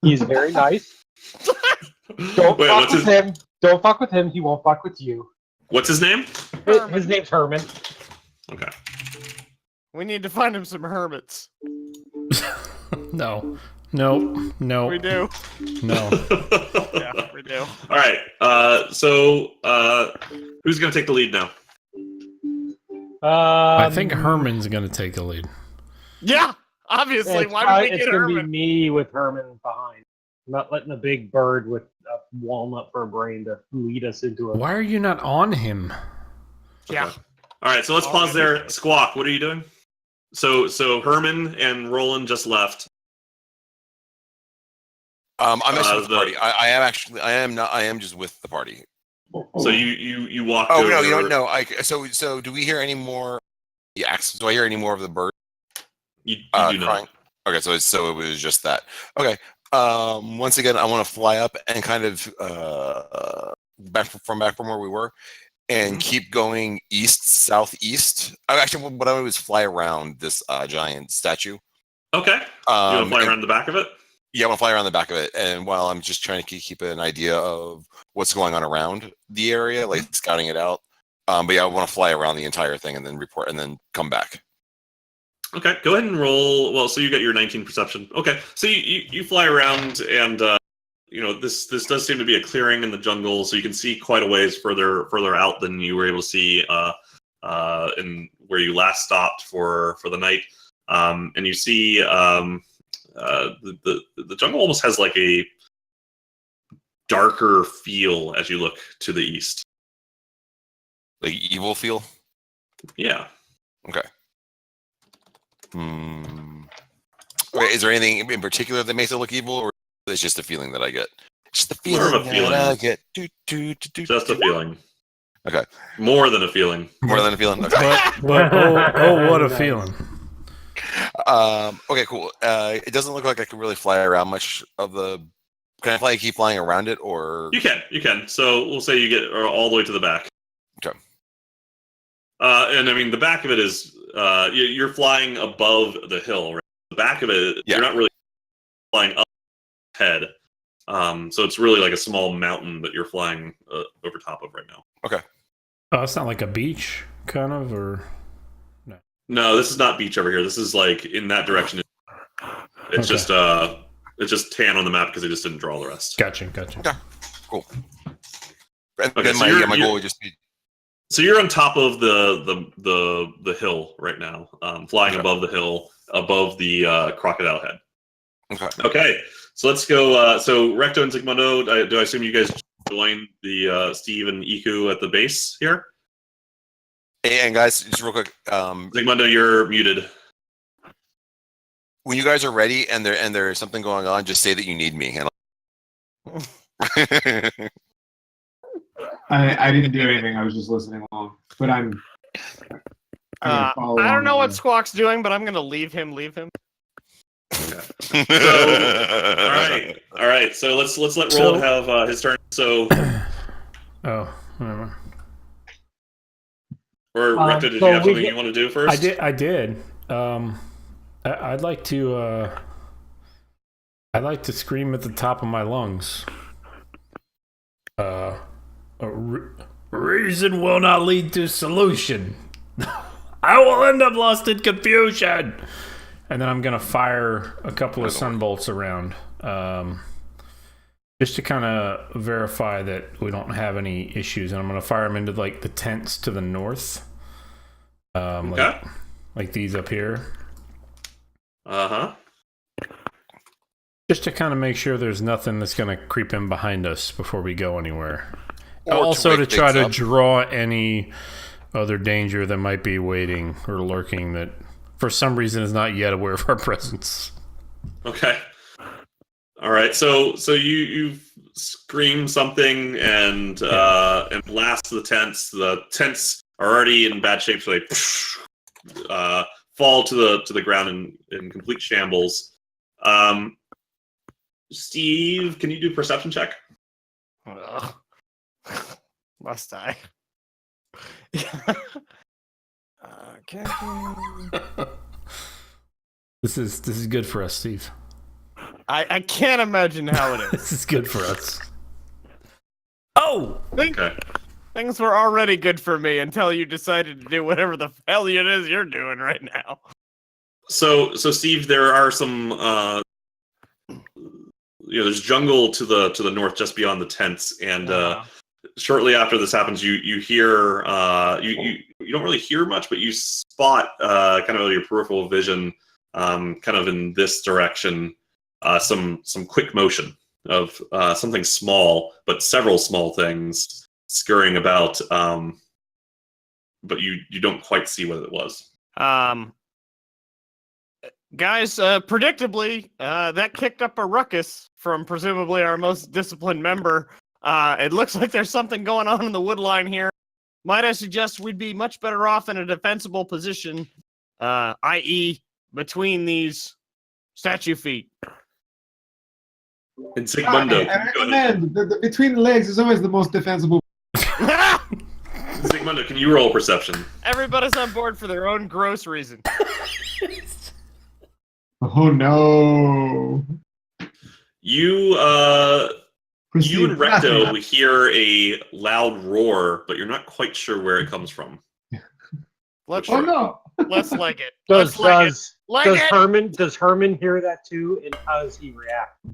He's very nice. Don't fuck with him. Don't fuck with him. He won't fuck with you.
What's his name?
His name's Herman.
Okay.
We need to find him some hermits.
No.
We do.
No.
Yeah, we do.
All right. So who's going to take the lead now?
I think Herman's going to take the lead.
Yeah, obviously. Why would we get
It's going to
Herman?
be me with Herman behind. I'm not letting a big bird with a walnut for a brain to lead us into a...
Why are you not on him?
Yeah.
Okay. All right. So let's pause there. Squawk, what are you doing? So Herman and Roland just left.
I'm actually with the party. I am just with the party.
So you walk.
Oh
over.
no, you know what? No. So do we hear any more? Yes. Do I hear any more of the bird?
You do
crying?
not.
Okay, so it was just that. Okay. Once again, I want to fly up and kind of back from where we were, and keep going east southeast. Actually, what I would do is fly around this giant statue.
Okay. You want to fly around the back of it?
Yeah, I want to fly around the back of it, and while I'm just trying to keep an idea of what's going on around the area, like scouting it out. But yeah, I want to fly around the entire thing and then report and then come back.
Okay, go ahead and roll. Well, so you got your 19 perception. Okay, so you fly around, and this does seem to be a clearing in the jungle, so you can see quite a ways further out than you were able to see in where you last stopped for the night. And you see the jungle almost has like a darker feel as you look to the east.
Like evil feel?
Yeah.
Okay. Okay, is there anything in particular that makes it look evil, or it's just a feeling that I get? Just the
More
feeling
of a feeling.
that I get.
Just a feeling.
Okay.
More than a feeling.
More than a feeling? Okay.
But oh, what a
Nice.
feeling.
Okay, cool. It doesn't look like I can really fly around much of the... Can I keep flying around it, or...
You can. So we'll say you get all the way to the back.
Okay.
And I mean, the back of it is, you're flying above the hill, right? The back of it,
Yeah.
you're not really flying up head. So it's really like a small mountain that you're flying over top of right now.
Okay.
Oh, it's not like a beach, kind of, or
No, this is not beach over here. This is like in that direction. It's
Okay.
just tan on the map because they just didn't draw the rest.
Gotcha.
Okay. Cool. And
Okay,
then
so
my goal would just be...
So you're on top of the hill right now, flying above the hill, above the crocodile head.
Okay.
Okay, so let's go. So Recto and Zigmundo, do I assume you guys joined the Steve and Iku at the base here?
And guys, just real quick,
Zigmundo, you're muted.
when you guys are ready and there's something going on, just say that you need me. And
I didn't do anything. I was just listening along. But I'm
I don't know what Squawk's doing, but I'm gonna leave him.
Okay. All right. So let's let Roland have his turn. So,
oh, whatever.
or Recto, did
so
you have
we
something you want to do first?
I did. I'd like to. I'd like to scream at the top of my lungs. Reason will not lead to solution. I will end up lost in confusion. And then I'm gonna fire a couple of sunbolts around, just to kind of verify that we don't have any issues. And I'm gonna fire them into like the tents to the north,
Okay.
like these up here, just to kind of make sure there's nothing that's gonna creep in behind us before we go anywhere.
Or
Also to
wake
try
things
to
up.
draw any other danger that might be waiting or lurking that for some reason is not yet aware of our presence.
Okay. All right. So you scream something and blast the tents. The tents are already in bad shape, so they fall to the ground in complete shambles. Steve, can you do a perception check?
Must I? Okay.
This is good for us, Steve.
I can't imagine how it is.
This is good for us. Oh,
Okay.
Things were already good for me until you decided to do whatever the hell it is you're doing right now.
So Steve, there are some there's jungle to the north just beyond the tents, and shortly after this happens, you hear you don't really hear much, but you spot kind of your peripheral vision, kind of in this direction, some quick motion of something small, but several small things scurrying about, but you don't quite see what it was.
Guys, predictably, that kicked up a ruckus from presumably our most disciplined member. It looks like there's something going on in the wood line here. Might I suggest we'd be much better off in a defensible position, i.e. between these statue feet.
And Zigmundo,
I recommend the between the legs is always the most defensible.
Zigmundo, can you roll perception?
Everybody's on board for their own gross reason.
Oh no!
You
Proceed.
and Recto hear a loud roar, but you're not quite sure where it comes from.
Let's
Oh no!
let's leg it.
Does
Leg it.
does Herman hear that too, and how does he react?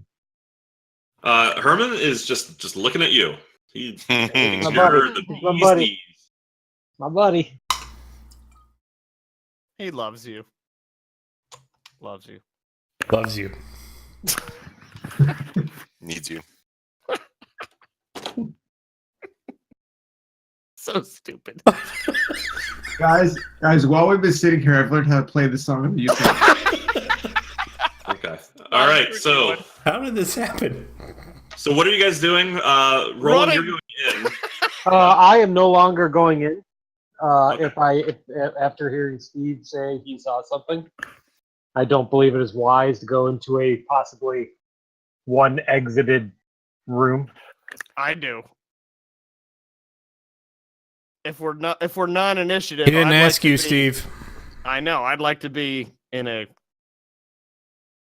Herman is just looking at you. He's holding
My
your
buddy.
the
My
bee's
buddy.
knees.
My buddy.
He loves you. Loves you.
loves you.
Needs you.
So stupid.
Guys, while we've been sitting here, I've learned how to play the song on the ukulele.
Okay. All right. So
How did this happen?
what are you guys doing? Roland, you're going in.
I am no longer going in.
Okay.
If after hearing Steve say he saw something, I don't believe it is wise to go into a possibly one exited room.
I do. If we're non-initiative,
He didn't
I'd
ask
like to
you,
be-
Steve.
I know. I'd like to be in a
No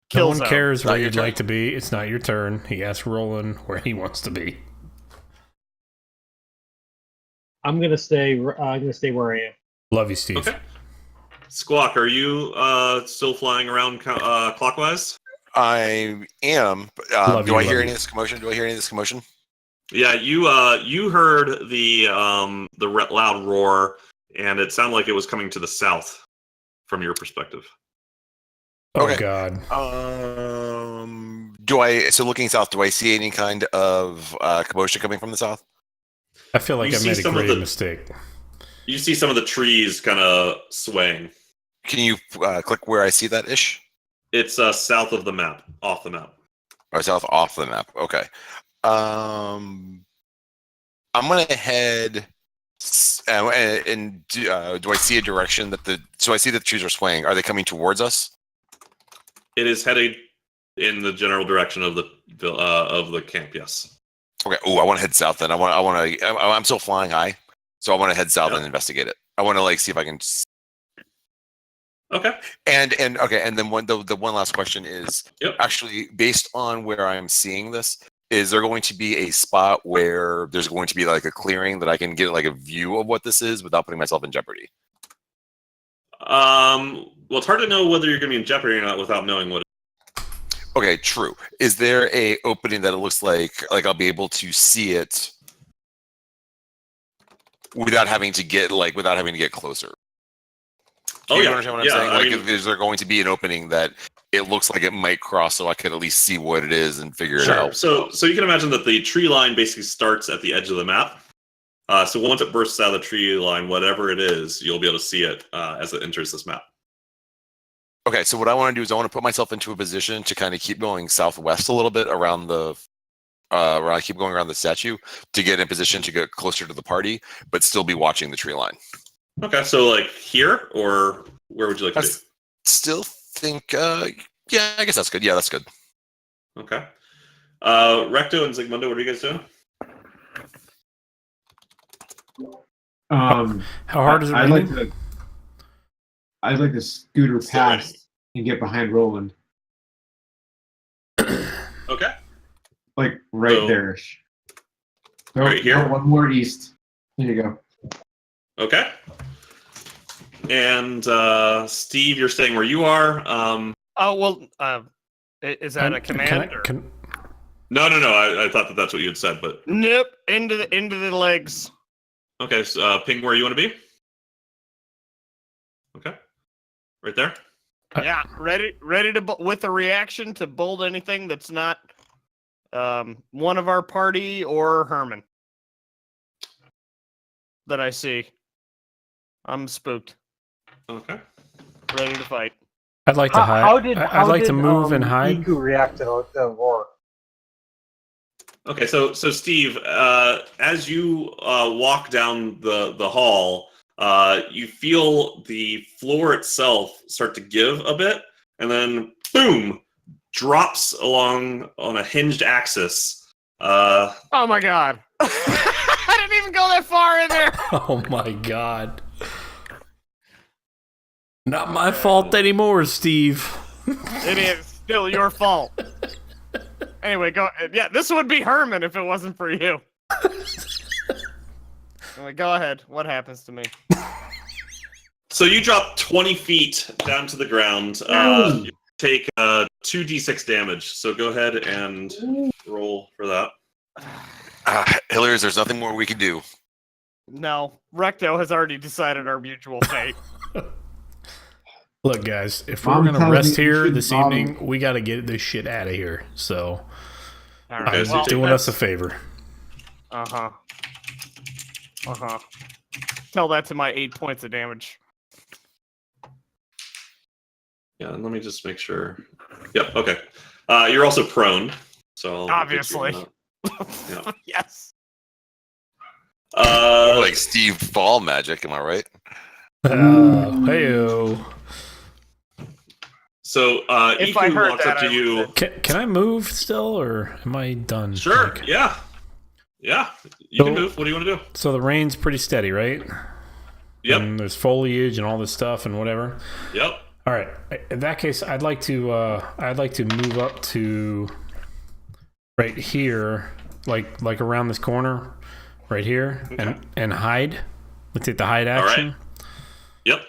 kill
one
zone.
cares where
Not your
you'd like to be. It's not your turn. He asked Roland where he wants to be.
I'm gonna stay. I'm gonna stay where I am.
Love you, Steve.
Okay. Squawk, are you still flying around clockwise?
I am.
Love
Do
you,
I hear
love
any
you.
of this commotion? Do I hear any of this commotion?
Yeah, you heard the loud roar, and it sounded like it was coming to the south from your perspective.
Oh,
Okay.
God.
So looking south, do I see any kind of commotion coming from the south?
I feel like
You
I
see
made a
some of
grave
the-
mistake.
You see some of the trees kind of swaying.
Can you click where I see that ish?
It's south of the map, off the map.
Or south off the map? Okay. I'm gonna head. And do I see a direction that so I see that the trees are swaying? Are they coming towards us?
It is headed in the general direction of the camp. Yes.
Okay. Oh, I want to head south then. I'm still flying high, so I want to head south
Yeah.
and investigate it. I want to see if I can.
Okay.
And okay, and then the one last question is
Yep.
actually based on where I'm seeing this. Is there going to be a spot where there's going to be like a clearing that I can get like a view of what this is without putting myself in jeopardy?
Well, it's hard to know whether you're going to be in jeopardy or not without knowing what.
Okay, true. Is there a opening that it looks like I'll be able to see it without having to get closer? Do you understand what I'm saying?
I mean,
is there going to be an opening that it looks like it might cross, so I could at least see what it is and figure it
sure.
out?
So you can imagine that the tree line basically starts at the edge of the map. So once it bursts out of the tree line, whatever it is, you'll be able to see it as it enters this map.
Okay, so what I want to do is I want to put myself into a position to kind of keep going southwest a little bit around the keep going around the statue to get in position to get closer to the party, but still be watching the tree line.
Okay, so like here, or where would you like to
I
be?
still think, yeah, I guess that's good. Yeah, that's good.
Okay. Recto and Zygmundo, what are you guys doing?
How hard is it
I'd
raining?
I'd like to scooter
Still raining.
past and get behind Roland,
Okay.
like right
So-
there.
Right here?
One more east. There you go.
Okay. And Steve, you're staying where you are.
Oh well. Is that a command? or-
No. I thought that's what you had said, but
Nope. Into the legs.
okay. So, ping where you want to be. Okay. Right there.
Yeah. Ready to with a reaction to bolt anything that's not one of our party or Herman that I see. I'm spooked.
Okay.
Ready to fight.
I'd like to hide. I'd like to move and hide.
Iku react to the roar?
Okay. So Steve, as you walk down the hall, you feel the floor itself start to give a bit, and then boom, drops along on a hinged axis.
Oh my god. I didn't even go that far in there.
Oh my God. Not my fault anymore, Steve.
It is still your fault. Anyway, go. Yeah, this would be Herman if it wasn't for you. Anyway, go ahead. What happens to me?
So you drop 20 feet down to the ground. You take 2d6 damage. So go ahead and roll for that.
Hillers, there's nothing more we can do.
No, Recto has already decided our mutual fate.
Look, guys, if
Mom
we're gonna
tells
rest
me you
here
shouldn't
this
bother.
evening, we got to get this shit out of here. So,
All
Okay,
right.
so
Well,
take
doing
that.
us a favor.
uh huh. Tell that to my 8 points of damage.
Yeah, and let me just make sure. Yep. Okay. You're also prone, so
Obviously.
Yeah.
Yes.
Like Steve Fall magic, am I right?
Heyo.
So
If I
Iku
heard
walks
that,
up to
I
you.
would've
Can I move still, or am I done?
Sure.
Like-
Yeah. Yeah. You can
So-
move. What do you want to do?
So the rain's pretty steady, right?
Yep.
And there's foliage and all this stuff and whatever.
Yep.
All right. In that case, I'd like to move up to right here, like around this corner, right here,
Okay.
and hide. Let's hit the hide
All right.
action.
Yep.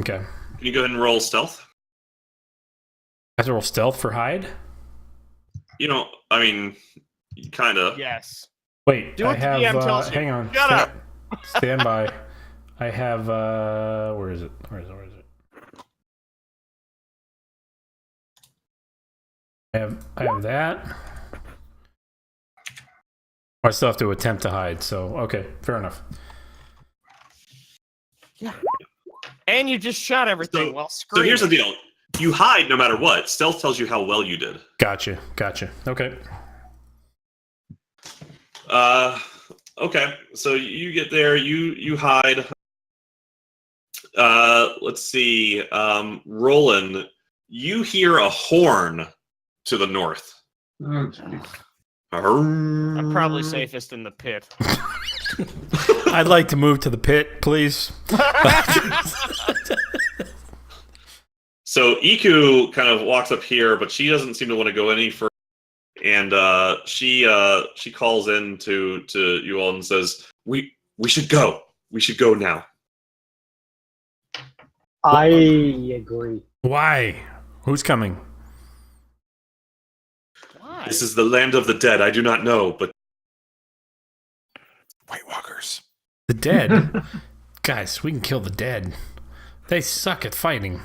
Okay.
Can you go ahead and roll stealth?
I have to roll stealth for hide.
You know, I mean, kind of.
Yes.
Wait,
Do
I
what the
have.
DM tells you.
Hang on.
Shut up.
Stand by. I have. Where is it? Where is it? I have that. I still have to attempt to hide. So okay, fair enough.
And you just shot everything while
So
screaming.
here's the deal: you hide no matter what. Stealth tells you how well you did.
Gotcha. Okay.
Okay. So you get there. You hide. Let's see. Roland, you hear a horn to the north.
Oh, jeez.
I'm probably safest in the pit.
I'd like to move to the pit, please.
So Iku kind of walks up here, but she doesn't seem to want to go any further. And she calls in to you all and says, "We should go. We should go now."
I agree.
Why? Who's coming?
Why?
This is the land of the dead. I do not know, but
White Walkers.
The dead. Guys, we can kill the dead. They suck at fighting.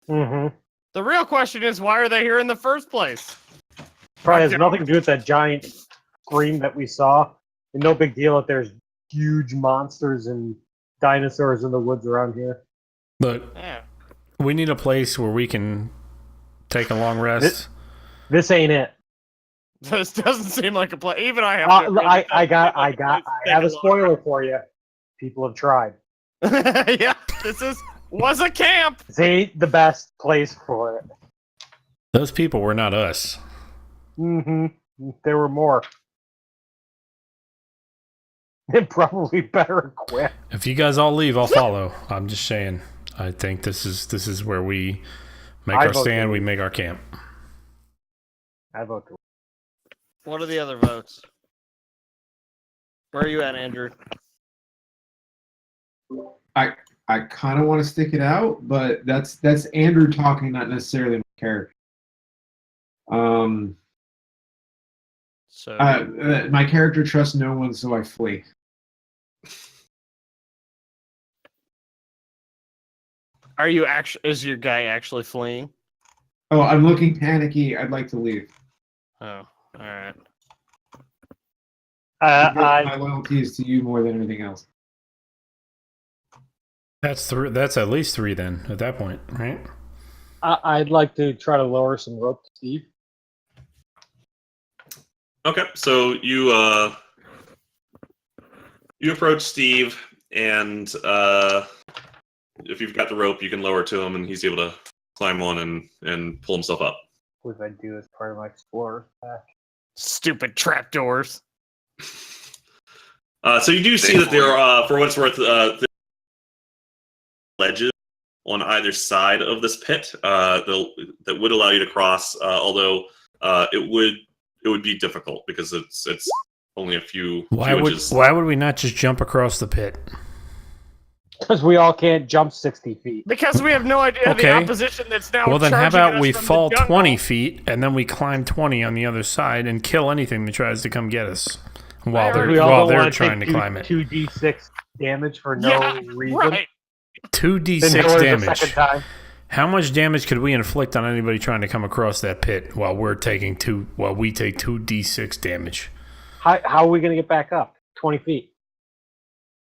Mm-hmm.
The real question is, why are they here in the first place?
Probably has nothing to do with that giant scream that we saw. And no big deal if there's huge monsters and dinosaurs in the woods around here.
Look,
Yeah.
we need a place where we can take a long rest.
This ain't it.
This doesn't seem like a play. Even I have.
I have a spoiler for you. People have tried.
Yeah, was a camp.
This ain't the best place for it.
Those people were not us.
Mm-hmm. There were more. And probably better equipped.
If you guys all leave, I'll follow. I'm just saying. I think this is where we make
I
our
vote
stand.
to
We
leave.
make our camp.
I vote to.
What are the other votes? Where are you at, Andrew?
I kind of want to stick it out, but that's Andrew talking, not necessarily my character.
So
My character trusts no one, so I flee.
are you actually? Is your guy actually fleeing?
Oh, I'm looking panicky. I'd like to leave.
Oh, all right.
My loyalty is to you more than anything else.
That's three. That's at least three then. At that point, right?
I'd like to try to lower some rope to Steve.
okay. So you approach Steve, and if you've got the rope, you can lower to him, and he's able to climb on and pull himself up.
What I do as part of my explorer pack.
Stupid trapdoors.
So you do see that there are, for what it's worth, ledges on either side of this pit that would allow you to cross. Although it would be difficult because it's only a few inches.
Why would we not just jump across the pit?
Because we all can't jump 60 feet.
Because we have no idea the
Okay.
opposition that's now.
Well, then how
charging
about
us
we
from the
fall
jungle.
20 feet and then we climb 20 on the other side and kill anything that tries to come get us while
We
they're
all
while
don't
they're
wanna
trying to
take
climb it.
2d6 damage for no
Yeah,
reason.
right.
2d6
Then do it a
damage.
second time.
How much damage could we inflict on anybody trying to come across that pit while we take 2d6 damage?
How are we going to get back up? 20 feet.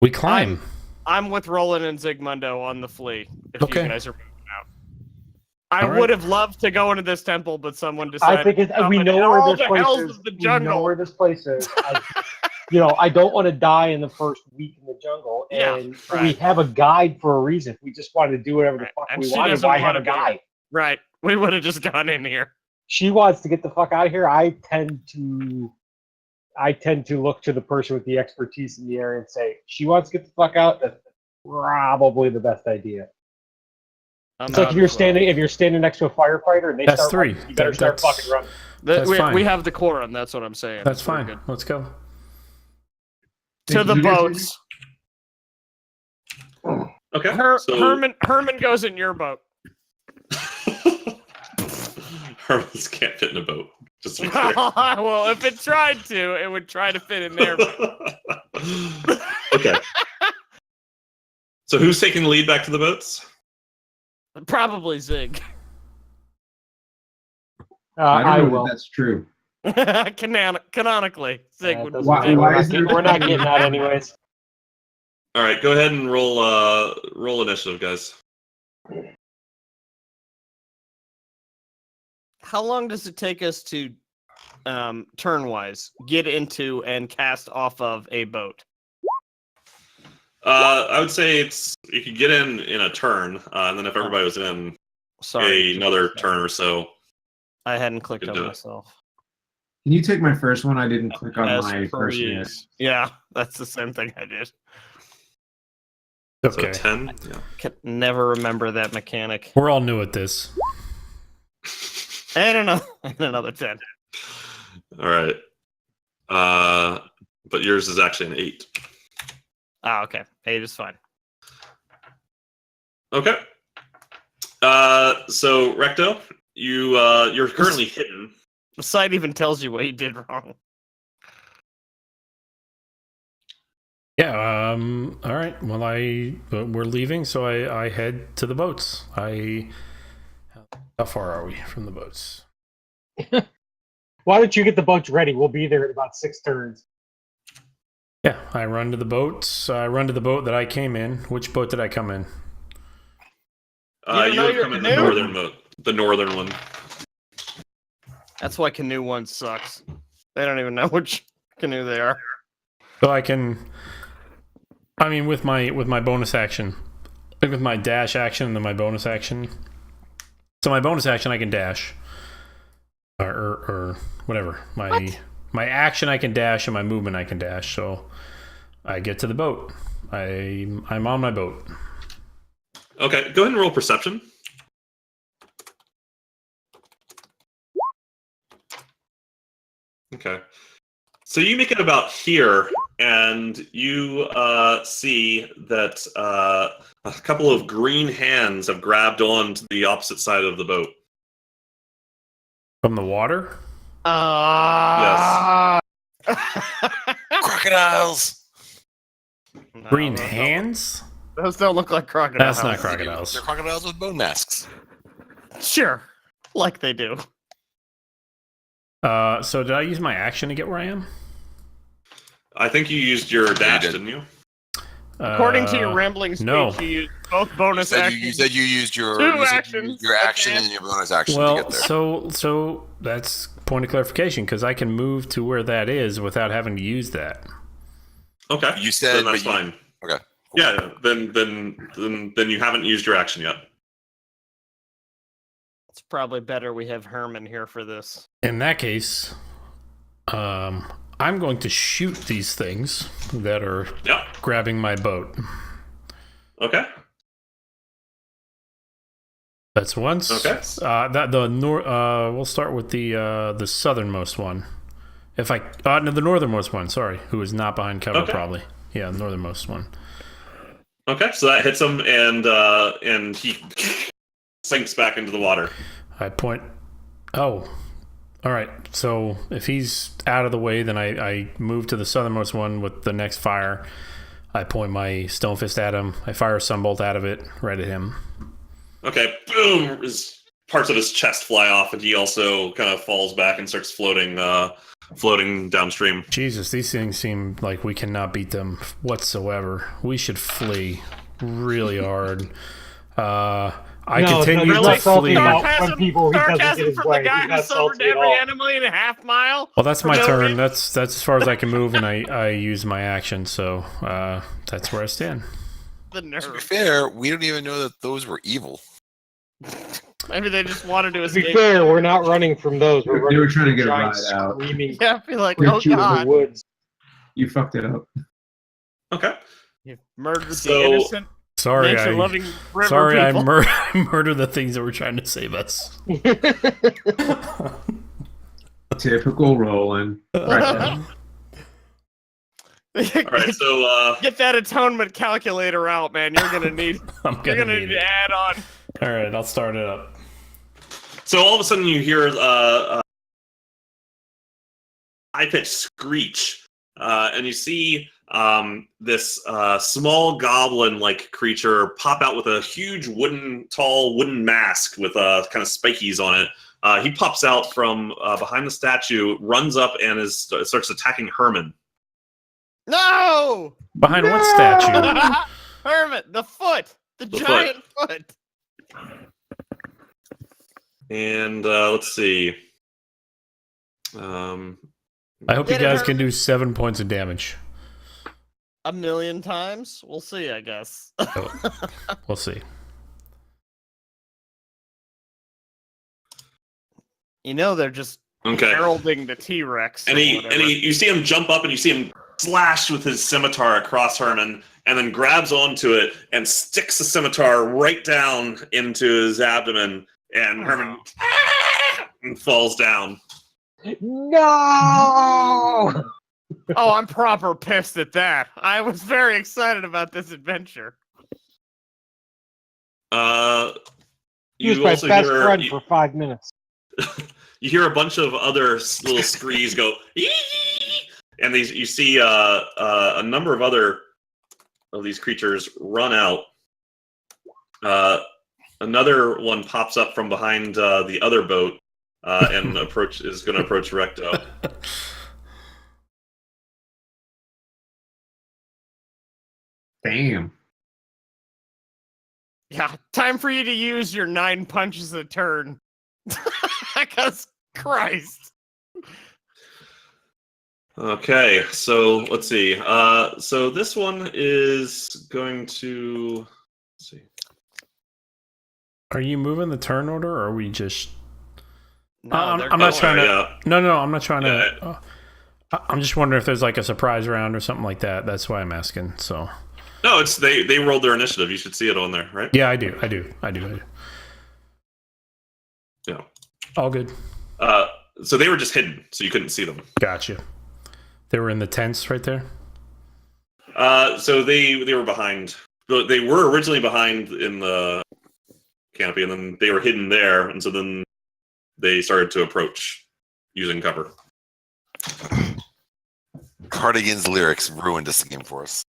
We climb.
I'm with Roland and Zigmundo on the flea. If
Okay.
you guys are moving out, I
All right.
would have loved to go into this temple, but someone
I
decided.
think
to
we
come
know
in
where
all
this
the
place
hells
is.
of the
We know
jungle.
where this place is. I don't want to die in the first week in the jungle,
Yeah,
and
right.
we have a guide for a reason. If we just wanted to do whatever the
Right.
fuck
And
we
she
wanted,
doesn't
why have
wanna
a
do it.
guide?
Right. We would have just gone in here.
She wants to get the fuck out of here. I tend to look to the person with the expertise in the area and say, she wants to get the fuck out. That's probably the best idea. It's like if you're standing next to a firefighter and they
That's
start
three.
running, you better start
That's-
fucking running.
That's fine.
We have the quorum. That's what I'm saying.
That's
We're
fine.
good.
Let's go.
To the
You guys
boats.
Okay. So
Herman goes in your boat.
Herman's can't fit in a boat. Just to be clear.
Well, if it tried to, it would try to fit in there.
Okay. So who's taking the lead back to the boats?
Probably Zig.
I
I
don't know
will.
if that's true.
Canonically, Zig would.
Why- why is there-
We're not getting that anyways.
All right, go ahead and roll initiative, guys.
How long does it take us to, turn-wise, get into and cast off of a boat?
I would say you could get in a turn, and then if everybody was in
Sorry,
another turn or so.
I hadn't clicked
Could
on
do it.
myself.
Can you take my first one? I didn't click on
As
my
per
person yet.
use. Yeah, that's the same thing I did.
Okay.
So 10. Yeah.
Can never remember that mechanic.
We're all new at this.
And another 10.
All right. But yours is actually an 8.
Ah, okay. 8 is fine.
Okay. So Recto, you're currently hidden.
The site even tells you what you did wrong.
Yeah. All right. Well, we're leaving, so I head to the boats. How far are we from the boats?
Why don't you get the boats ready? We'll be there in about 6 turns.
Yeah. I run to the boats. I run to the boat that I came in. Which boat did I come in?
You would come in the
canoe?
northern boat, the northern one.
That's why canoe 1 sucks. They don't even know which canoe they are.
So I can. I mean, with my bonus action, like with my dash action and then my bonus action. So my bonus action I can dash, or whatever. My action I can dash and my movement I can dash. So I get to the boat. I'm on my boat.
Okay, go ahead and roll perception. Okay. So you make it about here, and you see that a couple of green hands have grabbed on to the opposite side of the boat.
From the water?
Crocodiles.
No,
Green
those don't-
hands?
Those don't look like crocodiles.
That's not crocodiles.
They're crocodiles with bone masks.
Sure. Like they do.
So did I use my action to get where I am?
I think you used your dash,
did.
didn't you?
According to your rambling speech,
no.
you used both bonus
You
actions.
said you used your
Two
you said you
actions,
used your action
okay.
and your bonus action to
Well,
get there.
so that's point of clarification because I can move to where that is without having to use that.
Okay.
You said,
then that's
but you-
fine.
Okay.
Yeah. Then you haven't used your action yet.
It's probably better we have Herman here for this.
In that case, I'm going to shoot these things that are
Yeah.
grabbing my boat.
Okay.
That's once.
Okay.
We'll start with the southernmost one. No, the northernmost one. Sorry, who is not behind cover
Okay.
probably. Yeah, the northernmost one.
Okay. So that hits him, and he sinks back into the water.
I point. Oh, all right. So if he's out of the way, then I move to the southernmost one with the next fire. I point my stone fist at him. I fire a sunbolt out of it right at him.
Okay. Boom! Parts of his chest fly off, and he also kind of falls back and starts floating floating downstream.
Jesus, these things seem like we cannot beat them whatsoever. We should flee really hard. I continue
he's
to
not salty
flee.
about when people he doesn't get
Sarcasm
his
from
way.
the guy
He's
who
not
suffered
salty at
every
all.
animal in a half mile.
Well, that's
for
my
no
turn.
reason.
That's as far as I can move, and I use my action. So that's where I stand.
The
To be
nerve.
fair, we don't even know that those were evil.
Maybe they just wanted to
To be
escape.
fair, we're not running from those. We're
They
running
were trying to
from
get a
giant
ride out.
screaming
Yeah, I feel like,
You're
oh
cute in the
in the
god,
woods.
You fucked it up.
Okay.
you murdered
So-
the innocent,
Sorry,
nature-loving river
sorry, I
people.
murdered the things that were trying to save us.
Typical Roland. Right.
All right. So
Get that atonement calculator out, man. You're gonna need.
I'm
You're
gonna
gonna
need
need
it.
to add on.
All right, I'll start it up.
all of a sudden you hear high-pitched screech, and you see this small goblin-like creature pop out with a huge tall wooden mask with kind of spikies on it. He pops out from behind the statue, runs up, and starts attacking Herman.
No,
Behind what statue?
Hermit, the foot, the giant foot.
And let's see.
I hope you
Get it,
guys can
Herman.
do 7 points of damage.
A million times. We'll see, I guess.
We'll see.
You know they're just
Okay.
heralding the T-Rex.
And
or
he
whatever.
you see him jump up and you see him slash with his scimitar across Herman, and then grabs onto it and sticks the scimitar right down into his abdomen, and Herman and falls down.
No!
Oh, I'm proper pissed at that. I was very excited about this adventure.
He was
You
my
also
best
hear
friend for 5 minutes.
you hear a bunch of other little screes go, "Ee!" And you see a number of other of these creatures run out. Another one pops up from behind the other boat and is going to approach Recto.
Damn.
Yeah, time for you to use your 9 punches a turn. Because Christ.
Okay, so let's see. So this one is going to. Let's see.
Are you moving the turn order, or are we just?
No,
I'm not trying to.
Yeah.
No, I'm not trying
Yeah.
to. I'm just wondering if there's like a surprise round or something like that. That's why I'm asking. So.
No, it's they rolled their initiative. You should see it on there, right?
Yeah, I do.
Yeah.
All good.
So they were just hidden, so you couldn't see them.
Gotcha. They were in the tents right there.
So they were behind. They were originally behind in the canopy, and then they were hidden there, and so then they started to approach using cover.
Cardigan's lyrics ruined this game for us.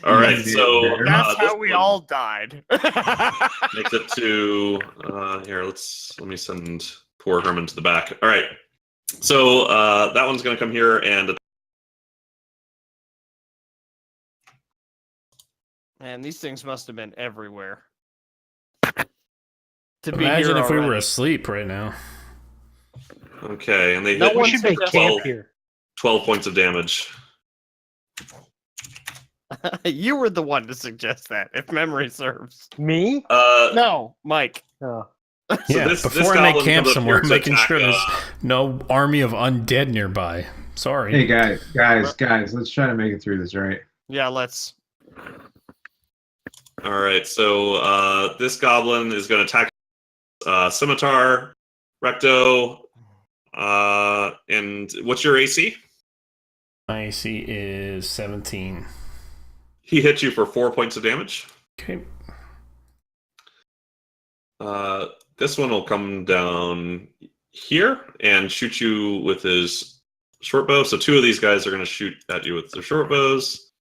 All right,
Yeah,
so
That's
this
how we
one
all died.
makes it to here. Let me send poor Herman to the back. All right, so that one's going to come here and.
Man, these things must have been everywhere. To be
Imagine
here
if we were
already.
asleep right now.
Okay, and they
No
hit
one
We should make
12,
camp here.
12 points of damage.
You were the one to suggest that, if memory serves.
Me?
No, Mike.
Oh.
Yeah,
this
before I make
goblin
camp
comes up
somewhere,
here to
making
attack,
sure there's no army of undead nearby. Sorry.
Hey guys, let's try to make it through this, right?
Yeah, let's.
All right, so this goblin is going to attack Scimitar, Recto, and what's your AC?
My AC is 17.
He hit you for 4 points of damage.
Okay.
This one will come down here and shoot you with his short bow. So 2 of these guys are going to shoot at you with their short bows.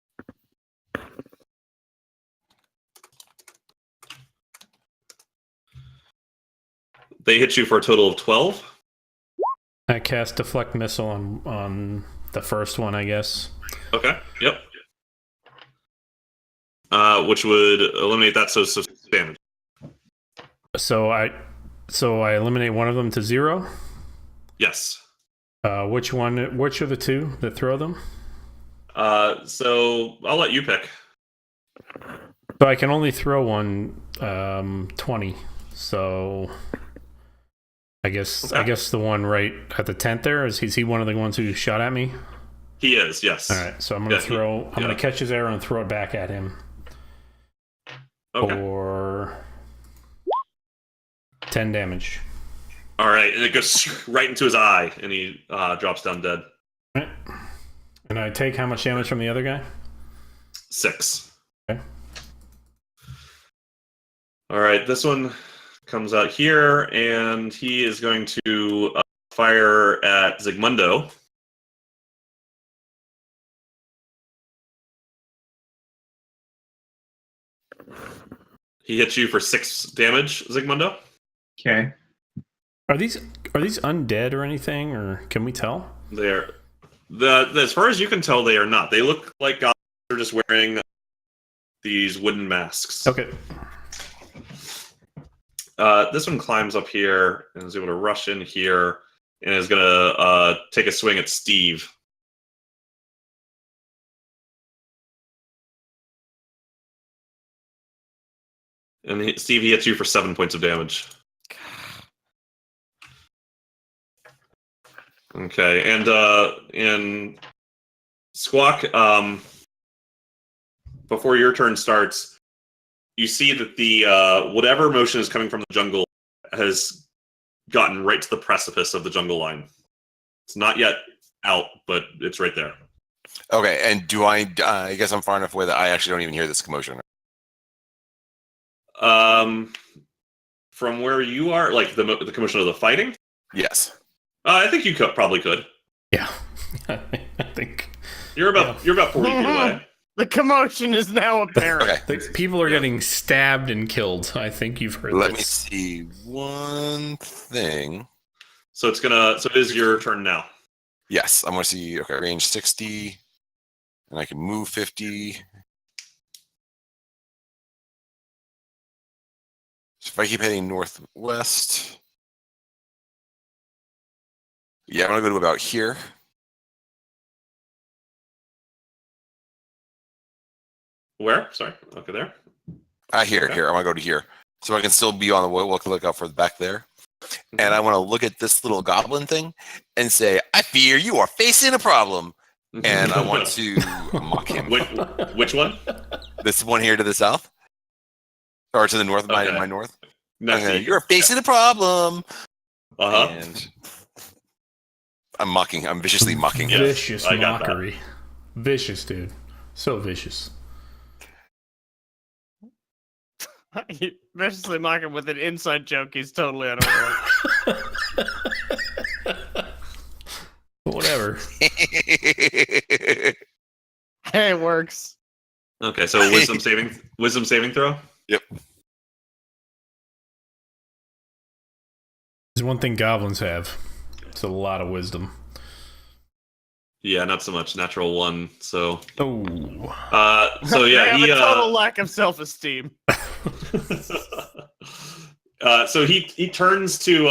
They hit you for a total of 12.
I cast deflect missile on the first one, I guess.
Okay. Yep. Which would eliminate that, so damage.
So I eliminate one of them to 0.
Yes.
Which are the two that throw them?
So I'll let you pick.
So I can only throw one 20. So I guess the one right at the tent there is he one of the ones who shot at me?
He is, yes.
All right, so I'm gonna catch his arrow and throw it back at him.
Okay.
For 10 damage.
All right, and it goes right into his eye, and he drops down dead.
All right. And I take how much damage from the other guy?
6.
Okay.
All right, this one comes out here, and he is going to fire at Zygmundo. He hits you for 6 damage, Zygmundo.
Okay.
Are these undead or anything, or can we tell?
They're as far as you can tell, they are not. They look like goblins. They're just wearing these wooden masks.
Okay.
This one climbs up here and is able to rush in here and is going to take a swing at Steve. And Steve, he hits you for 7 points of damage. Okay, and Squawk, before your turn starts, you see that the whatever motion is coming from the jungle has gotten right to the precipice of the jungle line. It's not yet out, but it's right there.
Okay, and do I guess I'm far enough away that I actually don't even hear this commotion.
From where you are, like the commotion of the fighting?
Yes.
I think you probably could.
Yeah. I think
You're about 40 feet away.
The commotion is now apparent.
Okay.
People are getting stabbed and killed. I think you've heard
Let me
this.
see one thing.
So it is your turn now.
Yes, I'm gonna see. Okay, range 60, and I can move 50. So if I keep heading northwest, yeah, I'm gonna go to about here.
Where? Sorry. Okay, there.
Here.
Okay.
I'm gonna go to here, so I can still be on the look out for the back there. And I want to look at this little goblin thing and say, "I fear you are facing a problem." And I want to mock him.
Which one?
This one here to the south, or to the north,
Okay.
my north.
Next to you.
You're facing a problem.
Uh-huh.
And I'm mocking. I'm viciously mocking him.
Vicious
I got that.
mockery. Vicious, dude. So vicious.
You viciously mock him with an inside joke he's totally unaware of.
Whatever.
Hey, it works.
Okay, so wisdom saving throw?
Yep.
There's one thing goblins have. It's a lot of wisdom.
Yeah, not so much. Natural 1, so
Oh.
so yeah,
They have
he
a total lack of self-esteem.
so he turns to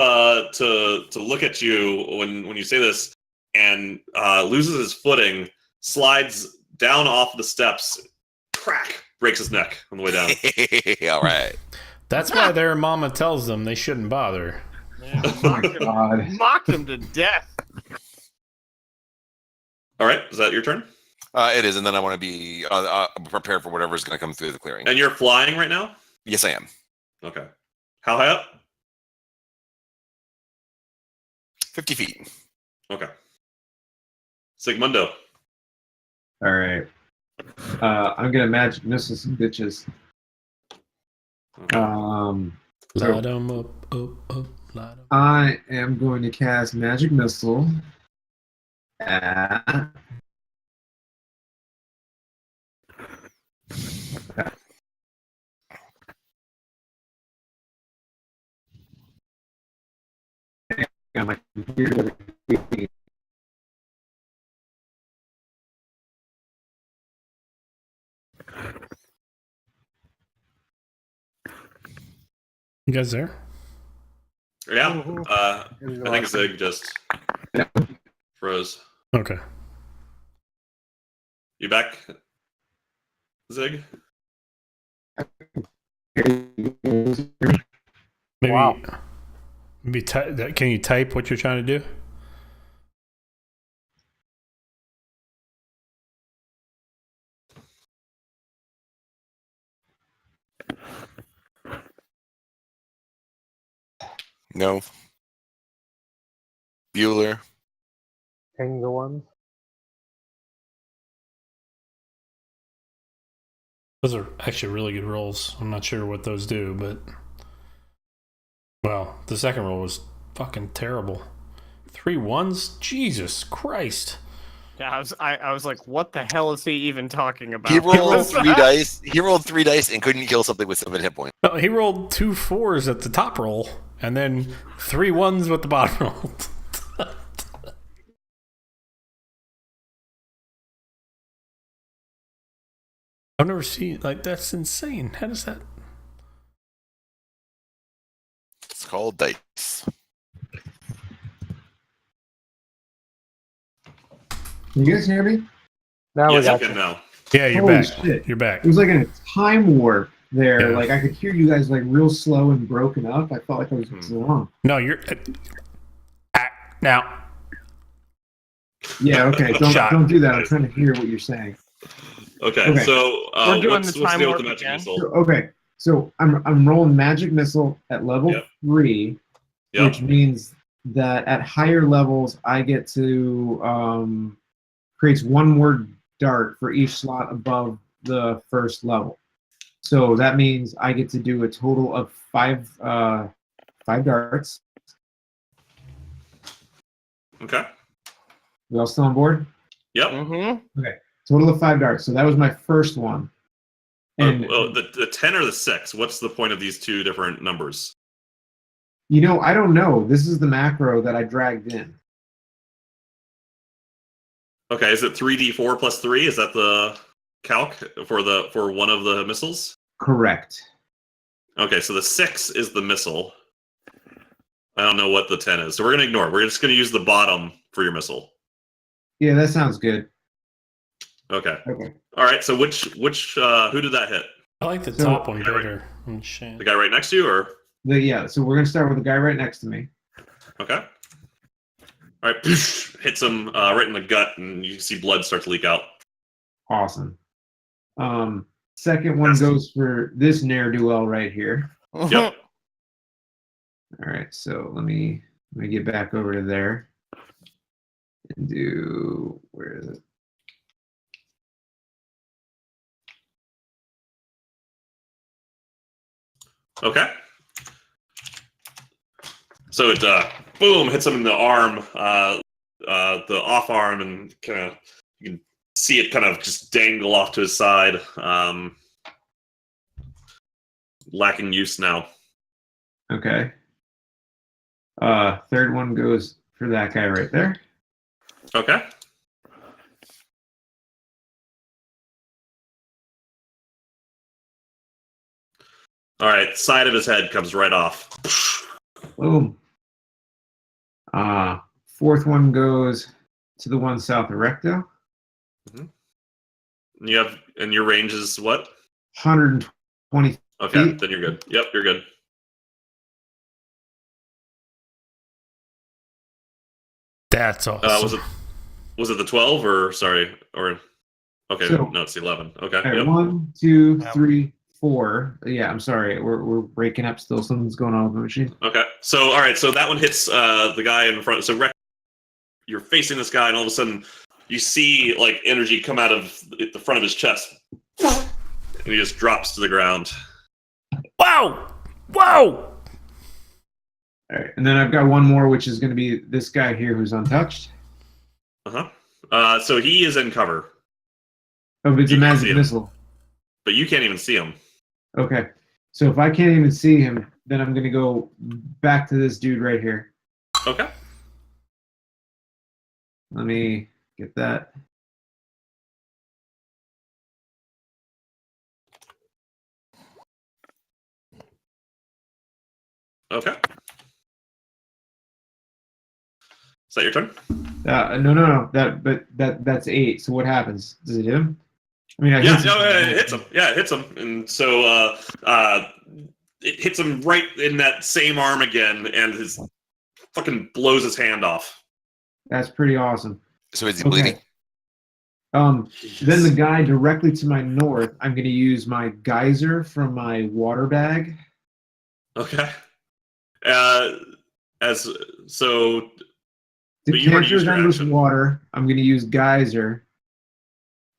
look at you when you say this, and loses his footing, slides down off the steps, crack, breaks his neck on the way down.
All right.
That's why their mama tells them they shouldn't bother.
Yeah,
Oh my god.
mocked him to death.
All right, is that your turn?
It is, and then I want to be prepared for whatever is going to come through the clearing.
And you're flying right now?
Yes, I am.
Okay. How high up?
50 feet.
Okay. Sigmundo.
All right. I'm gonna magic missile some bitches.
Light 'em up, light 'em.
I am going to cast magic missile at on my computer.
You guys there?
Yeah.
Mhm.
I think Zig just froze.
Okay.
You back, Zig?
Maybe.
Wow.
Maybe can you type what you're trying to do?
No. Bueller.
Penguin.
Those are actually really good rolls. I'm not sure what those do, but well, the second roll was fucking terrible. 3 1s? Jesus Christ.
Yeah, I was like, what the hell is he even talking about?
He rolled 3 dice. He rolled 3 dice and couldn't kill something with 7 hit points.
No, he rolled 2 4s at the top roll, and then 3 1s with the bottom roll. I've never seen that's insane. How does that?
It's called dice.
Can you guys hear me?
Now
Yes,
we
I
got
can
you.
now.
Yeah, you're
Holy
back.
shit.
You're back.
It was like in a time warp there.
Yeah.
Like I could hear you guys like real slow and broken up. I felt like I was wrong.
No, you're now.
Yeah, okay.
Shot.
Don't do that. I'm trying to hear what you're saying.
Okay,
Okay.
so
We're doing
what's
the
the
time
deal with
warp
the magic
again.
missile?
Okay. So I'm rolling magic missile at level
Yep.
3,
Yep.
which means that at higher levels I get to creates 1 more dart for each slot above the first level. So that means I get to do a total of 5 darts.
Okay.
We all still on board?
Yep.
Mm-hmm.
Total of 5 darts. So that was my first one. And
The 10 or the 6? What's the point of these two different numbers?
I don't know. This is the macro that I dragged in.
Okay, is it 3d4 plus 3? Is that the calc for one of the missiles?
Correct.
Okay, so the 6 is the missile. I don't know what the 10 is, so we're gonna ignore it. We're just gonna use the bottom for your missile.
Yeah, that sounds good.
Okay.
Okay.
All right. So which who did that hit?
I like the
So-
top one better. Oh, shit.
The guy right next to you, or
So we're gonna start with the guy right next to me.
okay? All right. Hits him right in the gut, and you can see blood start to leak out.
Awesome. Second one goes for this ne'er-do-well right here.
Yep.
All right, so let me get back over to there and do where is it?
Okay. So it boom hits him in the arm, the off arm, and kind of you can see it kind of just dangle off to his side, lacking use now.
Okay. Third one goes for that guy right there.
Okay. All right, side of his head comes right off.
Boom. Fourth one goes to the one south of recto.
And your range is what?
120
Okay,
feet.
then you're good. Yep, you're good.
That's awesome.
Was it the 12 or sorry or okay?
So-
No, it's the 11. Okay.
All right,
Yep.
1, 2, 3, 4. Yeah, I'm sorry. We're breaking up still. Something's going on with the machine.
Okay. So all right. So that one hits the guy in front. So you're facing this guy, and all of a sudden you see like energy come out of the front of his chest, and he just drops to the ground.
Wow! Wow!
All right, and then I've got one more, which is going to be this guy here who's untouched.
So he is in cover,
Oh, but it's
You
a
can
magic
see him.
missile.
but you can't even see him.
Okay, so if I can't even see him, then I'm going to go back to this dude right here.
Okay.
Let me get that.
Okay. Is that your turn?
No. That's 8. So what happens? Does it hit him? I mean,
It hits him. Yeah, it hits him, and so it hits him right in that same arm again, and his fucking blows his hand off.
That's pretty awesome.
So is he bleeding?
Then the guy directly to my north, I'm going to use my geyser from my water bag.
Okay. As so.
Decanter done with water. I'm going to use geyser.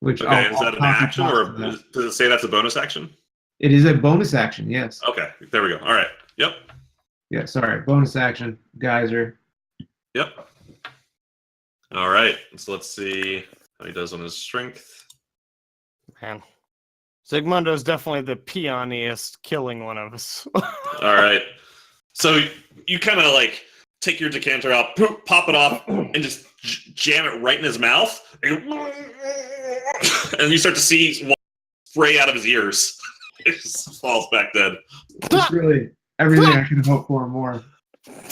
Which
okay, is that an action, or does it say that's a bonus action?
It is a bonus action, yes.
Okay, there we go. All right. Yep.
Yeah, sorry. Bonus action, geyser.
Yep. All right. So let's see how he does on his strength.
Man. Sigmundo's definitely the peoniest killing one of us.
All right. So you kind of like take your decanter out, pop it off, and just jam it right in his mouth. And you start to see water spray out of his ears. It just falls back dead.
It's really everything I could hope for and more.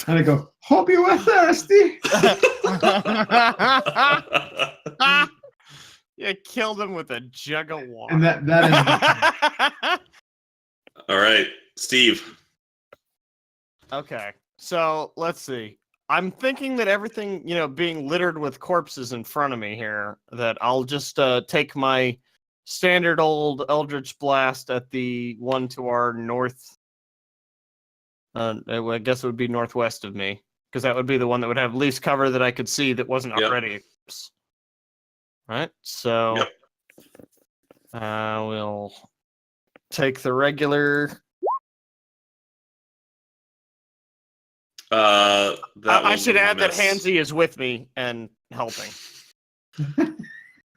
And I go, hope you were thirsty.
You killed him with a jug of water.
And that is
All right, Steve.
Okay, so let's see. I'm thinking that everything, being littered with corpses in front of me here, that I'll just take my standard old Eldritch Blast at the one to our north. I guess it would be northwest of me, because that would be the one that would have least cover that I could see that wasn't already. Right, so we'll take the regular. I should add that Hansy is with me and helping.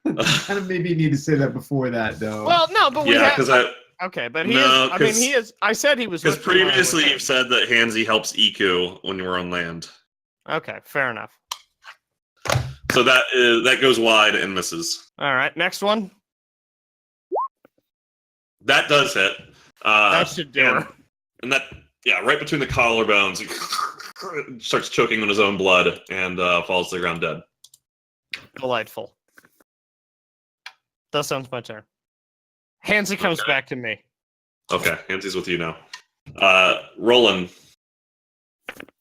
kind of maybe need to say that before that, though.
Well, no, but okay, but he is. I mean, he is. I said he was.
Because previously you've said that Hansy helps Iku when you were on land.
Okay, fair enough.
So that goes wide and misses.
All right, next one.
That does hit.
That should do it.
And that, right between the collarbones, he starts choking on his own blood and falls to the ground dead.
Delightful. That sounds my turn. Hansy comes back to me.
Okay, Hansy's with you now. Roland.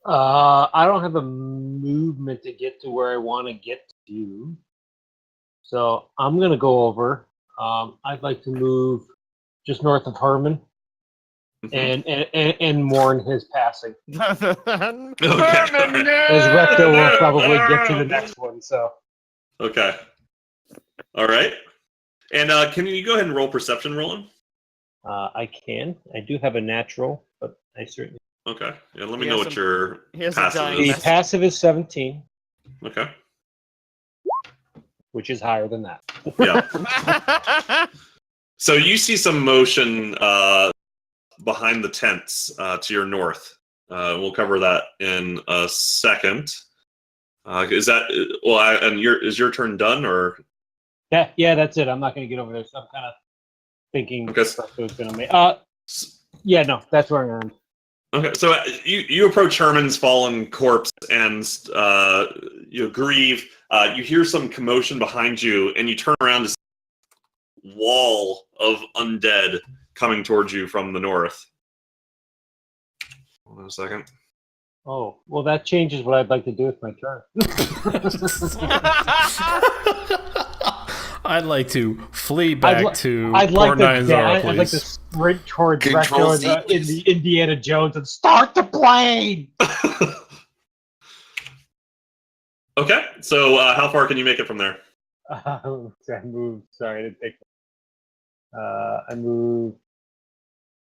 I don't have a movement to get to where I want to get to. So I'm going to go over. I'd like to move just north of Herman and mourn his passing. As Recto will probably get to the next one. So.
Okay. All right. And can you go ahead and roll perception, Roland?
I can. I do have a natural, but I certainly.
Okay. Yeah, let me know what your passive
is.
is.
The passive is 17.
Okay.
Which is higher than that.
Yeah. So you see some motion behind the tents to your north. We'll cover that in a second. Is your turn done, or?
Yeah, that's it. I'm not going to get over there. So I'm kind of thinking was going to make. Yeah, no, that's where I'm.
Okay, so you approach Herman's fallen corpse and you grieve. You hear some commotion behind you, and you turn around to see a wall of undead coming towards you from the north. Hold on a second.
Oh, well, that changes what I'd like to do with my turn.
I'd like to flee back to
I'd like
please.
I'd like to sprint towards Recto in the Indiana Jones and start the plane!
Okay, so how far can you make it from there?
I moved. Sorry, I didn't take. I moved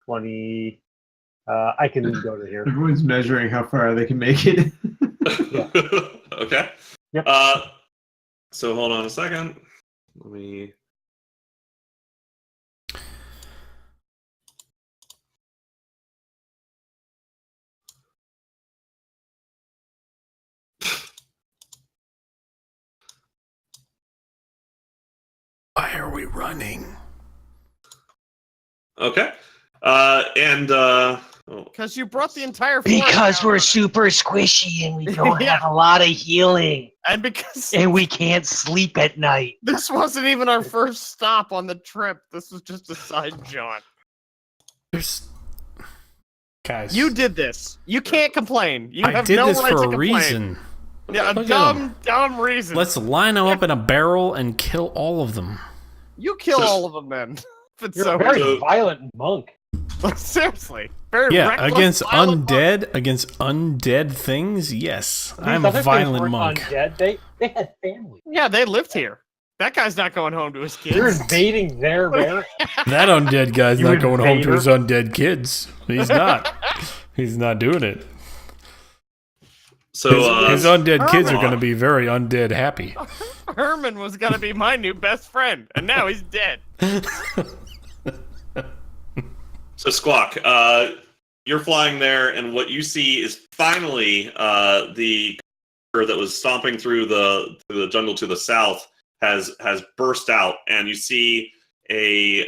20. I can go to here.
Everyone's measuring how far they can make it.
Yeah.
Okay.
Yep.
So hold on a second. Let me.
Why are we running?
Okay. And Oh.
Because you brought the entire forest
Because
down
we're
on it.
super squishy and we don't
Yeah.
have a lot of healing.
And because
And we can't sleep at night.
this wasn't even our first stop on the trip. This was just a side jaunt.
There's guys.
You did this. You can't complain. You
I
have
did
no
this
right
for
to
a
complain.
reason.
Yeah, a
Look at 'em.
dumb reason.
Let's line them up in a barrel and kill all of them.
You kill
So-
all of them then. If it's
You're
so
a very
So-
violent monk.
seriously. Very
Yeah,
reckless,
against
violent
undead things. Yes,
These
I'm a
other things
violent
weren't
monk.
Undead. They had families.
Yeah, they lived here. That guy's not going home to his
You're
kids.
invading their marriage.
That undead guy's
You
not going home to
invader.
his undead kids. He's not. He's not doing it.
So
His undead kids are
Herman.
going to be very undead happy.
Herman was gonna be my new best friend, and now he's dead.
So Squawk, you're flying there, and what you see is finally the creature that was stomping through the jungle to the south has burst out, and you see a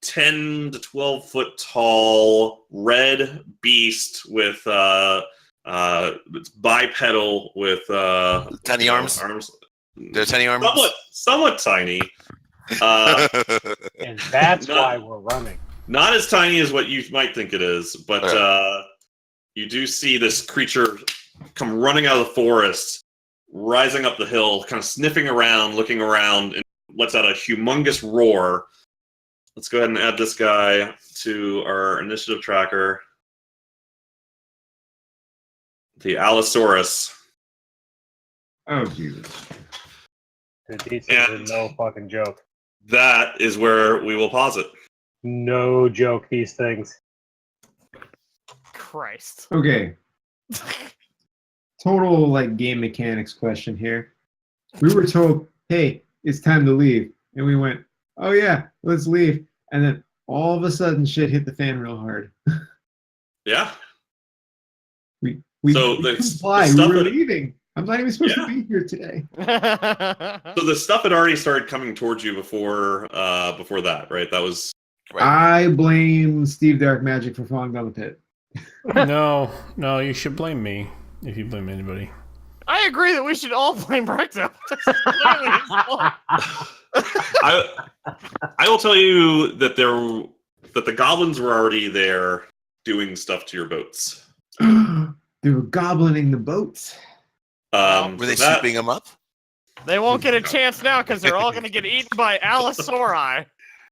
10 to 12 foot tall red beast with it's bipedal with
Tiny arms? They're tiny arms.
somewhat tiny. Uh,
And that's
No.
why we're running.
Not as tiny as what you might think it is, but you do see this creature come running out of the forest, rising up the hill, kind of sniffing around, looking around, and lets out a humongous roar. Let's go ahead and add this guy to our initiative tracker. The Allosaurus.
Oh, Jesus.
Dude, these things
And-
are no fucking joke.
That is where we will pause it.
No joke, these things.
Christ.
Okay. Total like game mechanics question here. We were told, hey, it's time to leave. And we went, oh yeah, let's leave. And then all of a sudden shit hit the fan real hard.
Yeah.
We
So
we
the
comply.
stuff
We were
that-
leaving. I'm not even supposed
Yeah.
to be here today.
So the stuff had already started coming towards you before that, right? That was
I blame Steve Dark Magic for falling down the pit.
No, you should blame me if you blame anybody.
I agree that we should all blame Recto. That's clearly his fault.
I will tell you that the goblins were already there doing stuff to your boats.
They were goblining the boats.
Were they
so that-
sweeping them up?
They won't get a chance now because they're all going to get eaten by Allosauri.